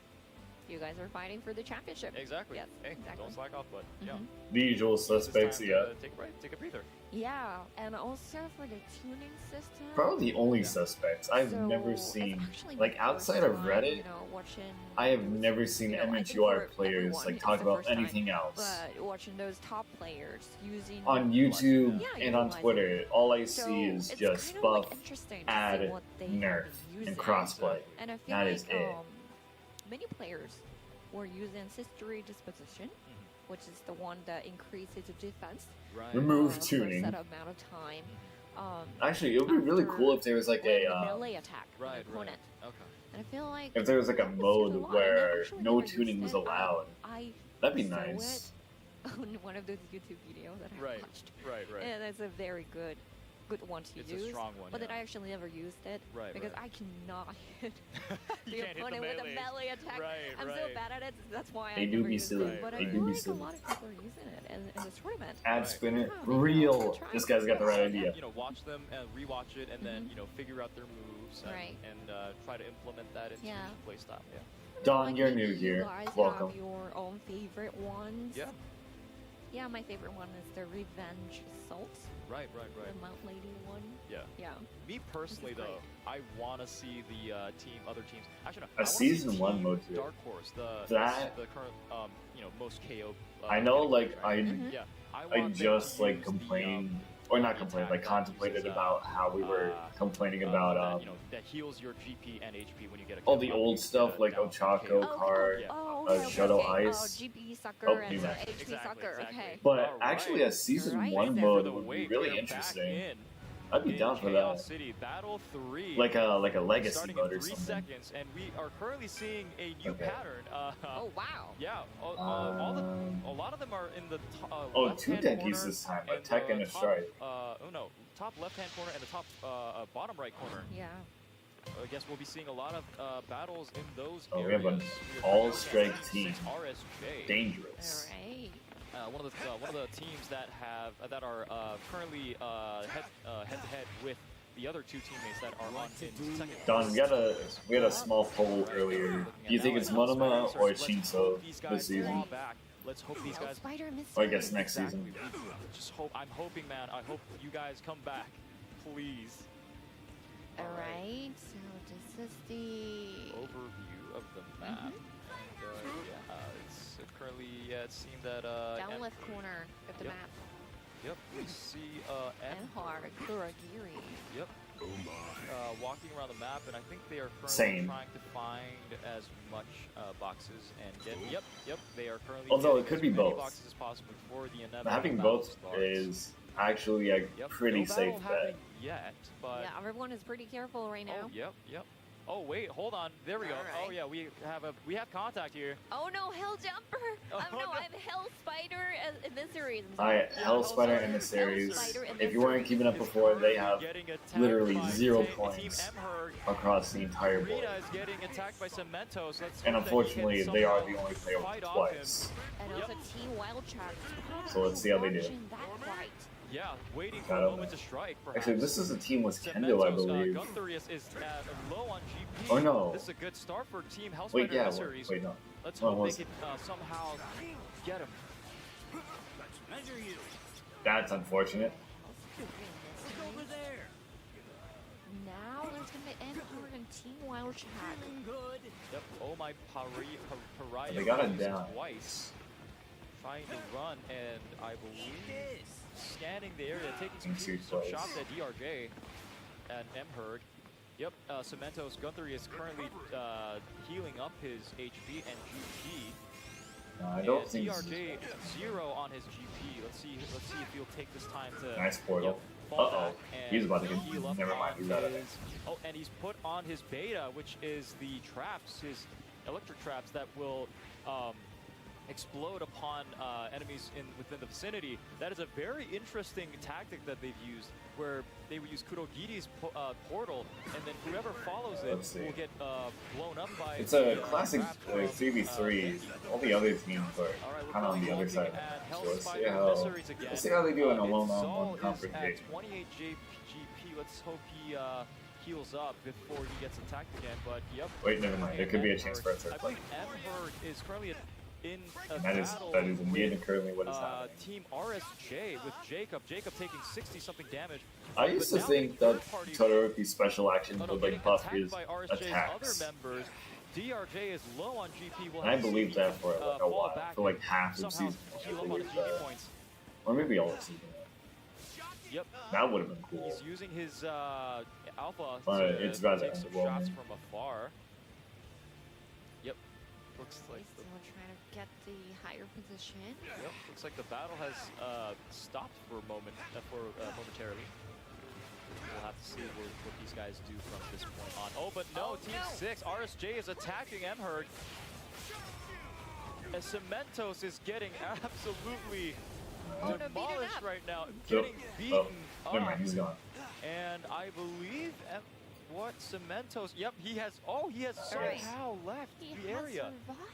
you guys are fighting for the championship. Exactly. Yes, Hey, exactly. don't slack off, but yeah. Mhm. The usual It's time suspects, to yeah. Take a break. Take a breather. Yeah, and also for the tuning system. Probably the only Yeah. suspects I've So, never it's seen. actually Like my first outside of time, Reddit, you know, watching I have those, never seen you know, I think MHUR for players everyone, like it's talk the about first time, anything else. But watching those top players using On YouTube Yeah, and on utilizing Twitter, it. all I So see is it's just kind of, buff, like, interesting to add, see what they have nerf, been using. and crossplay. And I feel That like is it. many players we're using Ancestry Disposition, which is the one that increases the defense Right. Remove for a tuning. set amount of time. Actually, it would be really after cool if there was like when a the melee attack on the Right. opponent. Okay. And I feel like if there was like a that would suit mode lot. I where actually no never used tuning was it. allowed. I That'd be saw nice. it on one of those YouTube videos that I Right. watched. Right. Right. And it's a very good one to It's use. a strong one. But then yeah. I actually never used it Right, because right. I cannot hit You the can't hit the opponent with a melees. melee attack. Right, I'm so right. bad at it. That's why They I do never be used silly. it. But They I do feel be like a silly. lot of people are using it in this tournament. Ad Right. spinner, Yeah, maybe I'll real. try This it. guy's got the right Yeah, idea. You know, watch them and rewatch it, and then figure out their moves and, Right. and try to implement that into Yeah. your playstyle. Yeah. Don, Like, you're maybe new here. You guys Welcome. have your own favorite ones. Yeah. Yeah, my favorite one is the Revenge Assault, Right. Right. the Right. Mount Lady one. Yeah. Yeah. Me personally, great. though, I want to see the other teams. Actually, no. A I wanna see season one Team mode to it. Dark Horse, That- the current, most KO. I know, getting like, right? Mhm. Yeah. I want them just to like use complained, or not complained, like attack that contemplated uses, about how we were complaining about that, that heals your GP and HP when you get a all kill. the Not old when you stuff get like down Ochako KO. card. Shadow Ice. Oh, GP Sucker Oh, and new match. HP Exactly, Sucker. exactly. Okay. But All actually, right. a season Right. one For mode the would be wait, really we are back interesting. in I'd be down for Chaos that. City Battle 3. Like a legacy starting mode in or 3 something. seconds, and we are currently seeing a new Okay. pattern. Oh wow. Yeah, a lot of them are in the Oh, left-hand two Denkies corner this time, a and Tech the and a top, Strike. top left-hand corner and the top bottom right corner. Yeah. I guess we'll be seeing a lot of battles in those Oh, we areas. have an We are all-strike currently team. 6 RSJ. Dangerous. All right. One of the teams that are currently head to head with the other two teammates that are on in second. Don, we had a small poll earlier. Do you think it's Monoma or Shinso this season? Let's hope these guys. Spider Or I Mystery. guess next season. Exactly. Just hope. I'm hoping, man. I hope you guys come back, please. All right. So this is the. Overview of the map. And, yeah, it's currently. Yeah, it seemed that. Down left corner of the Yep. map. Yep. We see Enhar, Kuragiri. Yep. Walking around the map, and I think they are currently Same. trying to find as much boxes and get. Yep. They are currently. Although it getting could as be many both. boxes as possible before the inevitable Having battle both starts. is actually a Yep, pretty no safe battle bet. having Yet, but Yeah, everyone is pretty careful right now. oh, yep. Oh wait, hold on. There we go. All Oh right. yeah, we have contact here. Oh no, Hell Jumper! Oh, no, no. I'm Hell Spider in this series. I'm I sorry. Hell Spider Hell in the Spider series. in If this you weren't series. keeping up Is before, they currently have getting attacked literally by 0 Team points Mhur. across the entire board. Rita is getting attacked by Cemento, so let's And hope that he unfortunately, can they are somehow the only player with fight it off twice. him. And Yep. also Team Wild Chat. So let's see how they do. Watching that fight. Yeah, waiting for Got a him. moment to strike. Perhaps. Actually, this is a team with Kendo, I Cemento's, believe. Gunthurius is low on GP. Oh, no. This is a good start for Team Hellspider Wait, yeah, in this series. wait, no. Let's No, it hope they wasn't. can somehow get him. That's unfortunate. Now there's gonna be Enhar and Team Wild Chat. Yep. Oh my pariah. They got it uses down. twice. Trying to run, and I believe scanning the area, taking two some twice. shots at DRJ and Mhur. Yep. Cemento's Gunther is currently healing up his HP and GP. No, I don't And think. DRJ 0 on his GP. Let's see if he'll take this time to. Nice portal. fall Uh-oh. back and He's about to get. heal up Never mind. on He's out of it. his- Oh, and he's put on his beta, which is the traps, his electric traps that will explode upon enemies within the vicinity. That is a very interesting tactic that they've used, where they would use Kurogiri's portal, and then whoever follows Let's it see. will get blown up by. It's a the, classic traps from, 3v3. All the other teams are all right, we're kind of on the currently other side. looking at So let's see Hellspider how. Emissaries again. Let's see how they do in a Zal one-on-one is confrontation. at 28 GP. Let's hope he heals up before he gets attacked again. But yep. Wait, never mind. There could be a chance for a I third believe play. Mhur is currently in a That is battle indeed with, currently what is happening. Team RSJ with Jacob. Jacob taking 60-something damage. I used to But now think the that third party- Todoroki's special action Oh, no, would getting like buff attacked his by RSJ's attacks. other members. DRJ is low on GP. We'll And I have to see believed if he that for can, like a fall while, back for like and half of somehow season. I heal up on his believed GP that. points. Or maybe all of season. Yep. That would have been cool. He's using his alpha But to it's rather take some underwhelming. shots from afar. Yep. Looks like Still trying to get the higher position. Yep, looks like the battle has stopped for a moment, momentarily. We'll have to see what these guys do from this point on. Oh, but no, Team 6, RSJ is attacking Mhur. As Cementos is getting absolutely demolished right now. Getting beaten up. Never mind, he's gone. And I believe what Cementos, yep, he has somehow left He the has area. survived.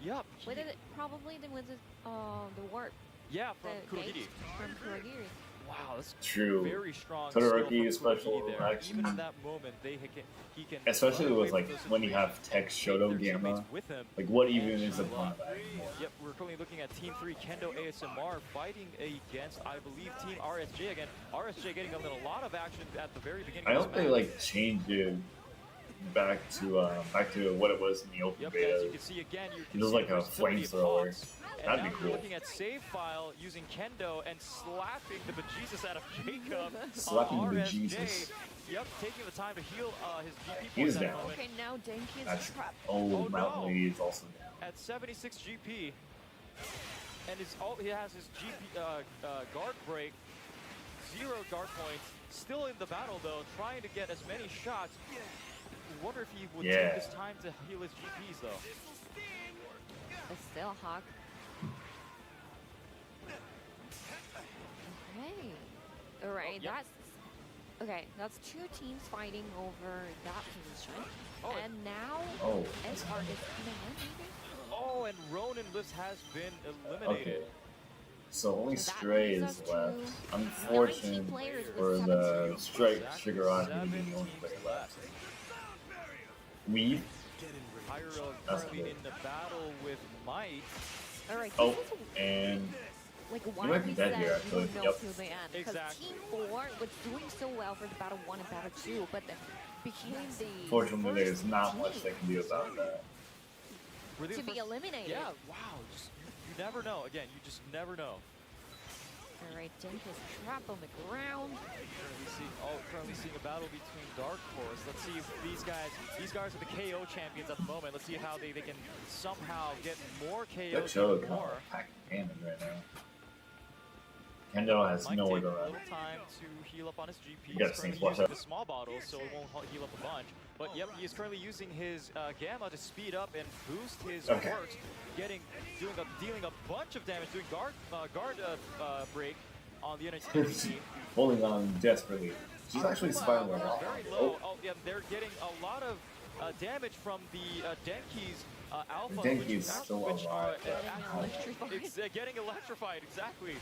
Yep. With it, probably with the warp. Yeah, from the gate Kurogiri. From Kurogiri. Wow, that's True. very strong. Todoroki skill from special Kurogiri there. action. Even in that moment, he can Especially run away with from like those when you have situations, Tech take Shoto their Gamma. teammates with him. Like what even and is the heal point up. of that anymore? Yep, we're currently looking at Team 3 Kendo ASMR fighting against, I believe, Team RSJ again. RSJ getting a lot of action at the very beginning. I of hope this they match. like changed it back to what it was in the open Yep, beta. as you can see again, you can It was see like the a versatility of flamethrower. Hawks. And That'd now be you're cool. looking at save file using Kendo and slapping the bejesus out of Jacob. Slapping on the RSJ. bejesus. Yep, taking the time to heal his GP He points is at the down. moment. Okay, now Denki is That's trapped. old Oh, Mountain no. Lady is also down. At 76 GP. And he has his GP guard break. 0 guard points. Still in the battle though, trying to get as many shots. Wonder if he would take this time to heal his GPs though. But still, Hawk. Okay. All right, Yep. that's 2 teams fighting over that position. Oh, and now Oh. SR is coming in, maybe? Oh, and Ronin Lips has been Okay. eliminated. So only So that Stray leaves is us to left. 19 Unfortunate players with for 17. the Strike Exactly, Shigaraki to 7 be the only teams player left. left. Weave. Pyro That's currently good. in the battle with Might. All right, Oh, this is and like why might be we dead said here, you actually. don't know Yep. till the end. Because Exactly. Team 4 was doing so well for the Battle 1 and Battle 2, but then became the fortunately first there's not team much they can do about that. Were they to the be first- eliminated. Yeah, wow. You never know. Again, you just never know. All right, Dink is trapped on the ground. Currently seeing a battle between Dark Horse. Let's see if these guys are the KO champions at the moment. Let's see how they can somehow get more That KOs show even is more. packing damage right now. Kendo has Might nowhere take to a run. little time to heal up on his GP. You gotta He's sneak currently watch using out. the small bottles, so it won't heal up a bunch. But yep, he is currently using his Gamma to speed up and boost his Okay. works, dealing a bunch of damage, doing guard break on the enemy team. Holding on desperately. She's actually surviving a lot. Very low. Oh, yeah, they're getting a lot of damage from the Denki's alpha, Denki's still which are alive, but- getting electrified. Exactly.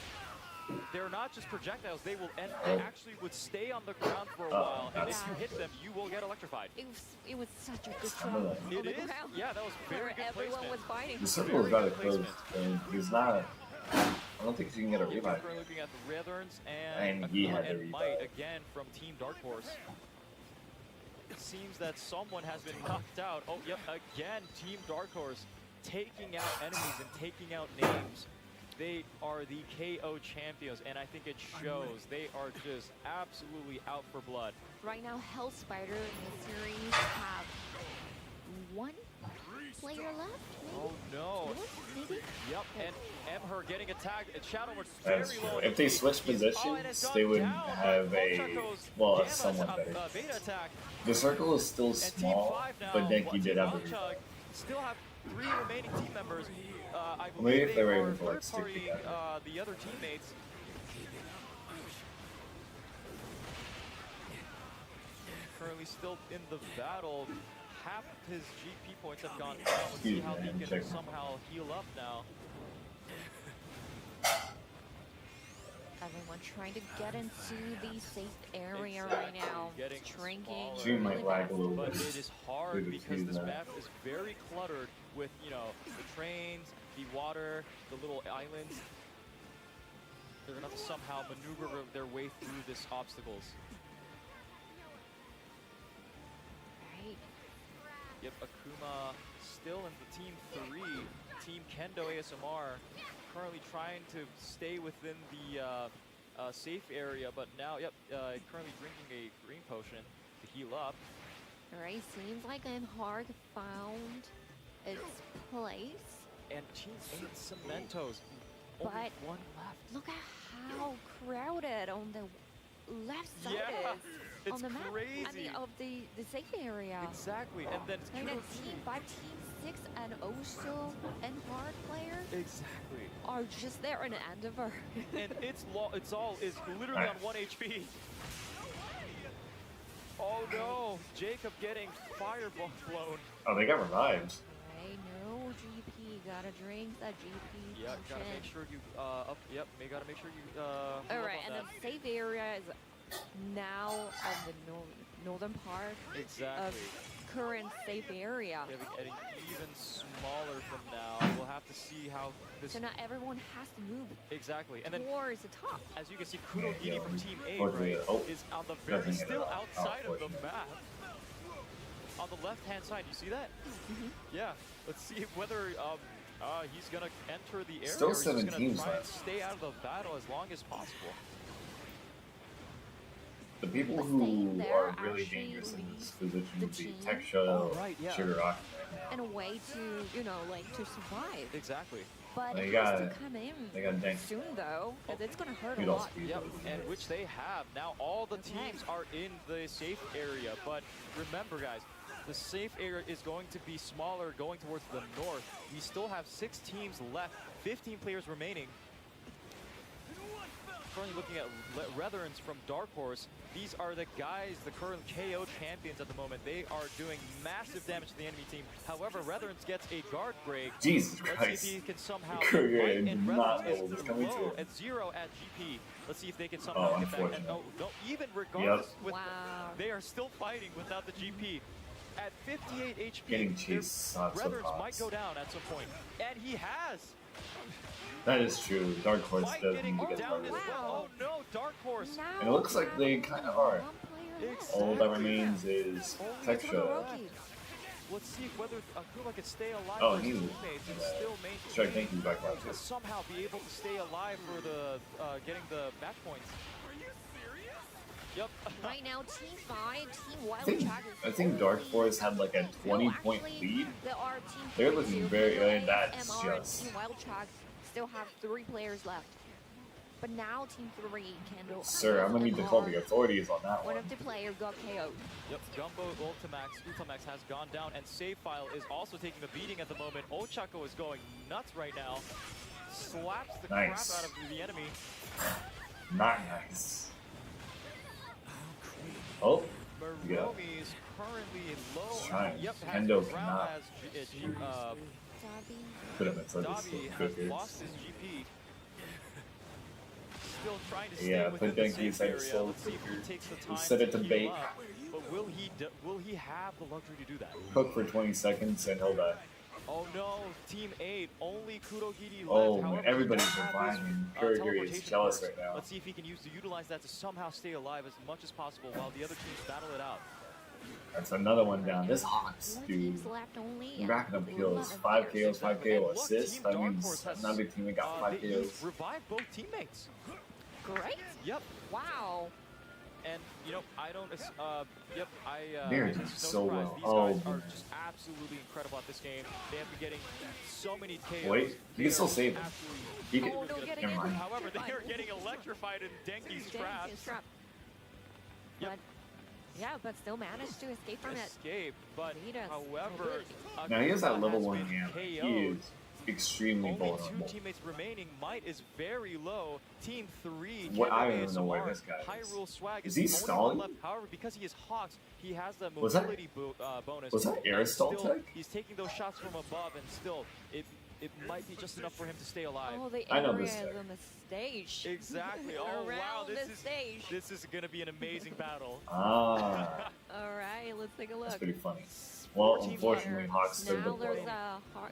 They're not just projectiles; they will Oh. actually would stay on the ground for a while, and if you hit them, you will get electrified. It was such a good Oh. throw on It the is. ground. Yeah, that was Where very good everyone placement. was fighting. The circle Very is rather good close, placement. and he's not. I don't think she can get a revive. We're looking at the Reatherns And and he had the and Might revive. again from Team Dark Horse. It seems that someone has been knocked out. Oh, yep, again, Team Dark Horse taking out enemies and taking out names. They are the KO champions, and I think it shows. They are just absolutely out for blood. Right now, Hell Spider in the series have 1 player left, maybe? Oh no. 2, maybe? Yep, and Mhur getting attacked. And Shadow was very That's low. true. in If they HP. switch He's- positions, and it's they gone would down by have a Ponchaco's a Gamma somewhat better. beta attack. The circle is still And Team small, 5 now, but Denki Team did have a Ponchak revive. still have 3 remaining team members. I Maybe believe if they were are able to, like, stick third-partying, together. the other teammates. Currently still in the battle. Half of his GP points have gone down. Let's see Excuse how me, he I'm can checking. somehow heal up now. Everyone trying to get into the safe area right now. Getting Drinking. smaller. Stream might lag a little But bit. it is hard Good to because see this that. map is very cluttered with, you know, the trains, the water, the little islands. They're gonna have to somehow maneuver their way through these obstacles. Right. Yep, Akuma still in the Team 3, Team Kendo ASMR, currently trying to stay within the safe area, but now, yep, currently drinking a green potion to heal up. All right, seems like Mhur found its place. And Team 8 Cementos. But Only one left. look at how crowded on the left side Yeah, is it's on the map. I crazy. mean, of the safe area. Exactly, and then Like that Team 5, Team 6, and also N-Hard players exactly. are just there in Endeavor. And it's all is literally on 1 HP. Oh no, Jacob getting fireball blown. Oh, they got revived. Right, no GP, gotta drink that GP. Yeah, gotta potion. make sure you up. Yep, gotta make sure you heal All up right, on and that. the safe area is now on the northern part of Exactly. current safe area. Yeah, we're getting even smaller from now. We'll have to see how this. So now everyone has to move Exactly, and then towards the top. as you can see, Kudo Yeah, Gini from Team 8, unfortunately, right, is on the very nothing at still all, outside of the unfortunately. map. On the left-hand side, you see that? Mm-hmm. Yeah. Let's see whether he's gonna enter the area. Still or he's 7 just teams gonna try and left. stay out of the battle as long as possible. The people But who staying there are really actually dangerous in leads this position the would be team. Texture, Oh, right, yeah. Sugar Rock. And a way to, you know, like to survive. Exactly. But They it got- has to come in they got dank. soon though, because it's gonna hurt a Speed all lot. speed. Yep, and which they have. Now all the Okay. teams are in the safe area, but remember guys, the safe area is going to be smaller going towards the north. We still have 6 teams left, 15 players remaining. Currently looking at Retherons from Dark Horse. These are the guys, the current KO champions at the moment. They are doing massive damage to the enemy team. However, Retherons gets a guard break. Jesus Let's Christ. see if he can somehow Courier fight, did and not know Retherons what was is coming to low him. at 0 at GP. Let's see if they can Oh, somehow get back. And, unfortunate. no, even regardless, with Wow. they are still fighting without the GP. At 58 HP, Getting their chased sucks so Retherons might fast. go down at some point. And he has. That is true. Dark Horse Might does getting need to get down as targeted. well. Oh no, Dark Horse. Now And it looks like they having kind of are. one player left. All that Exactly. remains is Only Texture. Todoroki. Let's see whether Akuma can stay alive Oh, for his he's- teammates and still Sure, maintain thank you, Black to Market. somehow be able to stay alive for the getting the match points. Yep. Right now, Team 5, Team Wild I think, Track is I think Dark only- Force had like a No, 20-point actually, lead. There are Team They're 3, looking Team very Blue, good. That's MR, and just- Team Wild Track still have 3 players left. But now Team 3 can go. Sir, I'm gonna need to call the authorities on that One one. of the players got KO'd. Yep, Gumbo Ultimax has gone down, and Save File is also taking a beating at the moment. Ochako is going nuts right now. Slaps the Nice. crap out of the enemy. Not nice. Oh, yeah. Maromi is currently low. Trying. Yep, has Kendo Brown cannot. has Dobby. could have been so Davi good has here. lost his GP. Still trying to stay Yeah, within put the Denki safe aside area. so Let's see if he takes the time set it to heal bait. up. But will he have the luxury to do that? Cook for 20 seconds and he'll die. Oh no, Team 8, only Kurogiri left. Oh, However, everybody's he does have his, reviving. Kurogiri is teleportation jealous perks. right now. Let's see if he can utilize that to somehow stay alive as much as possible while the other teams battle it out. That's another one down. This Hawks, 4 dude. teams left only. Racking up and kills. a lot of 5 players. KOs, 5 And KO look, assists. Team That Dark means Horse has- another team that got 5 He's KOs. revived both teammates. Great. Yep. Wow. And you know, I don't. Yep, They're it's doing no so surprise. well. These Oh, guys are man. just absolutely incredible at this game. They have been getting so many KOs. Wait, They he can still are save him. absolutely He can, Oh, no, getting never mind. However, they are getting electrified in Denki's traps. Denki's trap. Yep. But yeah, but still managed to escape from it. Escape, but Leaders. however, Now he has that Akuma level has 1 been hand. KO'd. He is extremely Only 2 vulnerable. teammates remaining. Might is very low. Team 3. What- I Kendo don't even know where ASMR, this guy is. Hyrule Swag Is the he only one stalling? left. However, because he is Hawks, he has the Was that- mobility bonus. was that And Aerostall still, tech? He's taking those shots from above, and still, it might be just enough for him to stay alive. Oh, the I know area this is tech. on the stage. Exactly. Oh wow, Around this the is stage. this is going to be an amazing battle. Ah, All right, let's take a look. that's pretty funny. Well, 14 unfortunately, Hawks still Now did there's well. Hawk.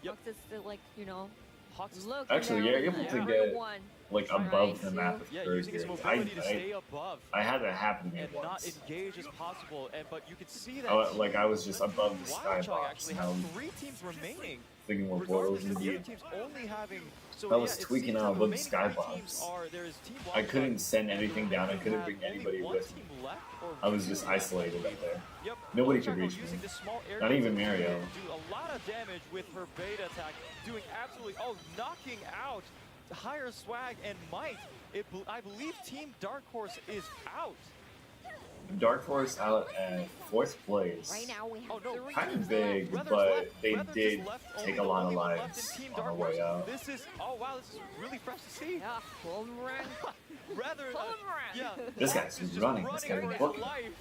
Yep. Hawks is still like, you know, Hawks is look. Actually, down you're at able to get, everyone. like, Trying above the to- map of yeah, using his Kurogiri. mobility to stay above. I had that happen to me And not once. engage as possible, but you can see that. Like, I was just above the Wild Chug skybox. actually and has I was- 3 teams remaining. thinking more portals regardless of the other indeed. teams only having, so I was yeah, it tweaking seems out the with remaining sky three teams bombs. are, there is Team I Wildcard couldn't send and anything the down. I remaining couldn't have bring only anybody one with me. team left, or I was two just left. isolated up there. Yep. Nobody Wildcard could now reach me. using the small air Not even defense Mario. to do a lot of damage with her beta attack, doing absolutely, knocking out Higher Swag and Might. I believe Team Dark Horse is out. Dark Force out at 4th place. Right now we have Oh, no. three Kind of teams big, Weather's but left. they Weather did just left, take only a lot of the only one left lives in Team on Dark the way Horse. out. This is, oh wow, this is really fresh to see. Yeah, home run. Rather, Home run. yeah. This guy's Just running. This running guy's for his booking. life.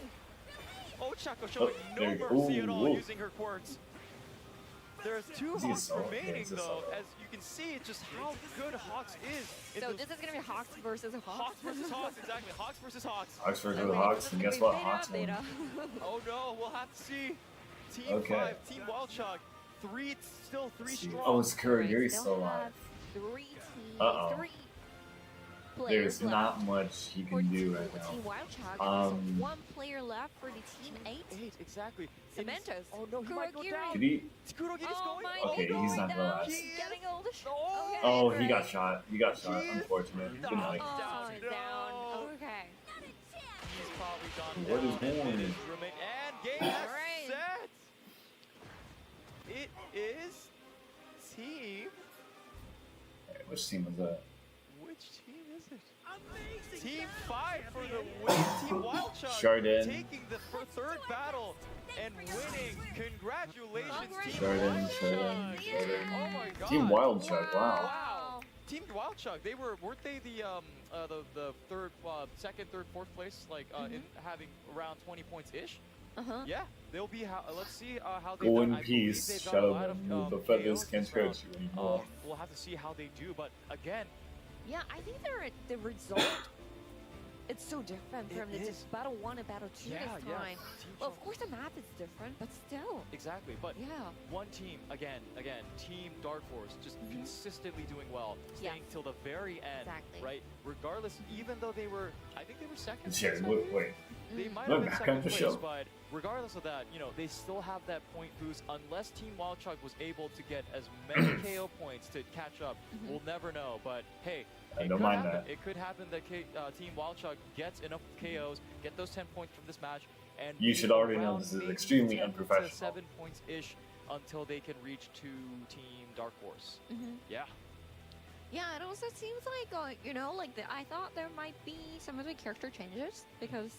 Ochako showing there no you go. mercy at all Ooh. using her quartz. There's 2 Is he a Hawks solo? Yeah, remaining he's a though, solo. as you can see just how good Hawks is. in So those- this is gonna be Hawks versus Hawks. Hawks versus Hawks, exactly. Hawks versus Hawks. Hawks versus Okay, Hawks, this is and gonna guess be what? beta, Hawks won. beta. Oh no, we'll have to see. Team Okay. 5, Team Wildchuk, still three strong. Oh, Sakura, you're Still still have alive. Three teams. Uh-oh. Three players There's left. not much he For can do Team right now. Wildchuk, and also Um, one player left for the Team 8. 8, exactly. Cementos. Oh no, he might go Kurogiri. down. Did he? Kurogiri's Oh going. my, Okay, he's he's going not gonna down. last. He's getting old. Oh. Okay, Oh, he great. got shot. He got shot. He is- Unfortunate. Good night. Oh, Down. down. No. Okay. He's probably gone What down. is going on? And game has Alright. set. It is team. Hey, which team was that? Which team is it? Team 5 for the win. Team Wildchuk Chardin. taking the third battle and winning. Congratulations, Team Chardin, Wildchuk. Chardin. Oh my god. Team Wildchuk, wow. Wow. Team Wildchuk, weren't they the third, second, third, fourth place, like in having around 20 points ish? Uh-huh. Yeah, they'll be. Let's see how they. Go done. in I believe peace, they've got a lot of, Sheldon. The feathers KOs can't this round. hurt you anymore. We'll have to see how they do, but again, Yeah, I think the result it's so different from It the is. battle 1 and battle 2 yeah, this yeah. time. Team Well, of Chunk- course the map is different, but still. Exactly, but Yeah. one team again, Team Dark Force, just consistently doing well, staying till the very end, Exactly. right? Regardless, even though I think they were second. Sure, place, I believe. wait. They might Look have been back second on the place, show. but regardless of that, they still have that point boost. Unless Team Wildchuk was able to get as many KO points to catch up, we'll never know. But hey, I it don't could mind happen. that. It could happen that Team Wildchuk gets enough KOs, get those 10 points from this match, and You be should already know around this is maybe extremely 10 unprofessional. to 7 points ish until they can reach to Team Dark Horse. Yeah. Yeah, it also seems like, I thought there might be some of the character changes because,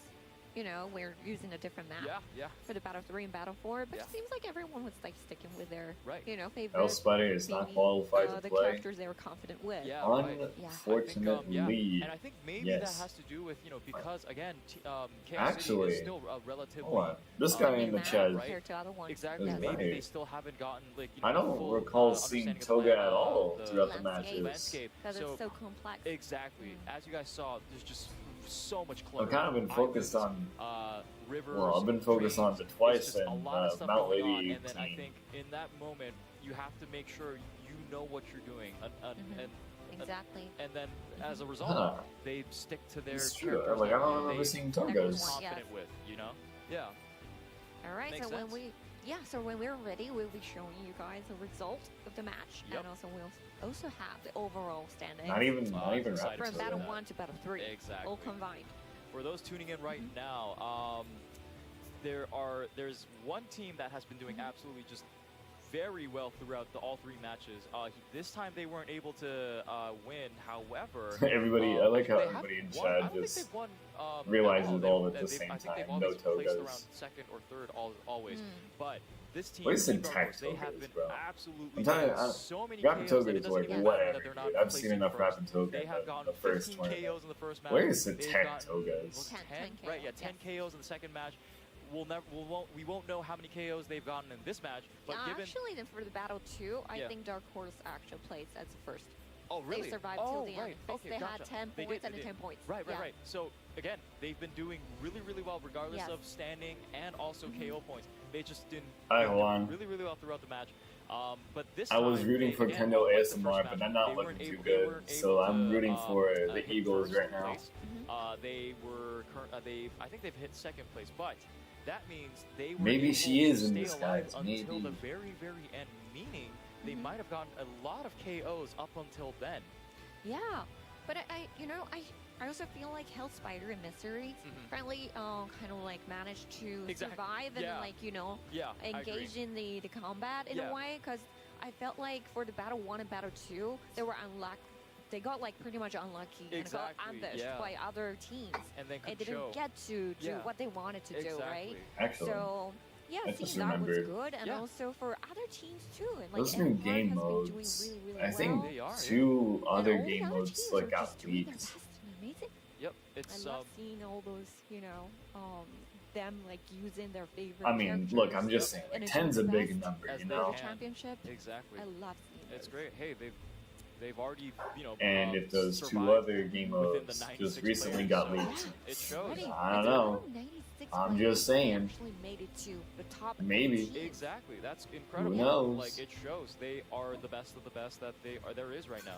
we're using a different map Yeah. for the Battle 3 and Battle 4, but Yeah. it seems like everyone was sticking with their, Right. favorite. El Spider is not maybe, qualified to the play. characters they were confident with. Yeah. right. Unfortunately. And I think maybe Yes. that has to do with, because again, Chaos City Actually, is still relatively. Hold on. This uh, guy New in the map chat, right? compared to other ones. Exactly. Yes. Maybe Right. they still haven't gotten I the don't full, recall seeing understanding of Toga the at all the throughout the landscape. matches. landscape. Because So it's so complex. exactly, as you guys saw, there's just so much I've clever. kind of been focused on. Rivers. Well, I've been focused on the It's Twice just a and lot of stuff Mount going on, Lady and then I team. think in that moment you have to make sure you know what you're doing, Exactly. and then as a result, Huh. they stick to their It's true. characters Like, I that don't remember they seeing feel Togas. confident with, Yeah. All right, Makes so sense. when we're ready, we'll be showing you guys the result of the match, Yep. and also we'll also have the overall standings Not even excited Raptor from to Battle that. 1 to Battle 3, Exactly. all combined. For those tuning in right now, there's one team that has been doing absolutely just very well throughout all three matches. This time they weren't able to win. However, Everybody, I like how they have everybody in won- I chat don't think just they've won, realizes at all at They- the they've- same I think they've time. always No placed Togas. around second or third always. Mm. But this team, What is the Team Dark tech Horse, they have Togas, been bro? absolutely I'm telling you, getting I- so many Rapid KOs Toga that it is doesn't like even matter whatever, that they're not dude. I've seen placing enough first. Rapid Toga They have in gotten the first 15 tournament. KOs in the first match. Where is the They've tech gotten, Togas? 10 right? Yeah, KOs, 10 yes. KOs in the second match. We won't know how many KOs they've gotten in this match. But given Actually, then for the Battle 2, I Yeah. think Dark Horse actually placed as the first. oh really? They survived oh, till the right. end. Because Okay, they gotcha. had 10 They points did, and they then did. 10 points. Right. Yeah. So again, they've been doing really well regardless Yes. of standing and also KO points. They just didn't. Alright, they hold did on. really well throughout the match. But this I was time, rooting they, for again, Kendo like the ASMR, first but match, I'm not they looking weren't too able- they good, weren't so able I'm to, rooting for the hit Eagles first right now. place. They were I think they've hit second place, but that means they were Maybe able she to is in stay this, alive guys, until maybe. the very end, meaning they might have gotten a lot of KOs up until then. Yeah, but I also feel like Hell Spider and Mysteries finally kind of like managed to survive and engage in the combat in a way, because I felt like for the Battle 1 and Battle 2 they were unlucky. They got like pretty much unlucky and got ambushed by other teams and then didn't get to do what they wanted to do, right? Actually, so yeah, I seeing just that was remembered. good, and also for other teams too. And like Those new Mhur game has been doing modes, really I think They are, two and other all the game other modes teams like are got just doing their leaked. best and amazing. Yep, it's I love seeing all those, them like using their favorite. I mean, look, I'm characters just saying, and like enjoying 10's a the big best number, as you they know. the championship. exactly. I love seeing It's those. great. Hey, they've already And if those two survived other game within the modes 96 just recently players, got so leaked, it shows. I don't know. 96 I'm players just saying. actually made it to the top Maybe. 18. Exactly, that's incredible. knows? Like it shows they are the best of the best that there is right now.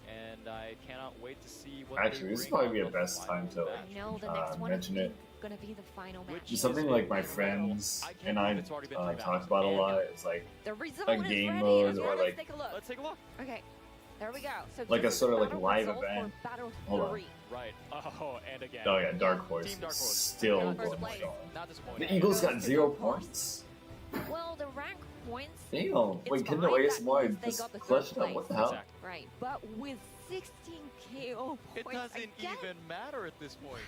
And I cannot wait to see what. Actually, they this would bring probably on be the a best time final to, match. I know the next one mention is it. gonna be the final match. Which Something is like my incredible. friends I can't and I believe it's already been 3 talk matches. about a And lot. It's like The result a is game ready. mode Okay, or let's like take a look. let's take a look. Okay, there we go. So Like this a is sort of the like battle live result event. for Battle Hold on. 3. Right. Oh, and again. oh yeah, Dark Horse Team Dark is Horse. still Yeah, going first place. strong. Not disappointing. The Eagles got Goes to 0 Dark Horse. points. Well, the rank points. Damn, It's wait, can fine, the that ASMR means they just got the clutch third up? What the hell? Exactly. Right, but with 16 KO It points doesn't again. even matter at this point.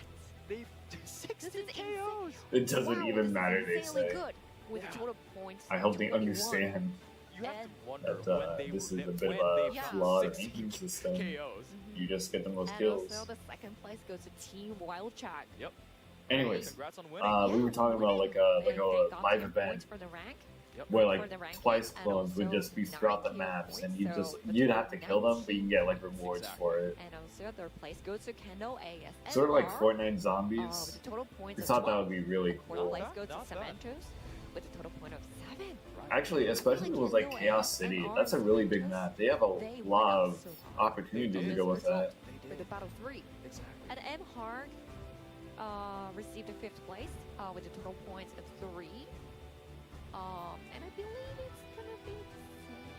They've This 16 is KOs. It doesn't Wow, even this matter, is they insanely say. good with the total points. I hope they 21. understand You have to And- wonder that when they this is when a bit of they a Yeah. found flawed 16 ranking system. KOs. You just get the most And kills. also the second place goes to Team Wild Chat. Yep. Anyways, Congrats on winning. we were talking about like And a they got live 10 event points for the rank. Yep. where for like the ranking, twice and clones would also just be throughout the 19 maps, and points, you so just the you'd total have to kill them, but you can get like rewards Exactly. for it. And also third place goes to Kendall AS. Sort of like Fortnite Fortnite Zombies. with a total points I of thought that 12. would be really Fourth cool. place Not goes to bad. Cementos with a total point of 7. Actually, especially with like Chaos City, that's a really big map. They have a They lot went of up so high. opportunities to This go with result that. with the Battle 3. Exactly. And Mhur received a 5th place with a total points of 3. And I believe it's gonna be the same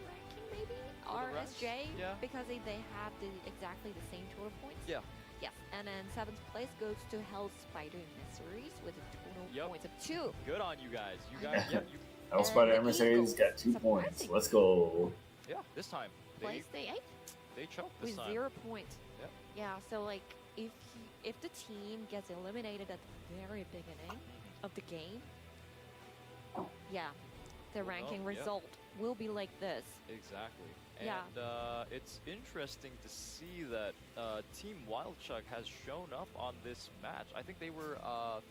ranking, maybe For the rest? RSJ, Yeah. because they have exactly the same total points. Yeah. Yes, and then 7th place goes to Hell Spider Mysteries with a total Yep. points of 2. Good on you guys. You guys. Yeah. You. Hell Spider the Emissaries Eagles, got 2 points. surprising. Let's go. Yeah. This time Place they 8th they choked this with time. 0 points. Yep. Yeah, so like if the team gets eliminated at the very beginning of the game, yeah, the ranking yep. result will be like this. Exactly. Yeah. And it's interesting to see that Team Wildchuck has shown up on this match. I think they were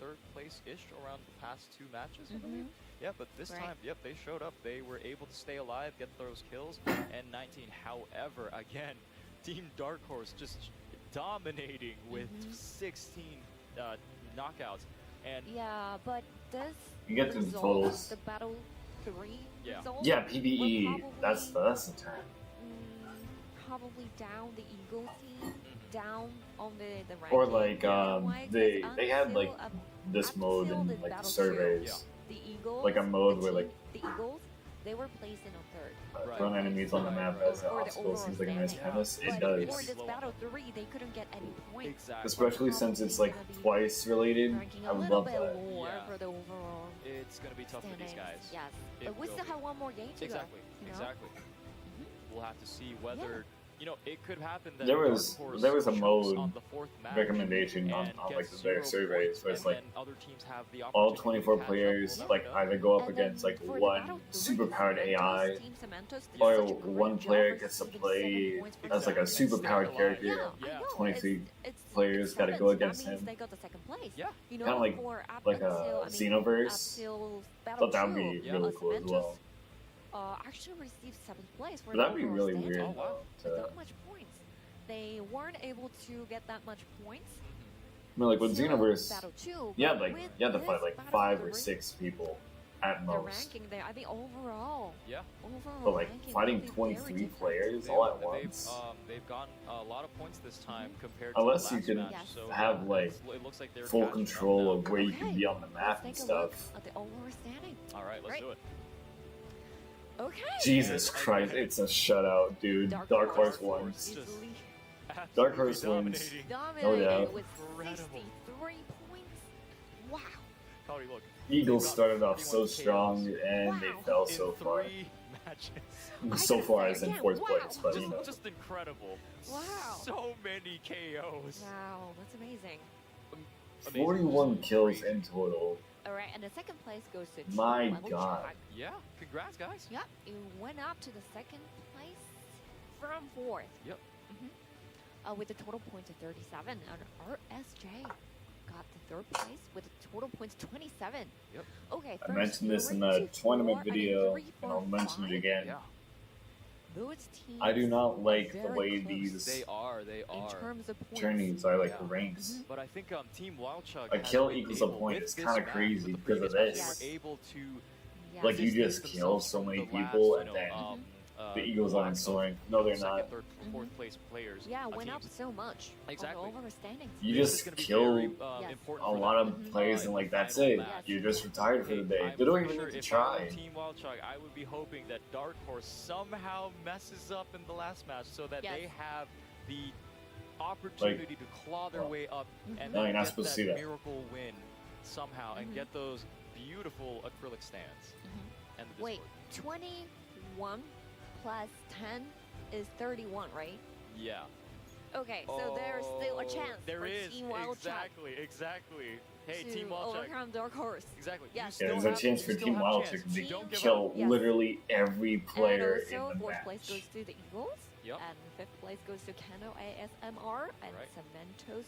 3rd place-ish around the past 2 matches, I believe. Yeah, but this Right. time, yep, they showed up. They were able to stay alive, get those kills, and 19. However, again, Team Dark Horse just dominating with 16 knockouts. And Yeah, but this You get to the result, totals. the Battle 3 Yeah. result, Yeah, PBE. We're That's the term. probably down the Eagle team, down on the ranking. Or like Why? 'Cause they had until, like this mode until in the like the Battle surveys. the Eagles, like a mode the where, team- like- the Eagles, they were placed in a 3rd. Right. Throwing enemies on the map Right. as an For the obstacle overall seems like a nice standing. premise. It But does. for this Low on Battle them. 3, they couldn't get any points. exactly. Especially since it's like twice related. Ranking I a would little love bit that. lower Yeah. for the overall It's going to be tough for these standings. guys. Yes, It but we will still be. have one more game to Exactly. go. You know? Exactly. We'll have to see whether it could happen that There Dark was- Horse there was a chokes mode on the 4th match recommendation on and like gets their 0 surveys points, where it's and like then other teams have the all opportunity to 24 catch up. players We'll like never know. either go up And then against like for the one Battle 3, super powered Cementos, AI, Team Cementos did or such a great one job player gets to receiving play 7 points for as like a the super Stay powered alive. character. Yeah, Yeah. I know. 23 it's players gotta go sevens. against That means him. They got the 2nd place. Yeah. You know, Kinda like- for up like a until, I mean, Xenoverse. Up till Battle Thought that would 2, be Yeah. really cool as Cementos, well. actually received 7th place for But the that'd be overall really standing. weird Oh, wow. to, With that much points. They weren't able to get that much points. I mean, like with till Xenoverse, Battle 2, you had but like with you had to this fight like Battle 5 or 3, 6 people at the most. ranking there, I think overall, Yeah. But like ranking fighting will be very 23 different. players They- all at they've, once. They've gotten a lot of points this time compared Unless to you the last can match. Yes. So have, like, it looks like they're Full catching up control now. of where you can Okay. be on the map and Let's take a look stuff. at the overall standing. All right, let's Right. do it. Okay. Jesus Christ, it's a shutout, dude. Dark Horse wins. Easily Dark Horse Absolutely wins. dominated doubt. with Incredible. 63 points. Wow. Cody, look. Eagles they've got started off 31 so strong KOs and they Wow. fell in so far. 3 matches. So gotta far say as in again, 4th wow. place, but you Just, know. just incredible. Wow. So many KOs. Wow, that's amazing. Amazing. 41 kills in total. All right, and the second place goes to Team My Level God. Chad. Yeah, congrats, guys. Yep, it went up to the second place from 4th. Yep. With a total points of 37, and RSJ got the 3rd place with a total points 27. Yep. Okay, I first mentioned this in three the to tournament four, and then video, 3, 4, and I'll mention 5. it again. Yeah. Those teams I do not like the very way close these They are. in terms of points. journeys are like Yeah. the ranks. But I think Team Wildchuk. A has kill been equals a able, point. with It's this kinda map, crazy with the because of previous this. match, they were able to Yes. Like, you distance just kill themselves so from many the people last, and you know, then the Eagles aren't blocks of soaring. No, they're second, not. third, fourth place players. Yeah, went up teams. so much. Exactly. Over standings. You This just is gonna be kill very, Yes. important a for lot them, of plays in and the like that's final it. match. You're just retired for the day. I'm They don't pretty even sure need to if I were try. Team Wildchuk, I would be hoping that Dark Horse somehow messes up in the last match so that Yes. they have the opportunity to claw their well, way up and No, then you're not get supposed to that see that. miracle win somehow and get those beautiful acrylic stands and the Wait, Discord. 21 plus 10 is 31, right? Yeah. Okay, so there's still a chance There for is. Team Wildchuk Exactly. Hey, to Team Wildchuk. overcome Dark Horse. Exactly. Yes. You Yeah, still there's a have- chance you for still Team have a Wildchuk chance. to Don't give kill up. Yes. literally every player and also, in the 4th place match. goes to the Eagles. Yep. And 5th place goes to Kano ASMR. And Right. Cementos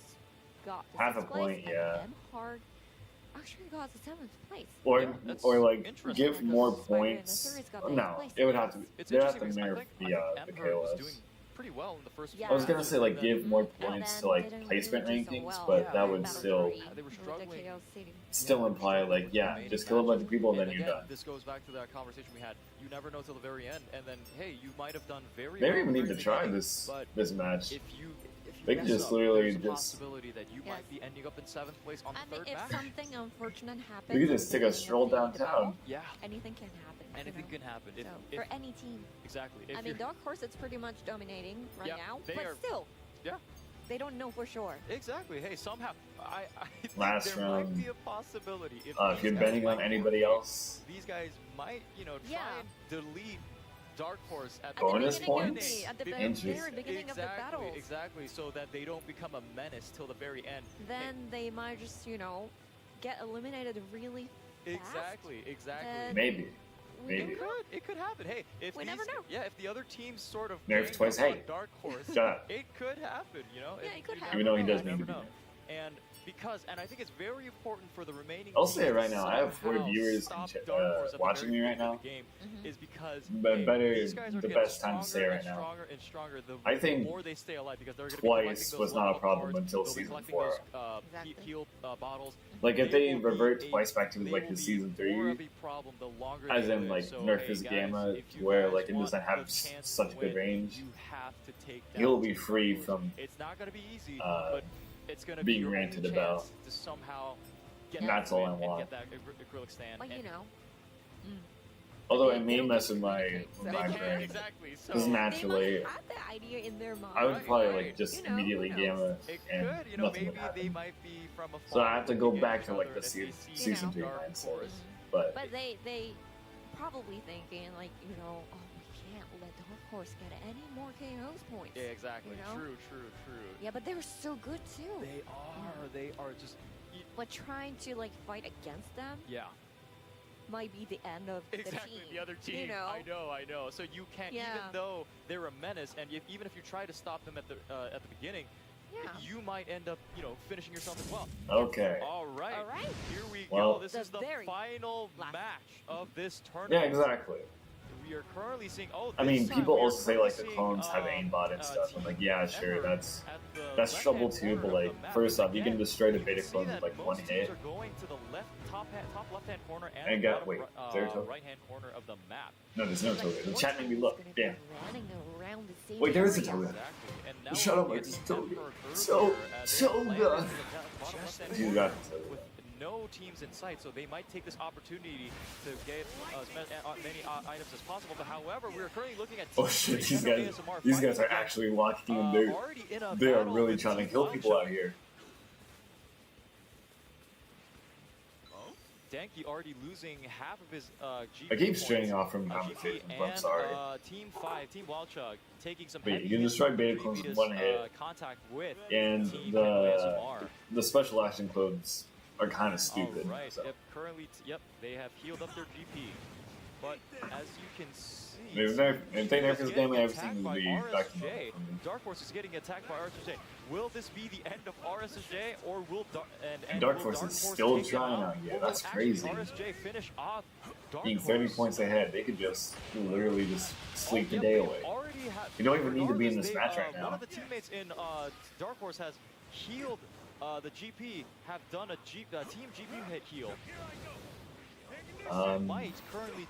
got the Half a 6th place. point, yeah. And Mhur actually got the 7th place. Or, Yeah, that's or like interesting give because more Spider and points. Missouri's got the No, 8th place. it would have to. It's They have interesting to because nerf I think the Mhur was KOS. doing pretty well in the first Yeah. I was gonna matches, say like and give then more And points then to like didn't placement really do so rankings, well but Yeah, that in would Battle still 3 They were with the struggling. KO City. still imply like yeah, just kill a bunch of people and then you're again, done. This goes back to that conversation we had. You never know till the very end, and then hey, you might have done very. They well don't even at the need to very try beginning, this but match. If you They could mess just up, literally there's a just- possibility that you might be ending up in 7th place on the I mean, third if match. something unfortunate happens, We could just take a at the stroll beginning of the downtown. battle, Yeah, anything can happen. you anything know? can happen. If, So, if for any team. exactly, if I mean, you're- Dark Horse is pretty much dominating right Yeah, now, they but are- still, yeah. they don't know for sure. Exactly. Hey, somehow I think Last there round. might be a possibility. If these you're guys betting on might anybody rotate, else, these guys might, try Yeah. and delete Dark Horse at Bonus the beginning of points? the, at the Be- very Interesting. beginning of the battle. Exactly, so that they don't become a menace till the very end. Then they might just, get eliminated really fast. Exactly. And maybe. we Maybe. don't know. It could happen. Hey, if We these, never know. Yeah, if the other teams sort of Nerf gang twice, up on hey. Dark Horse, Shut up. it could happen. Yeah, it could you happen. Even though he never does know, need you to never be know. And and I think it's very important for the remaining. I'll say it teams right to now, I have 4 somehow viewers stop Dark Horse at the watching very me right beginning now. of the game, is because But hey, better- these guys are the getting best time to say stronger right and now. Stronger and stronger. I think the more they stay alive, because they're going to be twice collecting those was not a level problem cards, until they'll be season collecting 4. Those, Exactly. heal bottles. Like if they will be revert a- twice back to they like will the be season more of 3, a problem the longer as they in live. like So, Nerf hey, is guys, Gamma, if you where guys like it want doesn't have the chance such to good win, range. You have to take He'll down be Dark free Horse. from It's not going to be easy, uh, but it's going to being be your ranted only about. chance to somehow get And that that's all win I and want. get that acrylic stand. But and Although They I may don't mess with my communicate, so- with they my can brain. exactly. So Because They naturally, might have the idea in their mind. I would Right, probably right. like just You know, immediately who knows? Gamma it and could, nothing maybe would they happen. might be from a So I have to go looking at back each to like other the and they season, see season Dark 3 Horse. mindset. But But they probably thinking like, oh, we can't let Dark Horse get any more KOs points. Yeah, exactly. You know? True. Yeah, but they're so good too. They are just. But trying to like fight against them Yeah. might be the end of Exactly, the team. the other team. You know? I know. So you can't, even Yeah. though they're a menace, and even if you try to stop them at the beginning, Yeah. you might end up, finishing yourself as well. okay. All right. All right. Here we Well- go. This The is the very final last. match of this Yeah, tournament. exactly. We are currently seeing. Oh, I mean, this time people we are also say like the currently clones have seeing, aimbot and stuff. I'm like, yeah, sure, Ember that's at the that's trouble left-hand too. But corner of like, the map. first off, you can Again, destroy the you beta can see clone with that like most one teams hit. are going to the top left-hand corner and, And the got- bottom wait, is there a token? right-hand corner of the map. No, there's no Like, token. The one chat made me team look. is gonna be Damn. running around the same Wait, there is a area. token. Exactly. And now Shut we're up, I getting just told you. Emperor So earlier as good. they landed in the bottom left-hand You corner got the token. with no teams in sight, so they might take this opportunity to get as many items as possible. But however, we're currently looking at Oh shit, these guys are actually locking in, dude. They are really trying to kill people out here. Denki already losing half of his GP I keep points. straying off from conversations, but I'm sorry. Team 5, Team Wildchug, taking some But you can destroy beta clones with one hit, contact with and Team the special action clones are kind of stupid. Right. So. Yep, currently, they have healed up their GP. But as you can see, if they nerf this game, everything will be back to normal. Dark Force is getting attacked by RSJ. Will this be the end of RSJ, or will Dark Force is still trying out here? That's crazy. RSJ finish off Dark Being 30 points ahead, they could just literally just sleep the yep, day away. You don't even need to be in regardless, this match right now. One of the teammates in Dark Horse has healed the GP, have done a team GP hit heal. Might currently.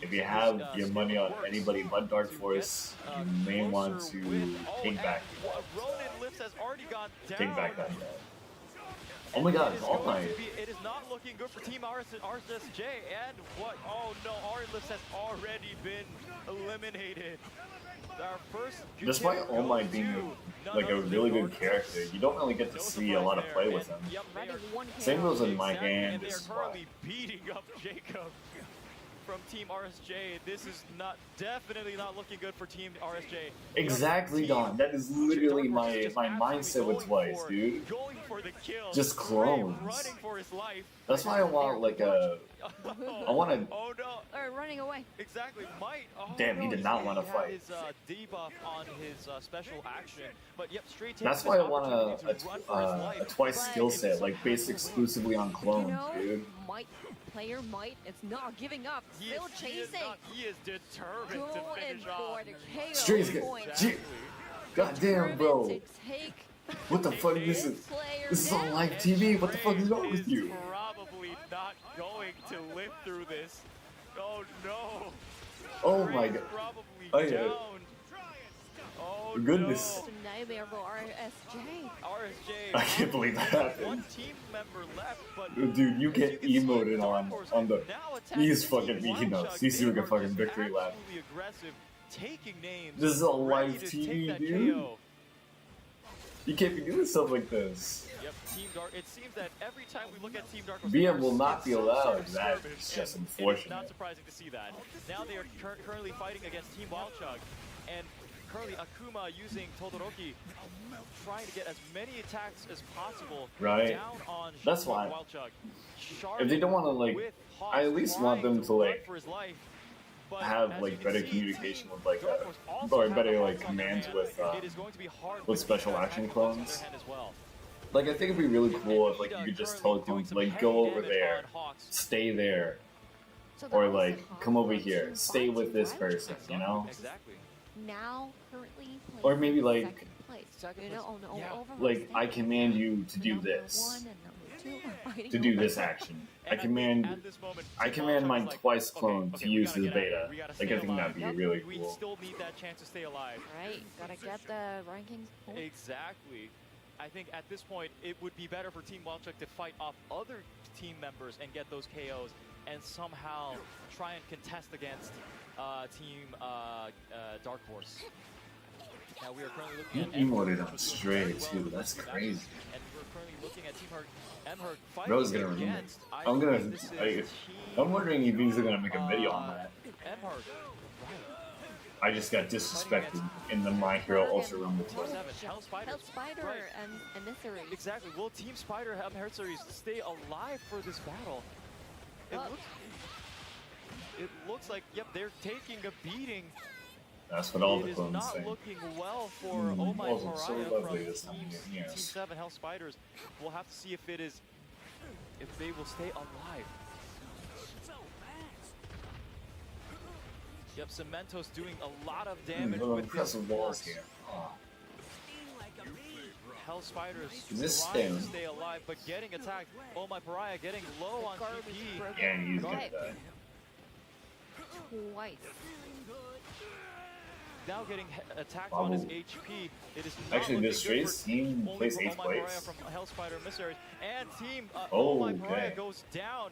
If you have your money on anybody but Dark Force, you may want to take back. Ronin Lifts has already gone down. Take back that. Oh my God, All Might. It is not looking good for Team RSJ, and what? Oh no, Ronin Lifts has already been eliminated. Our first. Despite All Might being like a really good character, you don't really get to see a lot of play with him. Same goes with Mike and this squad. Beating up Jacob from Team RSJ. This is definitely not looking good for Team RSJ. Exactly, Don. That is literally my mindset with Twice, dude. Going for the kill. Just clones. Running for his life. That's why I want like a. I want to. Oh no! Or running away. Exactly. Might. Oh, Damn, he did not want to fight. His debuff on his special action, but yep, straight. That's why I want a Twice skill set, like based exclusively on clones, dude. Player Might, it's not giving up, still chasing. He is determined to finish for the KO Straight point. God damn, bro. What the fuck? This is on live TV. What the fuck is wrong with you? Probably not going to live through this. Oh no. Oh my God. Probably Oh yeah. down. Oh Goodness. It's a nightmare for RSJ. I can't believe that happened. One team member left, but dude, you get emoted on the. He's fucking beating us. He's doing a fucking victory lap. This is a live TV, dude. You can't be doing stuff like this. Yep, Team Dark. It seems that every time we look at Team Dark, BM will not be allowed. That is just unfortunate. It's not surprising to see that. Now they are currently fighting against Team Wildchug, and currently Akuma using Todoroki, trying to get as many attacks as possible down on That's why. Wildchug. If they don't want to like, I at least want them to like have like better communication with like or better like commands with special action clones. Like I think it'd be really cool if like you could just tell them like go over there, stay there, or like come over here, stay with this person, you know? Now currently or maybe like overall like I command you to do this, to do this action. I command my Twice clone to use his beta. Like I think that'd be really cool. We still need that chance to stay alive. Right, gotta get the rankings. Exactly. I think at this point it would be better for Team Wildchuk to fight off other team members and get those KOs and somehow try and contest against Team Dark Horse. Now we are currently looking at emoted on straight too. That's crazy. And we're currently looking at Team Mhur fighting Bro's gonna remember. I'm wondering if he's gonna make a video on that. I just got disrespected in the My Hero Ultra Rumble. Hell Spider and Emissary. Exactly. Will Team Spider have Emissaries stay alive for this battle? It looks like, yep, they're taking a beating. That's what all the clones say. It is not looking well for Oh My Pariah so lovely this time. Team 7 Hell Spiders. We'll have to see if they will stay alive. Yep, Cemento's doing a lot of damage with his walls here. Oh. Hell Spiders trying to stay alive, but getting attacked. Oh My Pariah getting low on GP. Yeah, he's gonna die. Twice. now getting attacked on his Wow. HP. It is not Actually, this looking good Strays for team only plays for 8th Oh My Pariah place. from Hellspider Emissaries. And team Oh My Pariah Okay. goes down.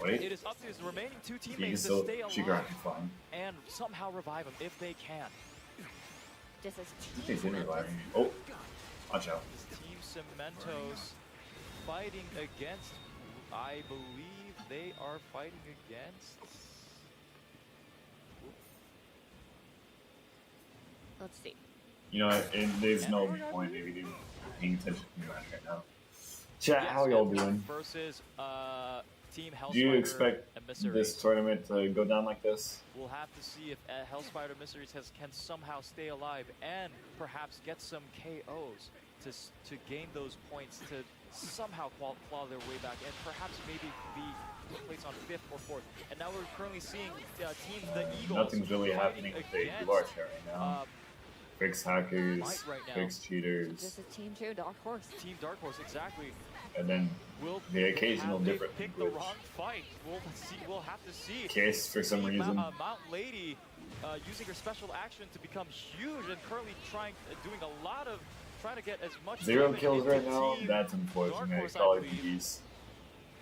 Wait. It is up to his remaining two He can teammates to still, stay she alive can fine. and somehow revive him if they can. This is They didn't revive me. Oh, watch out. This Team Cementos fighting against, I believe they are fighting against. Let's see. You know, there's no point maybe to paying attention to the match right now. Chat, how y'all doing? Versus Team Hellspider. Do you expect Emissaries. this tournament to go down like this? We'll have to see if Hellspider Emissaries can somehow stay alive and perhaps get some KOs to gain those points to somehow claw their way back and perhaps maybe be placed on 5th or 4th. And now we're currently seeing teams, the Eagles. Nothing's really fighting happening with the against, Duarte right now. Fix hackers, Might right now. fix cheaters, This is Team 2, Dark Horse. Team Dark Horse, exactly. and then the occasional have they different picked the language. wrong fight. We'll have to see. Kiss for some Team reason. Mount Lady using her special action to become huge and currently doing a lot of trying to get as much 0 damage kills into right now. Team That's Dark unfortunate. Horse, I Call of believe. Duty's.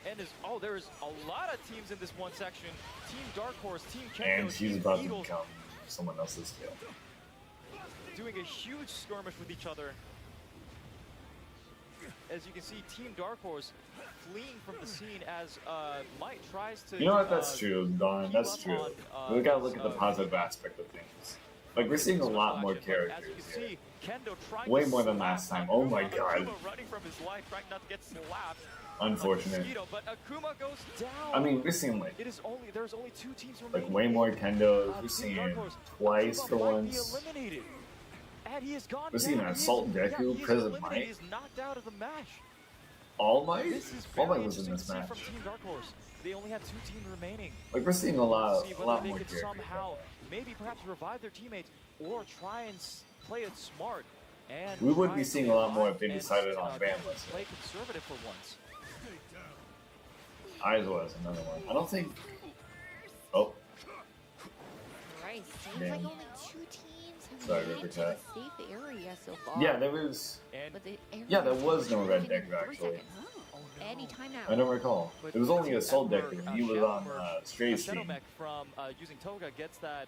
And there's a lot of teams in this one section. Team Dark Horse, Team Kendo, And she's Team about to Eagles become someone else's kill. doing a huge skirmish with each other. As you can see, Team Dark Horse fleeing from the scene as Might tries to. You know what? That's true, Don. keep That's up true. on, We gotta look at the his, positive aspect of things. Like, we're seeing a lot more action, but characters as you here. can see, Kendo trying Way to more than slap last time. Oh my Akuma, God. Akuma running from his life, trying not to get slapped. Unfortunate. Mosquito, but Akuma goes down. I mean, we're seeing like There's only 2 teams remaining. way more Kendos. We're Team seeing Dark Horse, twice Akuma for might once. Be eliminated. And he has gone We're seeing down. an He is- Assault yeah, Deku, he is Prison eliminated. Might. He is knocked out of the match. All Might? This is All very Might was in interesting this to see match. from Team Dark Horse. They only have 2 teams remaining. Like, we're seeing a See lot whether they more could characters. somehow, maybe perhaps revive their teammates or try and play it smart. And We would try be and seeing play a lot more alive if they and, decided on banlist. play conservative for once. Eyes was another one. I don't think. Oh, Right, seems Man. like only 2 teams have Sorry, made River it to the Cat. safe area so far. yeah, there was. And But the area Yeah, there is was no red changing in Deku, 3 actually. seconds. oh no. Anytime now. I don't recall. But It was only Team Assault Mhur, Deku, and he was on Stray's team. Shadowmech from using Toga gets that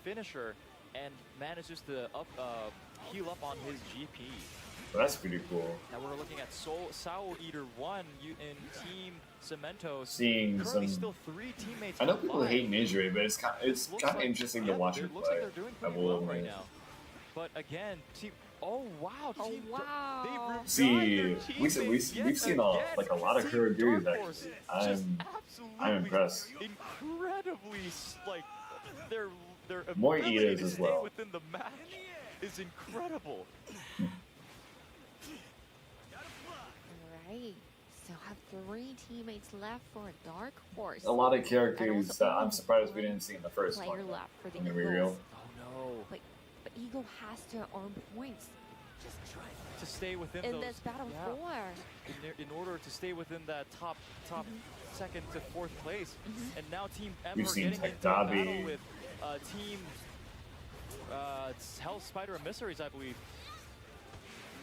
finisher and manages to heal up on his GP. So that's pretty cool. Now we're looking at Soul Eater 1 in Team Cementos. Seeing Currently some. still 3 teammates I know people alive. hate Ninja, but it's Looks kind of like- interesting yeah, to watch it him looks play. like they're doing I pretty will well admit. right now. But again, oh wow, Oh, Team wow. They've revived See, their teammates yet we've seen again. like a lot of Team Kuroguris Dark Horse actually. just I'm absolutely impressed. incredibly like their More ability Eaters to as stay well. within the match is incredible. Alright, still have 3 teammates left for a Dark Horse. A lot of And characters also that I'm only surprised we one didn't see in the first player one. left for the Let me be Eagles. real. Oh no! But Eagle has to earn points To stay within in those, this battle yeah, in order to stay within that top second to 4th place. And now Team We've Mhur seen getting into a Tekdabi. battle with Team Hellspider Emissaries, I believe.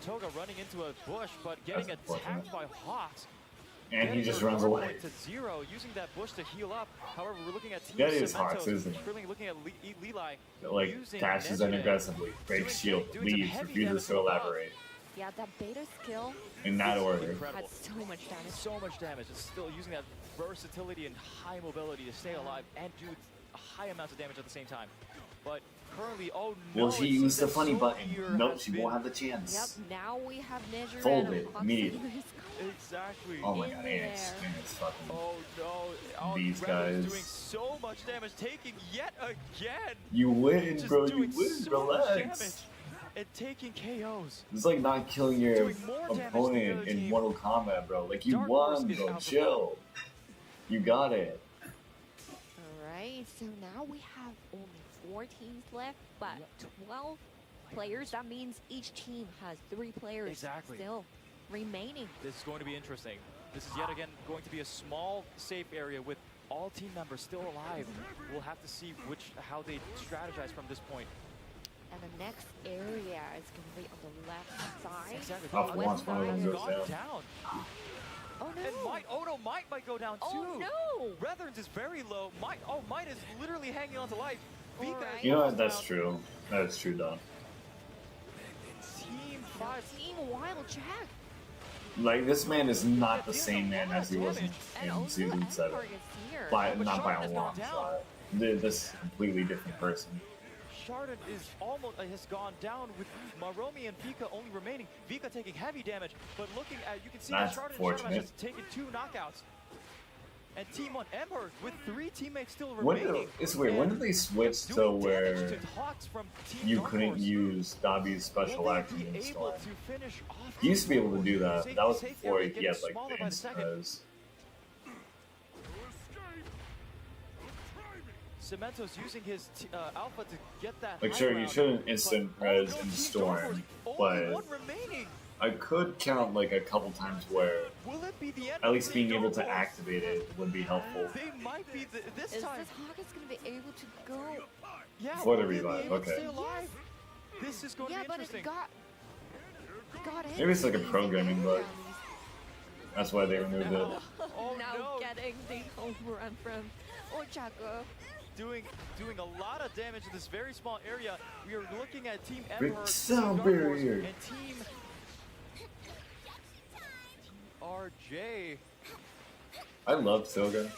Toga running into a bush, but getting That's attacked unfortunate. by Hawks. And he Getting just their runs hard away. point to 0, using that bush to heal up. However, we're looking at Team That is Cementos, Hawks, isn't it? currently looking at Leli Like, using dashes Nezure. in aggressively, breaks shield, doing some leaves, heavy refuses to damage above. elaborate. Yeah, that beta skill In that order. Incredible. had so much damage. So much damage. It's still using that versatility and high mobility to stay alive and do high amounts of damage at the same time. But currently, oh no! Will she it seems use the that funny Soul button? Eater Nope, has she been- won't have the chance. Yep, now we have Nezure Fold and it Hawks immediately. in his- Exactly. Oh my in god, and it's there. fucking. Oh no! Oh, These Red is guys. doing so much damage, taking yet again. You win, Just bro. You doing win. so much damage Relax. and taking KOs. It's like not killing your Doing more damage than the opponent other in team. Mortal Kombat, bro. Like, you Dark Horse won, is bro. out for Chill. You got it. Alright, so now we have only 4 teams left, but 12 players. That means each team has 3 players Exactly. still remaining. This is going to be interesting. This is yet again going to be a small, safe area with all team members still alive. We'll have to see how they strategize from this point. And the next area is going to be on the left side. Exactly. Off The once west one of side them has goes gone down. Oh no! And might go down too. Oh no! Brethrens is very low. Might is literally hanging on to life. Vika Alright. is You know what? almost That's down. true. That's true, though. Team Now 5. Team Wild Jack. Like, this man is not the same man as he was And in also season 7. Emperor is here. Not by a Chardon long has gone shot. This is a completely different person. Chardon is almost has gone down with Maromi and Vika only remaining. Vika taking heavy damage, but looking at you can see That's that Chardon has fortunate. just taken 2 knockouts. And Team 1 Ember with 3 teammates still When remaining. it's weird. When did they switch to Doing where damage to Hawks from Team you Dark couldn't Horse. use Dabi's special Will they action be in able Storm? to finish off He used to be able to do that. Safe- That was safe before area he had getting like smaller the by the second. insta-res. Cemento's using his alpha to get that. Like, high sure, you ground, shouldn't but- instant oh, res no, in Team Storm, Dark Horse, but only 1 remaining. I could count like a couple times where Will it be the end at of least Team being able Dark to Horse? activate it would be helpful. They might be this Is time. this Hawkins going to be able to go? Yeah, For the will they be revive, able to okay. stay alive? This is going Yeah, to be but it interesting. got Maybe it's like a enemies programming in bug. areas. That's why they removed it. Oh, Now no. getting the home run from Ochako. Doing a lot of damage in this very small area. We are looking at Team Big Emperor, sound Team Dark Horse, barrier. and Team RJ. I love Toga,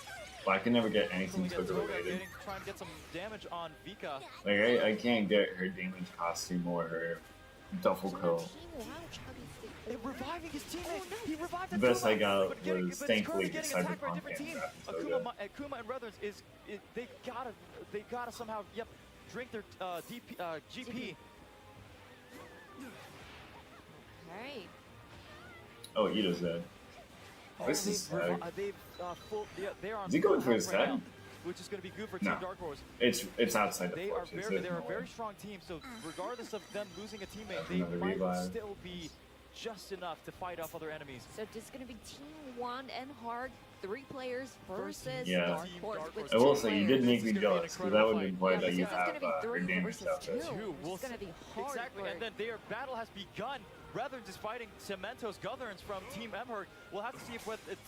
but I can never get anything Looking at Toga Toga related. trying to get some damage on Vika. Like, I can't get her damage costume or her duffel So coat. Team Wild Jack is the And reviving his teammate. Oh, no. He revived The best Akuma, I got but getting- was but thankfully currently the getting attacked by a Cyberpunk different game team. drafting Toga. Akuma and Brethren they gotta somehow drink their GP. Hey. Oh, Ito's dead. This is sad. They're on Is he going full for his health right head? now, which is going to be good for No. Team Dark Horse. It's outside the They are fortress. very, There's they're no a way. very strong team. So regardless of them losing a teammate, they Another might revive. still be just enough to fight off other enemies. So this is going to be Team 1 and Hard, 3 players versus Yeah. Dark Team Horse Dark with Horse. I will 2 say you players. did make This me is gonna be an jealous because that would incredible imply fight. that Yeah, you this is going have to be her 3 damage versus outfit. 2. Two. We'll It's going to be hard Exactly, work. and then their battle has begun. Brethren is fighting Cementos Governs from Team Emhurt. We'll have to see if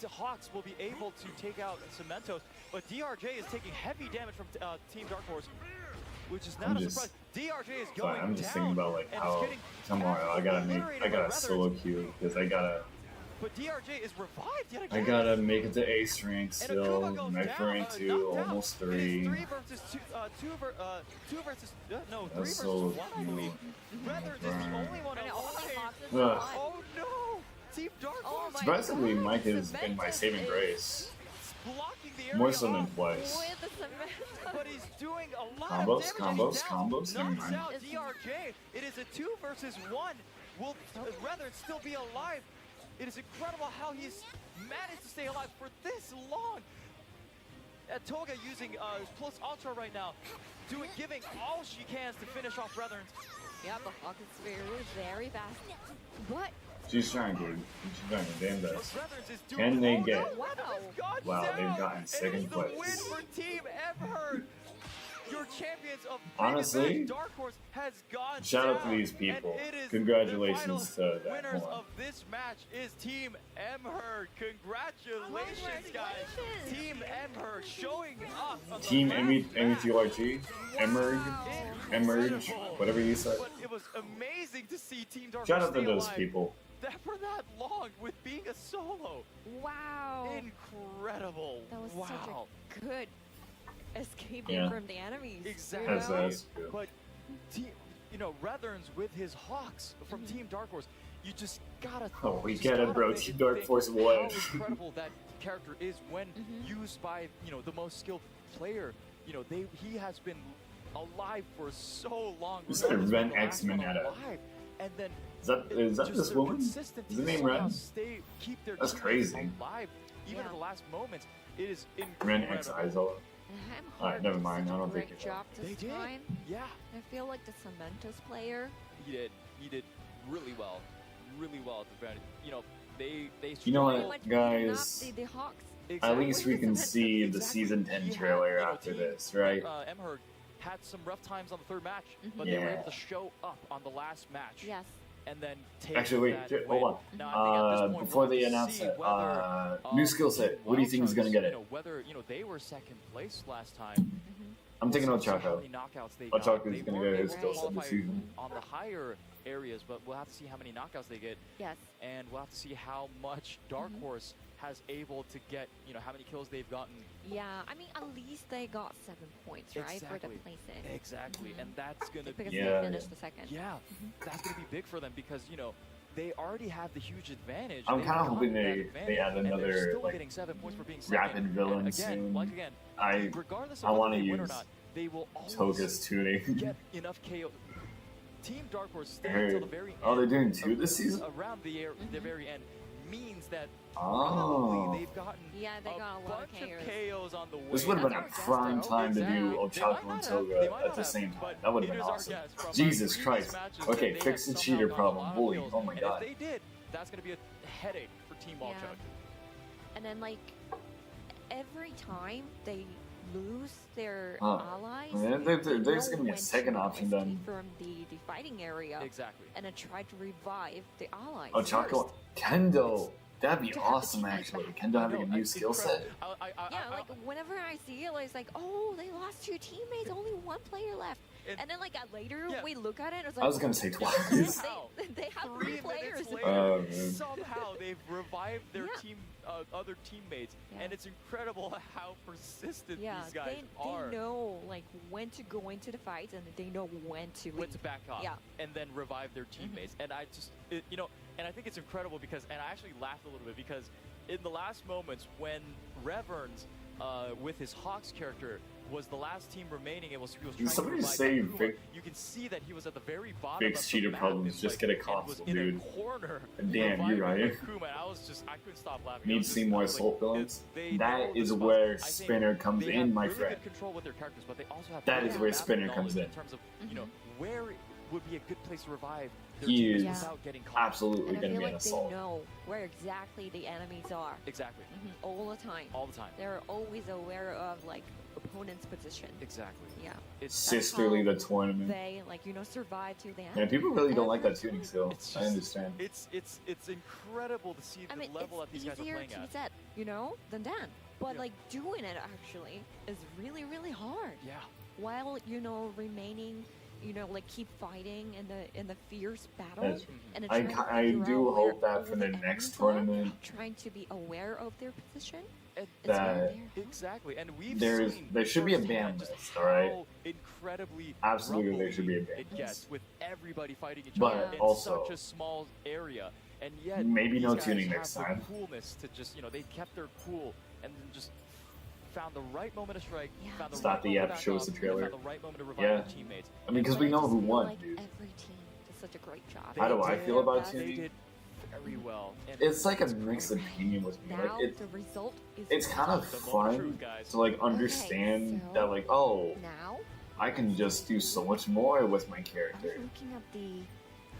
Hawks will be able to take out Cementos. But DRJ is taking heavy damage from Team Dark Horse, which is not I'm a just- surprise. DRJ is Sorry, going I'm just down, thinking about like and how is getting tomorrow I gotta obliterated by solo Brethren. queue because I gotta But DRJ is revived yet I again. gotta make it to ace rank And still. Akuma goes My down, current two, knocked out. almost It is 3. 3 versus 2, 2 versus, no, 3 That's versus so 1, I believe. Brethren is the only one And only alive. Hawks is Ugh. alive. Oh no! Team Dark Oh Horse my Surprisingly, God, Mike has been my Cementos saving is grace. blocking the area More so than off, twice. With the cement. but he's doing a lot Combos, of damage. and he's down. combos, never Knocks mind. out DRJ. It is a 2 versus 1. Will Brethren still be alive? It is incredible how he's managed to stay alive for this long. Toga using plus ultra right now, giving all she can to finish off Brethren. Yeah, the Hawkins Sphere is very fast. But She's trying to damn best. Brethren is doing. Can they oh, get- No, Weapon has gone Wow, down. they've gotten It second is the place. win for Team Emhurt. Your champions of Honestly, previous Dark Horse has gone shout out to down, these people. and it is Congratulations the to that winners one. of this match is Team Emhurt. Congratulations, guys. Congratulations. Team Emhurt showing up. on the Team last METRG, Emerge, Incredible. whatever you said. But it was amazing to see Team Dark Shout Horse out to stay those alive people. for that long with being a solo. wow. Incredible. That was wow. such a good escaping Yeah. from the enemies. Exactly. That's true. But Brethrens with his Hawks from Team Dark Horse, you just gotta. Oh, we just get it, gotta bro. think- Team Dark think Force How won. incredible that character is when used by the most skilled player. He has been alive for so long. You said regardless Ren of the last X one Mineta. alive, and then Is that just this their woman? consistency Is the to name somehow Ren? keep their That's teammates crazy. alive, even Yeah. at the last moments. It is Ren incredible. X Isola. Alright, never mind, I don't think great it job They this did. time. Yeah. I feel like the Cementos player. He did really well at the very. They You know pretty what, much beating up guys? the Hawks. at least we can see the Exactly. season 10 He had, trailer you know, after team, this, right? Mhur had some rough times on the third match, but they were Yeah. able to show up on the last match. Yes. And then take Actually, that wait, win. hold Now, I think at this on. point, Before we'll they have to announce see it, whether, new skill set. Team What do you think is going to get Wildchucks, it? You know, whether they were second place last time. I'm taking We'll see how Ochako. many knockouts they Ochako got. is They going to were get his able to skill set this qualify season. on the higher areas, but we'll have to see how many knockouts they get, Yes. and we'll have to see how much Dark Horse has able to get. You know, how many kills they've gotten. Yeah, I mean, at least they got 7 points, right, for the Exactly. placing. Exactly, and that's gonna Because Yeah. they finished the second. yeah, that's gonna be big for them because you know. They already have the huge advantage. I'm They've kind of got hoping that they advantage, add and they're another still like getting 7 points for being second. rapid villain And soon. again, I regardless I of want whether to they win or use not, they will always Toga's tuning. get enough KO. Team Dark Horse staying Hey. until the very end. Oh, they're doing 2 this season? Around the very end means that Oh. probably they've gotten Yeah, they got a lot of bunch of KOs. KOs on the way. This would have been a That's our prime guess, though. time to do Exactly. They might Ochako not and have, they Toga might at not the have, same time. but That would have it been is our awesome. guess from our Jesus previous Christ. matches Okay, that they fix have the somehow cheater gotten a problem. lot of Holy, kills. oh my And god. if they did, that's going to be a headache for Team Yeah. Wildchuck. And then, like, every time they lose their Huh. allies, Yeah, they there's know gonna be a when second to option escape then. from the fighting area Exactly. and then try to revive the allies. Ochako, first. Kendo. That'd be To have a awesome, team like actually. that. Kendo having a new It's skill set. incredible. Yeah, like whenever I see it, it's like, oh, they lost 2 teammates, only 1 player left. And- And then, like, later Yeah. we look at it, it's like, I was gonna say twice. they have 3 players. Minutes Oh, later, man. somehow they've revived their Yeah. team, other teammates, Yeah. and it's incredible how persistent Yeah, these guys are. they know, like, when to go into the fight and they know when to When leave. to back off Yeah. and then revive their teammates. And I just, you know, and I think it's incredible because, and I actually laughed a little bit because in the last moments when Reverns, with his Hawks character, was the last team remaining, he was trying to somebody revive say Akuma, Vic- you can see that he was at the very bottom Vic's of the cheater map problems, and, just like, get a and was console, in dude. a corner. Damn, you're reviving right. Akuma, and I couldn't stop laughing. Need I was to see just- more I was soul like, villains. they know That the is spots. where I think Spinner comes they in, have my really friend. good control with their characters, but they also have That really is where good Spinner knowledge comes in. terms of you know where would be a good place to revive their He teammates is without getting caught. Absolutely And I gonna feel be an like they assault. know where exactly the enemies are Exactly. all the time. All the time. They're always aware of, like, opponent's position. Exactly. Yeah. It's Sisterly, the tournament. They, like, survive to the end. Man, people really don't like that Every tuning time. skill. It's I just- understand. it's incredible to see the I mean, level that it's these guys are easier playing to at. set, than that. But, Yeah. like, doing it actually is really, really hard. Yeah. While, remaining, like, keep fighting in the fierce battle. Yes. And then I trying to I figure do out where hope that all for the next enemies are, tournament, trying to be aware of their position. And It's That- right there. exactly, and we've There seen should be a ban firsthand just list, all right? how incredibly Absolutely, there should be a ban it gets with everybody fighting each But other in also- such a small area, and yet Maybe these no guys tuning have next the time. Coolness to just they kept their cool and then just found the right moment to strike. Yeah. Found the Stop right the moment app, to back show us off, the and trailer. Found the right moment to revive Yeah. their teammates. I mean, because But we I know just who feel won, like dude. every team did such a great job. How do I did feel about They tuning? did very well. And It's like a mixed opinion with me. Now Like the result is it's kind of the moment of fun truth, guys. to like understand so- that like, oh, now I can just do so much more with my I'm character. looking at the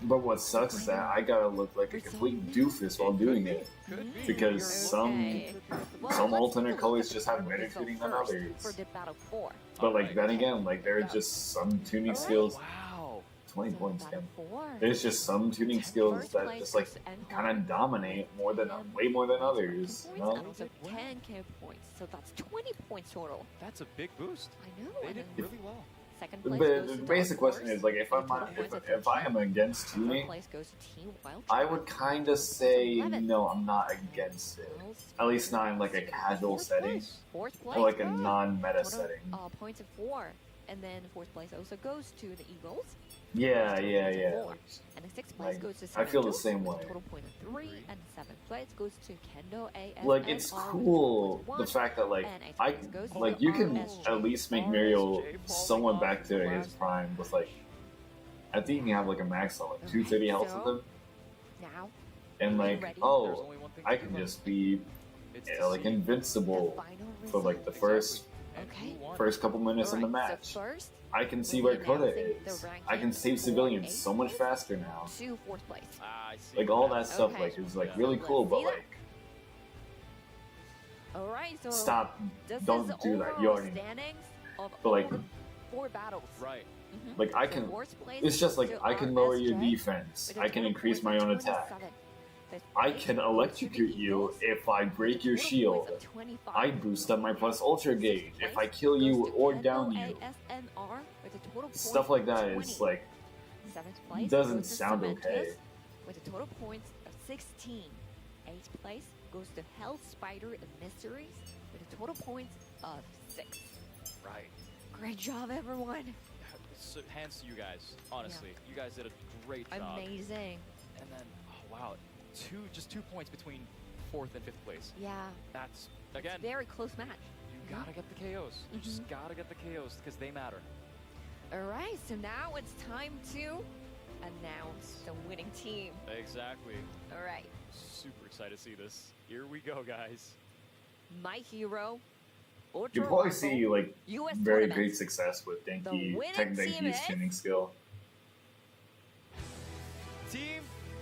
But what sucks is that I gotta look like a complete doofus while doing it. Could be. Because Okay. Well, some let's alternate take a colors look just at have the better result tuning than first others. For the Battle 4. But like Alright. then again, like there are Yeah. just some tuning Alright. skills. Wow. 20 So points, Battle damn. 4. There's just some tuning skills First that place just like is N1, kind of dominate more than and way more than 20 others. You points, know? and also 10k points. So that's 20 points total. That's a big boost. I know. They and did then really well. second But place goes the to basic Dark question Horse, is like if I'm and not, 20 points if I am against Third tuning, place goes to Team Wild. I would kind of say 11. no, I'm not against it. At least not in like a casual Fourth setting place. Fourth place. or like a wow. non-meta Total, setting. Points of 4. And then fourth place also goes to the Eagles. Yeah, Total yeah, points of yeah. 4. And the sixth place Like, goes to I feel the San same Antonio way. with a total point of 3. And seventh place goes to Kendo AS. Like it's cool the fact that like And eighth I place goes to like you can RSJ. at least make Muriel somewhat back to his prime with like I think you can have like a max on like 230 health with him Now, and like ready? There's oh only one thing I to can give just be It's like to see. the invincible final for like the result. first And Okay. who won? first couple minutes in the Alright, match. So first, I can see we'll where be Coda announcing the is. I ranking can save for civilians eighth so much place faster now. to fourth place. Ah, I see. Like all that stuff Okay. like is like Yeah. really So cool, let's but see that. like All right, so Stop. this Don't is do that. overall You already. standings of But, like- all the 4 battles. Right. Like, I So can. worst place It's just like to I can lower your RSJ defense. with a I can total increase points my of own attack. 27. Fifth I place can goes to the electrocute you Eagles if I break your with total shield. points of 25. I boost up my plus ultra gauge Sixth if I place kill you goes to or down you. NOASNR with a total Stuff points like of that 20. is like Seventh place doesn't goes to sound Cementus okay. with a total points of 16. Eighth place goes to Hell Spider and Mysteries with a total points of 6. Right. Great job, everyone. So, hands to you guys. Honestly, you guys did a great job. Amazing. And then, oh wow, just 2 points between 4th and 5th place. Yeah. That's again, Very close match. you gotta get the KOs. You just gotta get the KOs because they matter. All right, so now it's time to announce the winning team. Exactly. All right, Super excited to see this. Here we go, guys. my hero, you Ultra probably Rumble, see like US very tournament. great success with The Denki, winning Tech team Denki's is- tuning skill. Team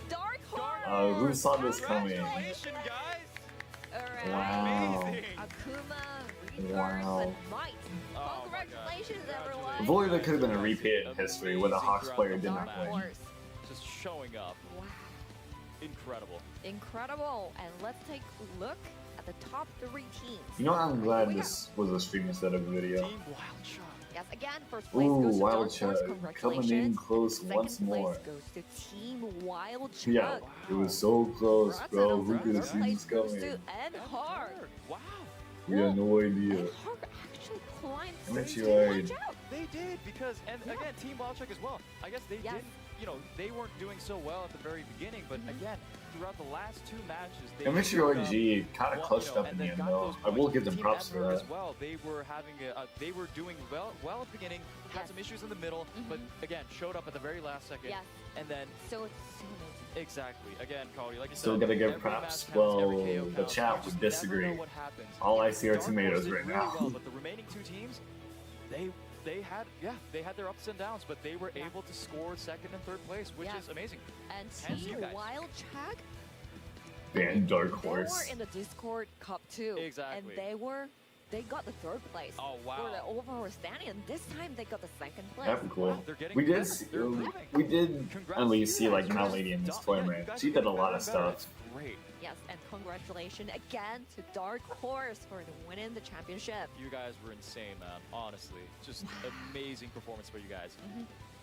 Dark Horse. Who saw this coming? Congratulations, guys. All right. Wow. Amazing. Akuma, Reverse, Wow. and Might. Oh my God. Congratulations, everyone. If only there could have been a repeat in history where the Amazing Hawks throughout player the did whole not Dark win. Horse. Just showing up. Wow. Incredible. Incredible. And let's take a look at the top 3 teams. You know, I'm glad Here we this was a stream instead of a video. Team Wild Shot. Yes, again, first place Ooh, goes to Wild Dark Horse. Chug coming in Congratulations. close Second once place more. goes to Team Wild Chug. Yeah, it was so close, Congrats, bro. and Who third could have seen place this goes coming? to N-Hard. Wow. We had no idea. N-Hard actually climbed I'm to actually Team worried. Wild Chug. They did because, and Yeah. again, Team Wild Check as well. I guess they Yes. didn't, they weren't doing so well at the very beginning, but again, throughout the last 2 matches, they And Mr. showed up OG kind of clutched up in and the then end, got though. those I will points. give them Team props for Mhur that. as well. They were having, they were doing well at the beginning, had Yes. some issues in the middle, but again, showed up at the very last second. Yes. And then, So it's so amazing. exactly, again, Cody, like you Still said, gotta give every props. match counts, every Well, KO the counts. chat You would just disagree. never know what happens. All I see are Dark Horse tomatoes did right really now. well, but the remaining 2 teams, they had their ups and downs, but they were able to score 2nd and 3rd place, which Yeah. is amazing. And Hence you Team guys. Wild Chug, Ban Dark they were Horse. in the Discord Cup too. Exactly. And they got the 3rd place Oh, wow. for the overall standing, and this time they got the 2nd place. That'd be cool. Wow, they're getting We did, better. see, They're improving. we did Congrats at to least you see like guys. Mount Lady in this Yeah, you tournament. guys She are did a getting lot better of and better. stuff. That's great. Yes, and congratulations again to Dark Horse for winning the championship. You guys were insane, man. Honestly, just amazing performance for you guys.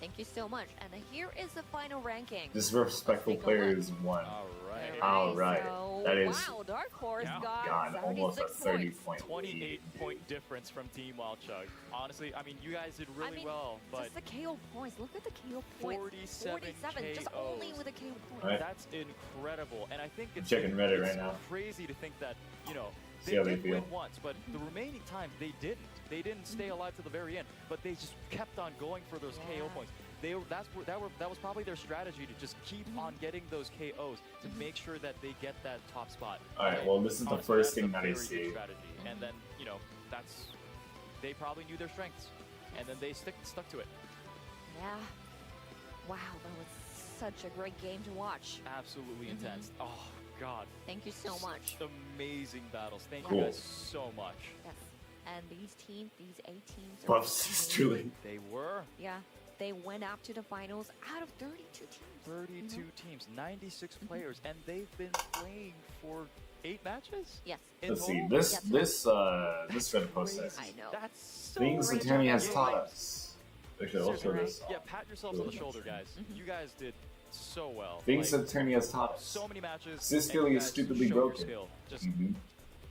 Thank you so much. And here is the final ranking. Disrespectful Let's take a look. players won. All right. All right. So, That is- wow, Dark Horse Yeah. got God, almost a 76 30 points. point 28 lead. point difference from Team Wild Chug. Honestly, I mean, you guys did really I mean, well, but just the KO points. Look at the KO points. 47 just KOs. only with a KO point. Right. that's incredible. And I think it's Checking Reddit it's right now. crazy to think that, See they how they did win feel. once, but the remaining times they didn't. They didn't stay alive to the very end, but they just kept on going for those KO Yeah. points. That was probably their strategy to just keep on getting those KOs to make sure that they get that top spot. All right, And well, this is the honestly, first that is thing a that I very good see. strategy. And then they probably knew their strengths, and then they stuck to it. Yeah. Wow, that was such a great game to watch. Absolutely intense. Oh God. Thank you so much. Amazing battles. Thank Cool. you guys so much. Yes. And these teams, these 8 teams, are Buffs is truly. amazing. They were Yeah, they went up to the finals out of 32 teams. 32 teams, 96 players, and they've been playing for 8 matches. Yes. In Let's see. total? This Reddit post says I know. That's so things the great tourney job, has you taught guys. us. Actually, I'll show Seriously, this. Yeah, pat yourselves on the shoulder, guys. You guys did so well. Things Like, the tourney has taught us. so many matches. Sisterly and you is guys stupidly showed your broken. skill. Just Mhm.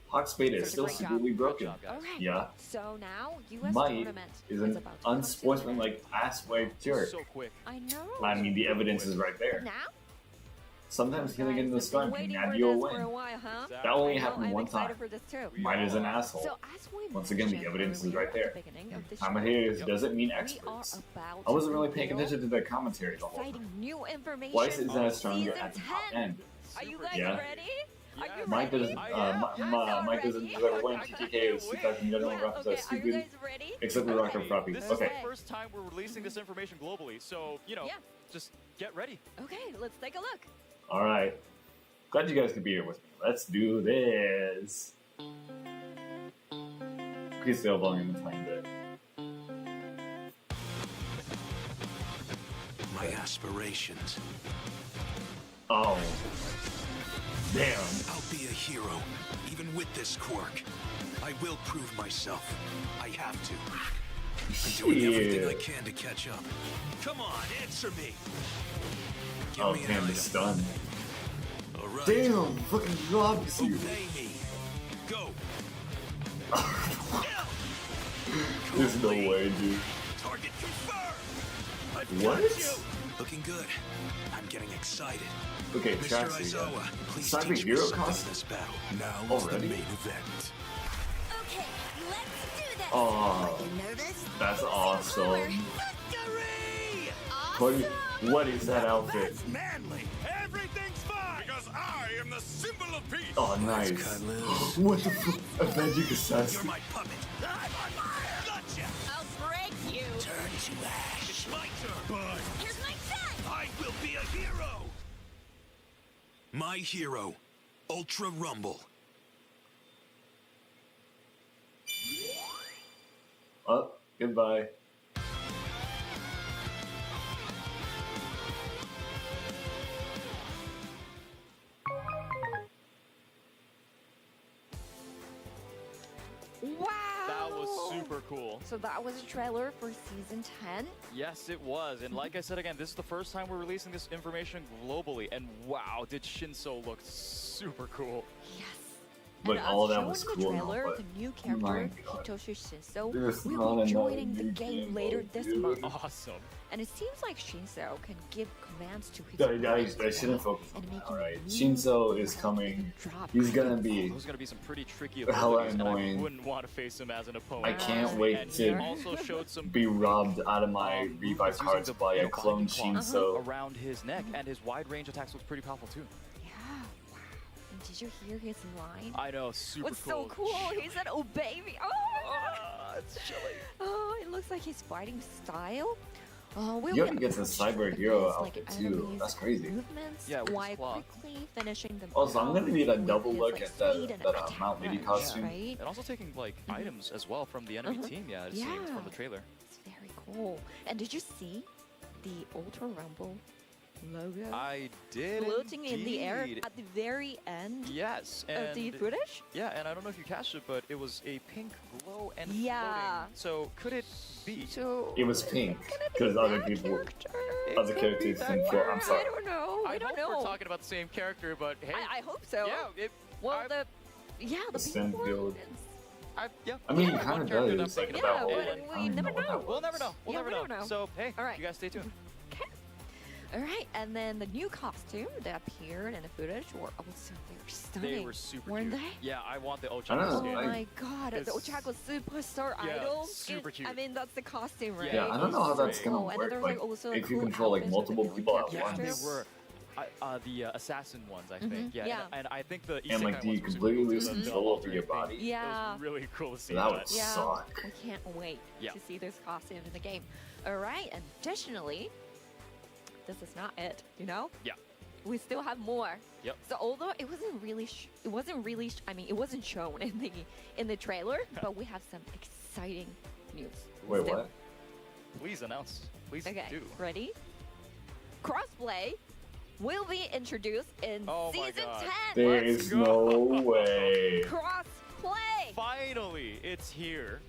Hawk's Beta is It's a still great job. stupidly good broken. job, guys. All right. Yeah. So now, U.S. Might tournament is about an to come to an end. unsportsmanlike asswipe jerk. So quick. I know. I mean, the evidence is right there. Now? Sometimes healing in the Guys, I've storm been can waiting add for you a this for a win. while, huh? Exactly. That only I know, happened I'm one excited time. for this too. Mine is an So, asshole. So as we Once again, the mentioned evidence is earlier right at the there. beginning of this Commentators show, doesn't mean we are experts. about I wasn't to really paying reveal attention to the commentary the whole time. exciting new information. Why is it on stronger season at the top 10. end? Are you Super guys Yeah. ready? Are you Mike ready? doesn't. I am. Mike doesn't ready. deserve a win. TTK is attacking general Yeah, rough okay, as are you stupid. guys ready? Except for Rocker Okay, Fruppy. This is Okay. the first time we're releasing this information globally, so Yeah. just get ready. Okay, let's take a look. All right. Glad you guys could be here with me. Let's do this. Please stay long in the playing bit. My aspirations. Oh. Damn. I'll be a hero, even with this quirk. I will prove myself. I have to. I'm doing everything I can to catch up. Come on, answer me. Give Oh, me an damn, the item. stun. All right. Damn, fucking drops you. Obey me. Go. There's no way, dude. Target confirmed. I've What? got you. Looking good. I'm getting excited. Okay, Mr. Traxxas. Aizawa, please Cyber teach me Hero something cost in this battle. Now is the already? main event. Okay, let's do this. Oh, You nervous? that's awesome. Victory! What, what is that outfit? Manly. Everything's fine. Because I am the symbol of peace. Oh, nice. Cut loose. What the fuck? Avenging You're Assassin. my puppet. I'm on fire. Gotcha. I'll break you. Turn to ash. It's my turn. But Here's my gun. I will be a hero. My hero, Ultra Rumble. Oh, goodbye. Wow! That was super cool. So that was a trailer for season 10. Yes, it was. And like I said again, this is the first time we're releasing this information globally. And wow, did Shinso look super cool. Yes. But and all as that shown was in the cool and all, trailer, but- the new Oh my character, God. Hitoshi Shinso, There's not will be another joining the new game game later mode, this dude. month. Awesome. And it seems like Shinso can give commands to his I shouldn't focus on and that, making alright. new Shinso is weapons coming. drop He's gonna items. be. Those are going to be some pretty tricky Hella abilities, and annoying. I wouldn't want to face him as an opponent. I can't wait and to he also showed some be robbed out of my Mhur revive was using cards the, by a clone binding claws Shinso. around his neck, and his wide range attacks looks pretty powerful too. Yeah. Wow. And did you hear his line? I know, super What's cool. so cool? He said, "Oh baby." Oh my god. It's chilly. Oh, it looks like his fighting style. Will He be already gets a approaching Cyber the Hero base, outfit too. enemies' That's crazy. Movements Yeah, with his while claw. quickly finishing them. Also, I'm gonna off need a with double his, look like, at that speed and that Mount Lady range, costume. Right? And also taking like items as well from the enemy team. Yeah, it seems Yeah. from the trailer. It's very cool. And did you see the Ultra Rumble logo I did floating in the air indeed. at the very end Yes, of the and footage? yeah, and I don't know if you catched it, but it was a pink glow and Yeah. floating. So could it be? So It was pink could it be because other that people, character? other characters can float. I'm I sorry. don't know. I We don't hope know. we're talking about the same character, but hey, I hope so. yeah, Well, I- the The Sim pink one. build. yeah. I mean, yeah, he one kind of character that I'm does. Like thinking Yeah, that whole. but Like, we I don't never know what know. that We'll never was. know. We'll Yeah, never we don't know. So hey, All right. you guys stay tuned. Okay. All right, and then the new costume that appeared in the footage were also very stunning. They were super weren't cute. they? Yeah, I want the I Ochako know, Oh skin. my god, the It's- Ochako superstar Yeah, idol. super cute. I mean, that's the costume, right? Yeah, I don't know how that's Great. gonna Oh, and then work. there's Like, also if cool you control like outfits with the multiple villain people at Yeah, characters. they were. The assassin ones, I think. Mhm, Yeah, yeah. And I think the And isekai like, do you ones were super completely cool, too, lose the control over your alternate thing. body? Yeah. It was really cool to see That would that. Yeah, suck. I can't wait Yeah. to see this costume in the game. All right, and additionally, this is not it. You know? Yeah. We still have more. Yep. So although it wasn't really, I mean, it wasn't shown in the trailer, but we have some exciting news. Wait, still. what? Please announce. Please Okay, do. ready? Crossplay will be introduced in Oh my season God. 10. There Let's is go. no way. Crossplay. Finally, it's here.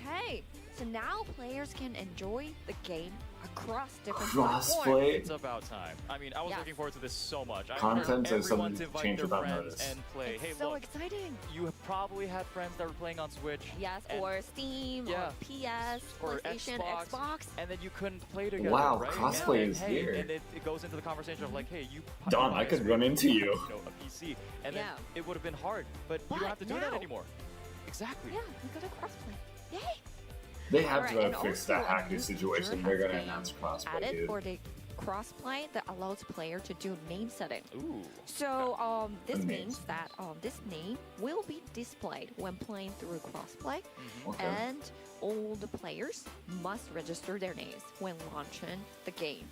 Okay, so now players can enjoy the game across different platforms. Crossplay. It's about time. I mean, I was Yes. looking forward to this so much. I Content want is everyone something to to invite change their without friends notice. and play. It's Hey, so look, exciting. you have probably had friends that were playing on Switch. Yes, and- or Steam, Yeah. or PS, or PlayStation, Xbox, Xbox. and then you couldn't play together. Wow, right? crossplay and, is hey, here. And it goes into the conversation of like, hey, you. Don, buy I a could Switch, run into you. A PC, and Yeah. then it would have been hard, but you But don't have to do that now- anymore. Exactly. Yeah, we got a crossplay. Yay! They have Alright, to and fix also that a hacker new situation. feature They're has gonna been announce crossplay, Added dude. for the crossplay that allows player to do name setting. Ooh. So this The means names. that this name will be displayed when playing through crossplay, Okay. and all the players must register their names when launching the game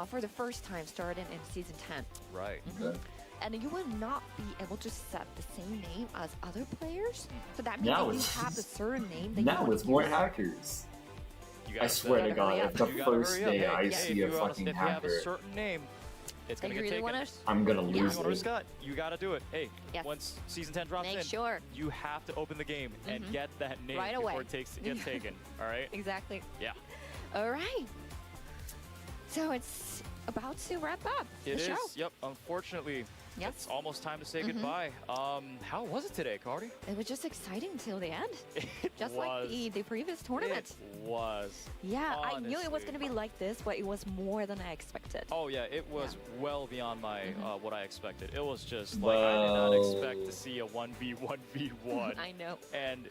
for the first time starting in season 10. Right. Okay. and you will not be able to set the same name as other players. So that means Now that you it's- have a certain name that Now you it's more hackers. You I gotta swear to set- God, hurry if the you gotta first hurry up. day Hey, I hey, see if a you fucking if you have a hacker, certain name, it's that gonna you get really taken. want to. I'm gonna You lose want to it. risk that? You gotta do it. Hey, Yes. once season 10 drops Make in, sure. you have to open the game and Mhm. get that name Right before away. it gets taken. All right? Exactly. Yeah. All right. So it's about to wrap up It the is. show. Yep. Unfortunately, Yes. it's almost time to say Mhm. goodbye. How was it today, Cardi? It was just exciting till the end, It just was. like the previous tournament. It was. Yeah, I knew it was honestly. going to be like this, but it was more than I expected. Oh yeah, it was well beyond my Mhm. what I expected. It was just like I did not expect Whoa. to see a 1v1v1. I know. And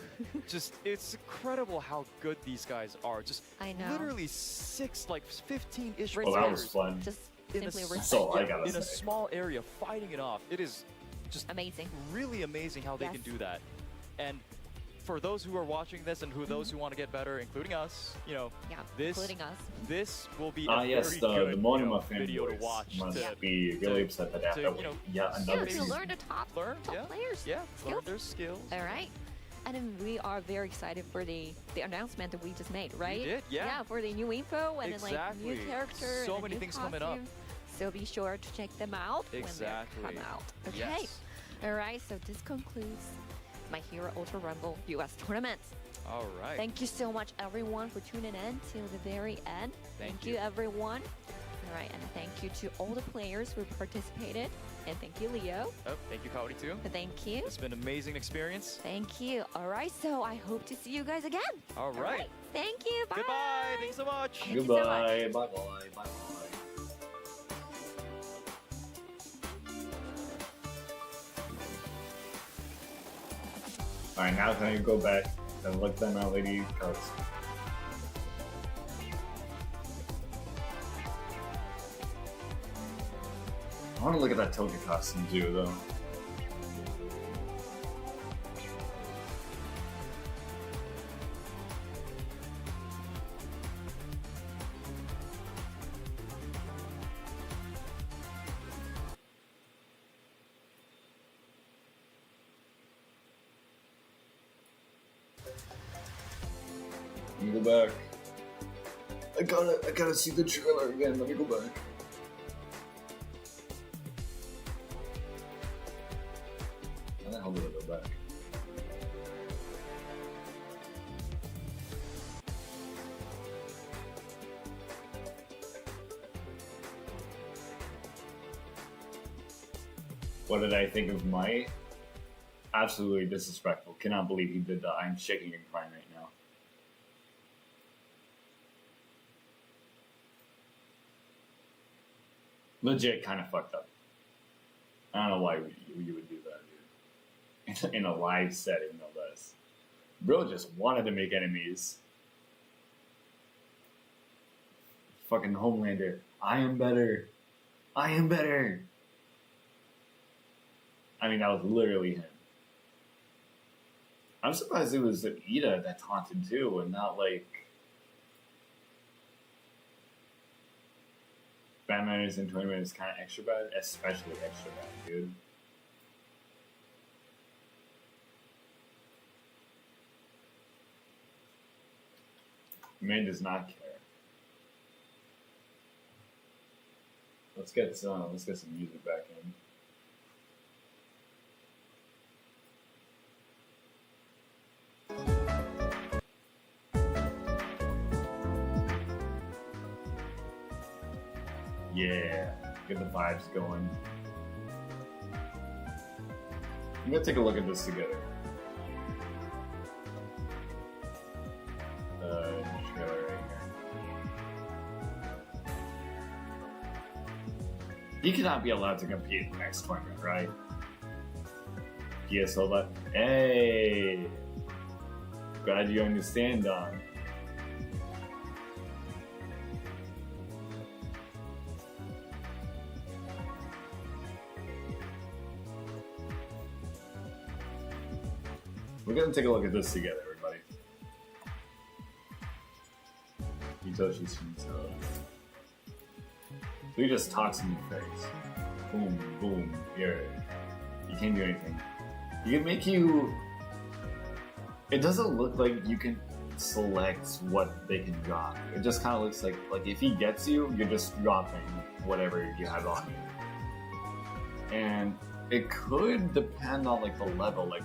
just it's incredible how good these guys are. Just I know. literally 15-ish Well, that was players fun. Just in a, simply s- respect. So I yeah, gotta in a say. small area fighting it off. It is just Amazing. really amazing how they Yes. can do that. And for those who are watching this and those who want to get better, including us, you know, Yeah, this including us. this will be Ah, a yes, very the good Monima video to fanboys watch. must to be really upset that after you know, yet Yeah, another to season. learn the top learn, yeah. players. Yeah, learn Skills. their skills. All right. And then we are very excited for the announcement that we just made, right? did, yeah. Yeah, for the new info and then like new Exactly. character So and a many new things coming up. costume. So be sure to check them out Exactly. when they come out. Okay. Yes. All right. So this concludes My Hero Ultra Rumble US tournament. All right. Thank you so much, everyone, for tuning in till the very end. Thank you, you. everyone. All right, and thank you to all the players who participated, and thank you, Leo. Oh, thank you, Cody, too. Thank you. It's been an amazing experience. Thank you. All right, so I hope to see you guys again. All right. Thank you. Bye. Goodbye. Thanks so much. Thank you so much. Goodbye. Bye bye. Bye bye. Alright, now can I go back and look at my lady cards? I want to look at that Toka costume too, though. Let me go back. I gotta see the trailer again. Let me go back. How the hell do I go back? What did I think of Might? Absolutely disrespectful. Cannot believe he did that. I'm shaking and crying right now. Legit kind of fucked up. I don't know why you would do that, dude. In a live setting, no less. Bro just wanted to make enemies. Fucking Homelander. I am better. I am better. I mean, that was literally him. I'm surprised it was Ida that taunted too, and not like Batman is in tournament is kind of extra bad, especially extra bad, dude. Man does not care. Let's get some music back in. Yeah, get the vibes going. I'm gonna take a look at this together. Trailer right here. He cannot be allowed to compete in the next tournament, right? Yes, hold up. Hey! Glad you understand, Don. We're gonna take a look at this together, everybody. Hitoshi Shinso. So he just talks in your face. boom, boom. Here, you can't do anything. You can make you. It doesn't look like you can select what they can drop. It just kind of looks like if he gets you, you're just dropping whatever you have on you. And it could depend on like the level. Like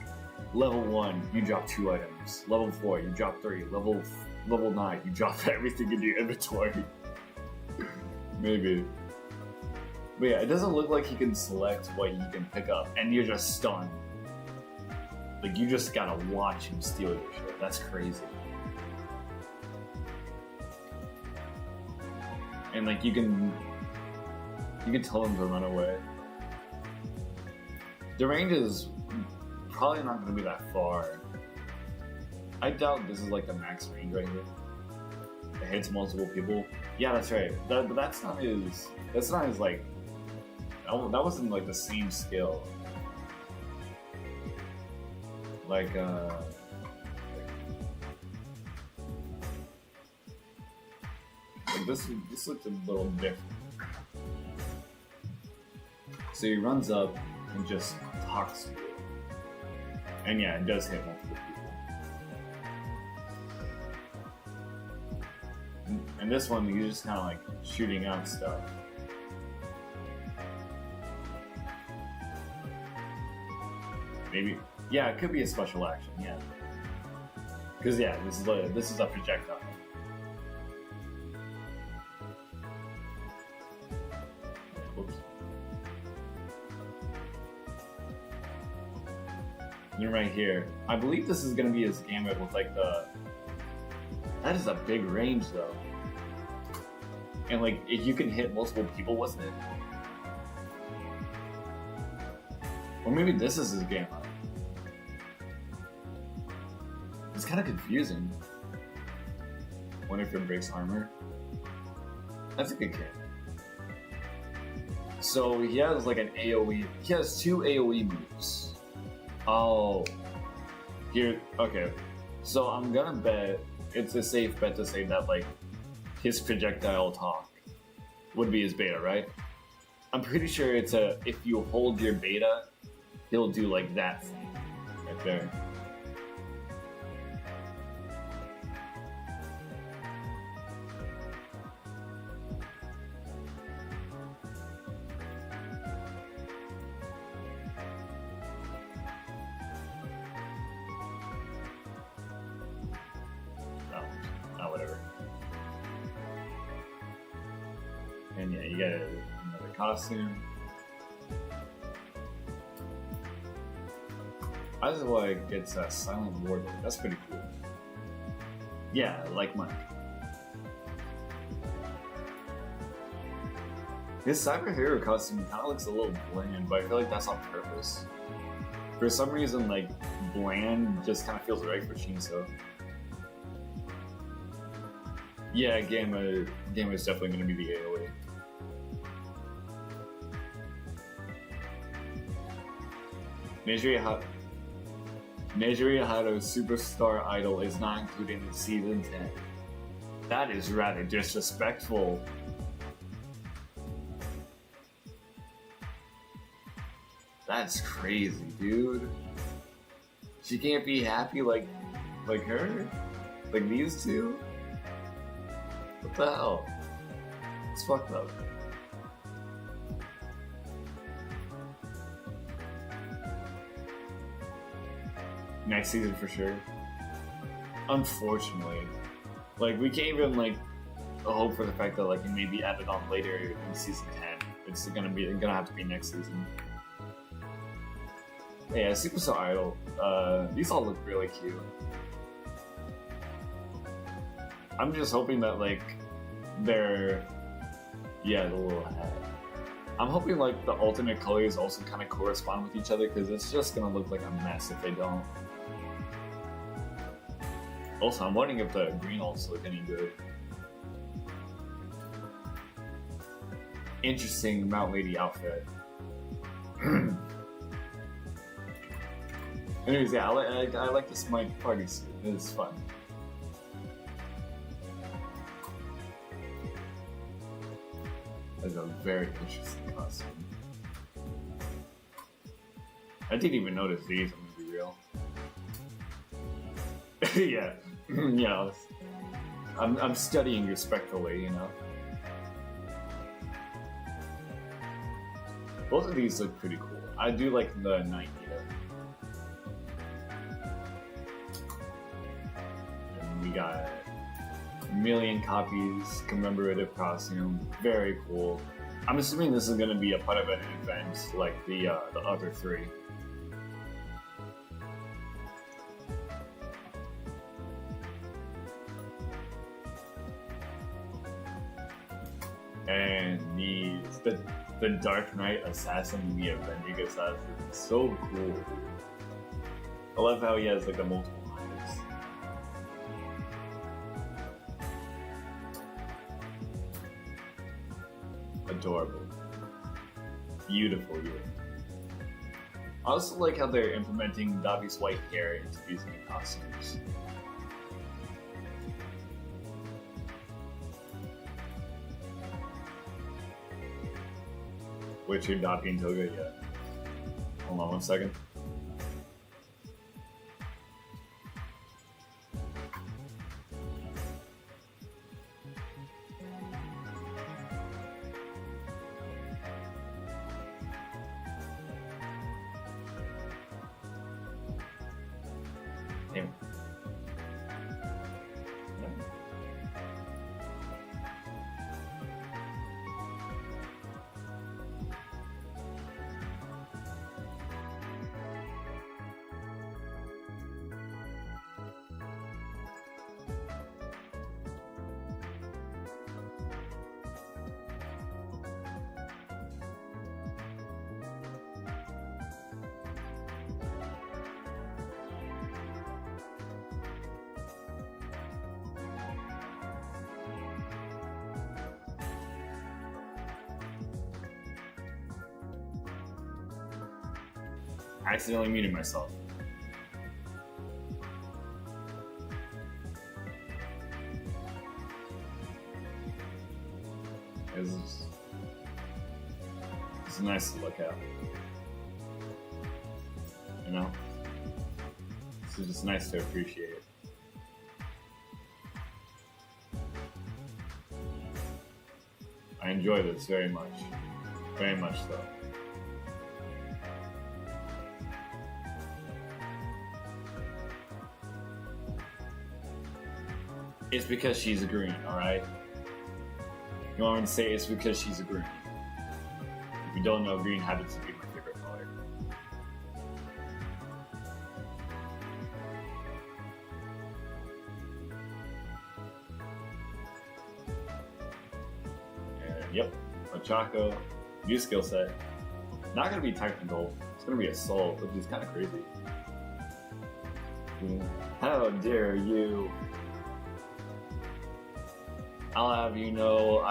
level 1, you drop 2 items. Level 4, you drop 3. Level 9, you drop everything in your inventory. Maybe. But yeah, it doesn't look like he can select what he can pick up, and you're just stunned. Like, you just gotta watch him steal your shit. That's crazy. And like, you can tell him to run away. The range is probably not gonna be that far. I doubt this is like the max range right here. It hits multiple people. Yeah, that's right. But that's not his like, that wasn't like the same skill. Like this looks a little different. So he runs up and just talks to you. And yeah, it does hit multiple people. And this one, you're just kind of like shooting out stuff. Maybe, yeah, it could be a special action, yeah. Because yeah, this is a projectile. Whoops. And right here, I believe this is gonna be his gambit with like the. That is a big range though. And like, if you can hit multiple people with it. Or maybe this is his gamma. It's kind of confusing. Wonder if it breaks armor. That's a good kid. So he has like an AoE. He has 2 AoE moves. Oh. Here, okay. So I'm gonna bet it's a safe bet to say that like his projectile talk would be his beta, right? I'm pretty sure it's if you hold your beta, he'll do like that thing right there. Whatever. And yeah, you got another costume. I just like it's a silent warlord. That's pretty cool. Yeah, like mine. His cyberhero costume kind of looks a little bland, but I feel like that's on purpose. For some reason, like bland just kind of feels right for Shinso. Yeah, Gamma is definitely going to be the AoE. Nejiri Hato's Superstar Idol is not included in Season 10. That is rather disrespectful. That's crazy, dude. She can't be happy like her? Like these two? What the hell? It's fucked up. Next season for sure. Unfortunately. Like, we can't even, like, hope for the fact that, like, it may be added on later in season 10. It's gonna have to be next season. Yeah, Superstar Idol. These all look really cute. I'm just hoping that, like, they're... Yeah, the little hat. I'm hoping, like, the alternate colors also kind of correspond with each other, because it's just gonna look like a mess if they don't. Also, I'm wondering if the green alts look any good. Interesting Mount Lady outfit. Anyways, yeah, I like this Mike party suit. It's fun. That's a very interesting costume. I didn't even notice these, I'm gonna be real. Yeah. You know, I'm studying respectfully, you know. Both of these look pretty cool. I do like the Night Eater. And we got a million copies, commemorative costume, very cool. I'm assuming this is going to be a part of an event like the other three. And the Dark Knight Assassin and the Avenging Assassin is so cool. I love how he has like the multiple eyes. Adorable. Beautiful, yeah. I also like how they're implementing Davi's white hair into these new costumes. Witcher, Davi, and Toga, yeah. Hold on 1 second. Damn. I accidentally muted myself. It's nice to look at. You know? It's just nice to appreciate it. I enjoy this very much. Very much so. It's because she's a green, alright? You want me to say it's because she's a green? If you don't know, green happens to be my favorite color. And yep, Ochako, new skill set. Not gonna be technical, it's gonna be assault, which is kind of crazy. How dare you? I'll have you know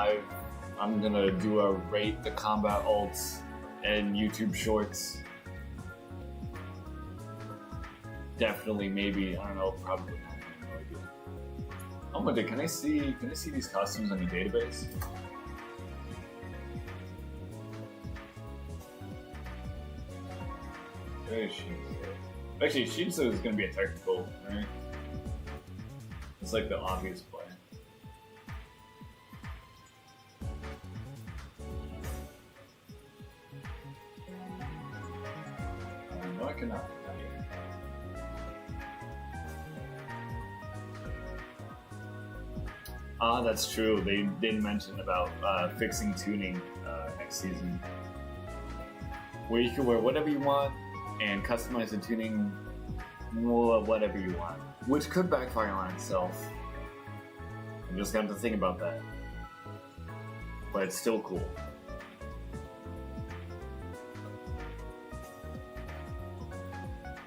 I'm gonna do a rate the combat ults and YouTube shorts. Definitely, maybe, I don't know, probably not. I have no idea. Oh my god, can I see these costumes on the database? Where is Shinso? Actually, Shinso is gonna be a technical, right? It's like the obvious play. No, I cannot. Ah, that's true. They did mention about fixing tuning next season, where you can wear whatever you want and customize the tuning whatever you want, which could backfire on itself. You just have to think about that, but it's still cool.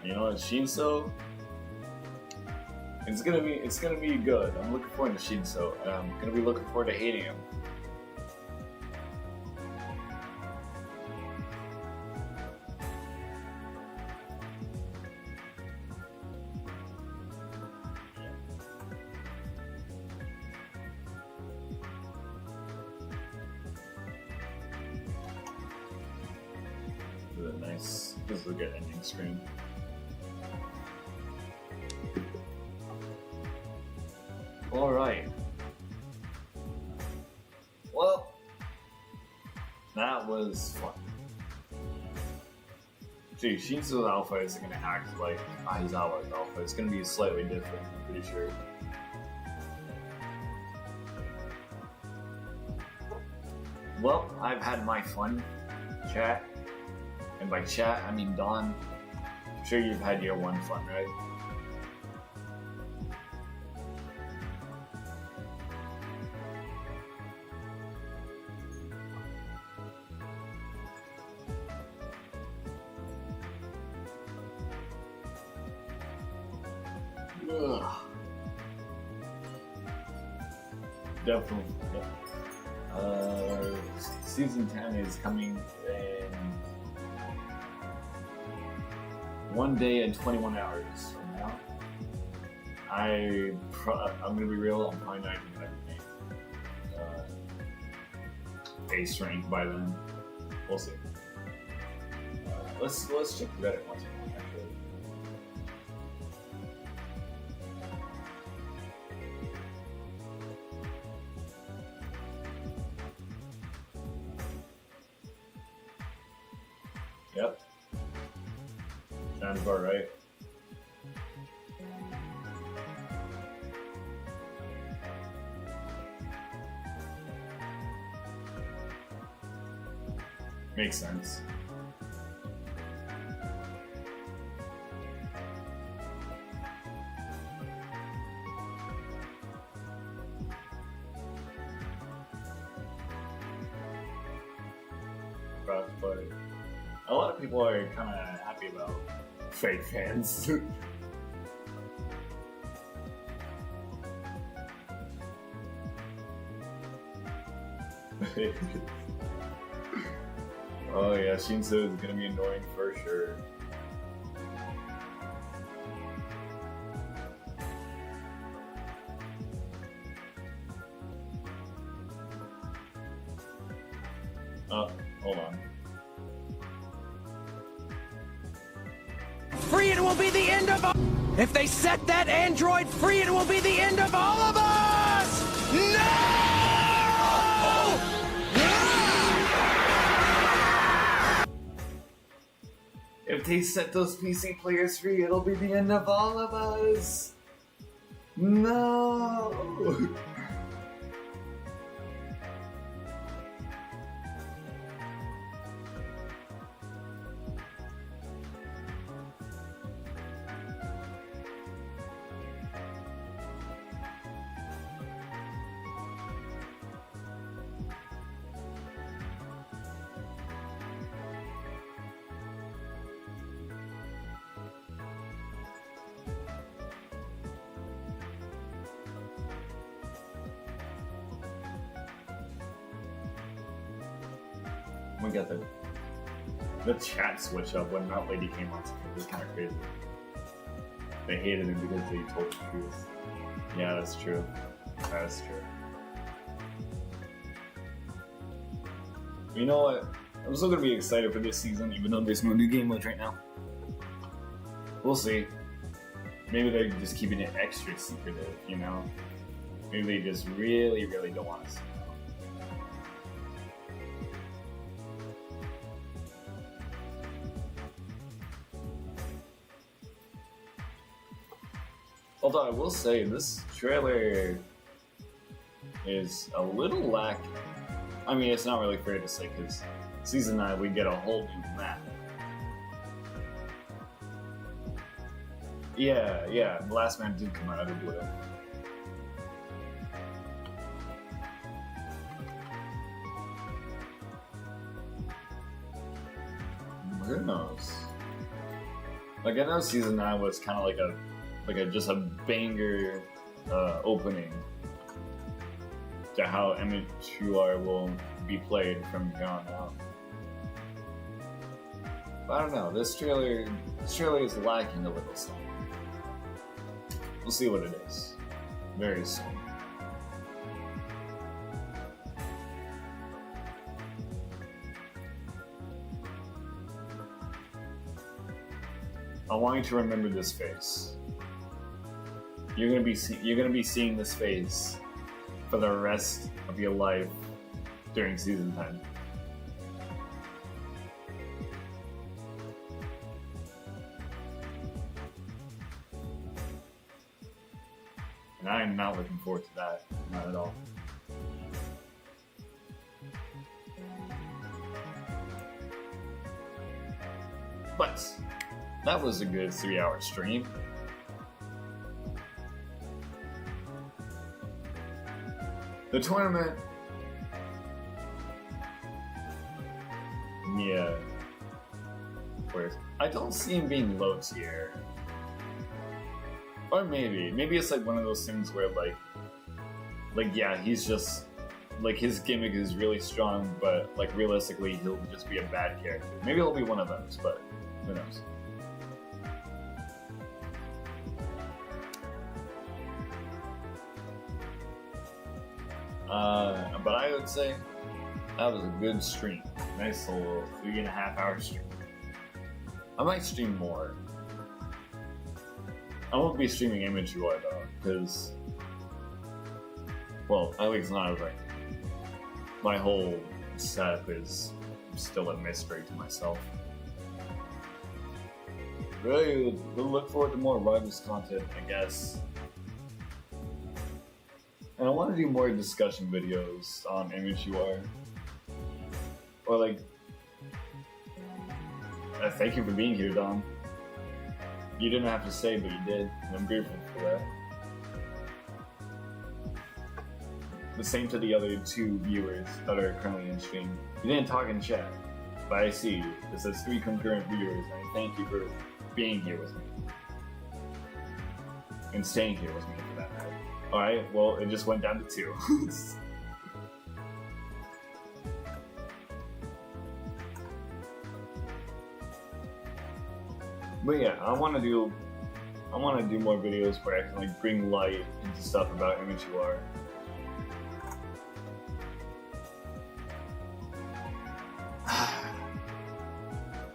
You know what, Shinso? It's gonna be good. I'm looking forward to Shinso. I'm gonna be looking forward to hating him. Nice This is a good ending screen. Alright. Well, that was fun. Gee, Shinso's alpha isn't going to act like Aizawa's alpha. It's going to be slightly different, I'm pretty sure. Well, I've had my fun, chat. And by chat, I mean Dawn. I'm sure you've had your one fun, right? Ugh. Definitely. Season 10 is coming in 1 day and 21 hours from now. I'm gonna be real. I'm probably not even gonna make ace rank by then. We'll see. Let's check Reddit once more. Actually. Yep. Sounds about right. Makes sense. But a lot of people are kind of happy about fake fans. Oh yeah, Shinso is gonna be annoying for sure. Oh, hold on. Free, it will be the end of all. If they set that android free, it will be the end of all of us! No! If they set those PC players free, it'll be the end of all of us! No! We got the chat switch up when that lady came on. It was kind of crazy. They hated him because they told the truth. Yeah, that's true. That's true. You know what? I'm still gonna be excited for this season, even though there's no new game modes right now. We'll see. Maybe they're just keeping it extra secretive, you know? Maybe they just really, really don't want us to know. Although I will say, this trailer is a little lacking. I mean, it's not really fair to say, because Season 9, we get a whole new map. Yeah, the last map did come out of the blue. Who knows? Like, I know Season 9 was kind of like just a banger opening to how MHUR will be played from here on out. But I don't know, this trailer is lacking a little something. We'll see what it is very soon. I want you to remember this face. You're gonna be seeing this face for the rest of your life during season 10. And I am not looking forward to that, not at all. But that was a good 3-hour stream. The tournament, yeah. I don't see him being low tier. Or maybe it's like one of those things where like yeah, he's just like his gimmick is really strong, but like realistically he'll just be a bad character. Maybe he'll be one of those, but who knows? But I would say that was a good stream. Nice little 3.5-hour stream. I might stream more. I won't be streaming Image UI though, because, well, at least not like my whole setup is still a mystery to myself. Really, we'll look forward to more Rivals content, I guess. And I want to do more discussion videos on Image UI. Or like, thank you for being here, Dom. You didn't have to say, but you did, and I'm grateful for that. The same to the other 2 viewers that are currently in stream. You didn't talk in chat, but I see you. It says 3 concurrent viewers, and I thank you for being here with me. And staying here with me for that matter. Alright, well, it just went down to 2. But yeah, I want to do more videos where I can like bring light into stuff about Image UI.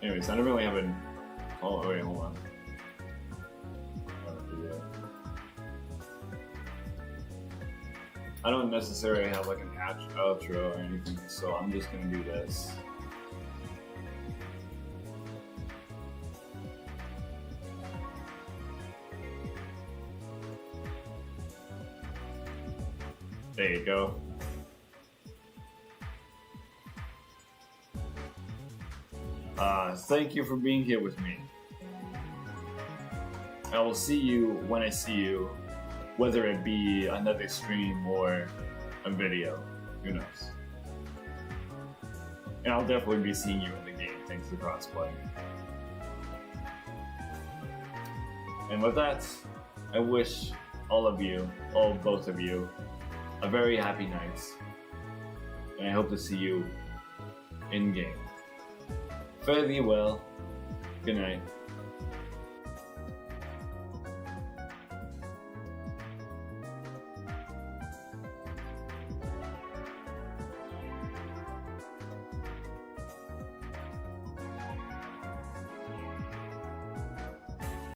Anyways, I don't really have a. Oh wait, hold on. I don't necessarily have like an outro or anything, so I'm just gonna do this. There you go. Thank you for being here with me. I will see you when I see you, whether it be another stream or a video. Who knows? And I'll definitely be seeing you in the game thanks to crossplay. And with that, I wish both of you, a very happy night. And I hope to see you in game. Fare thee well. Good night.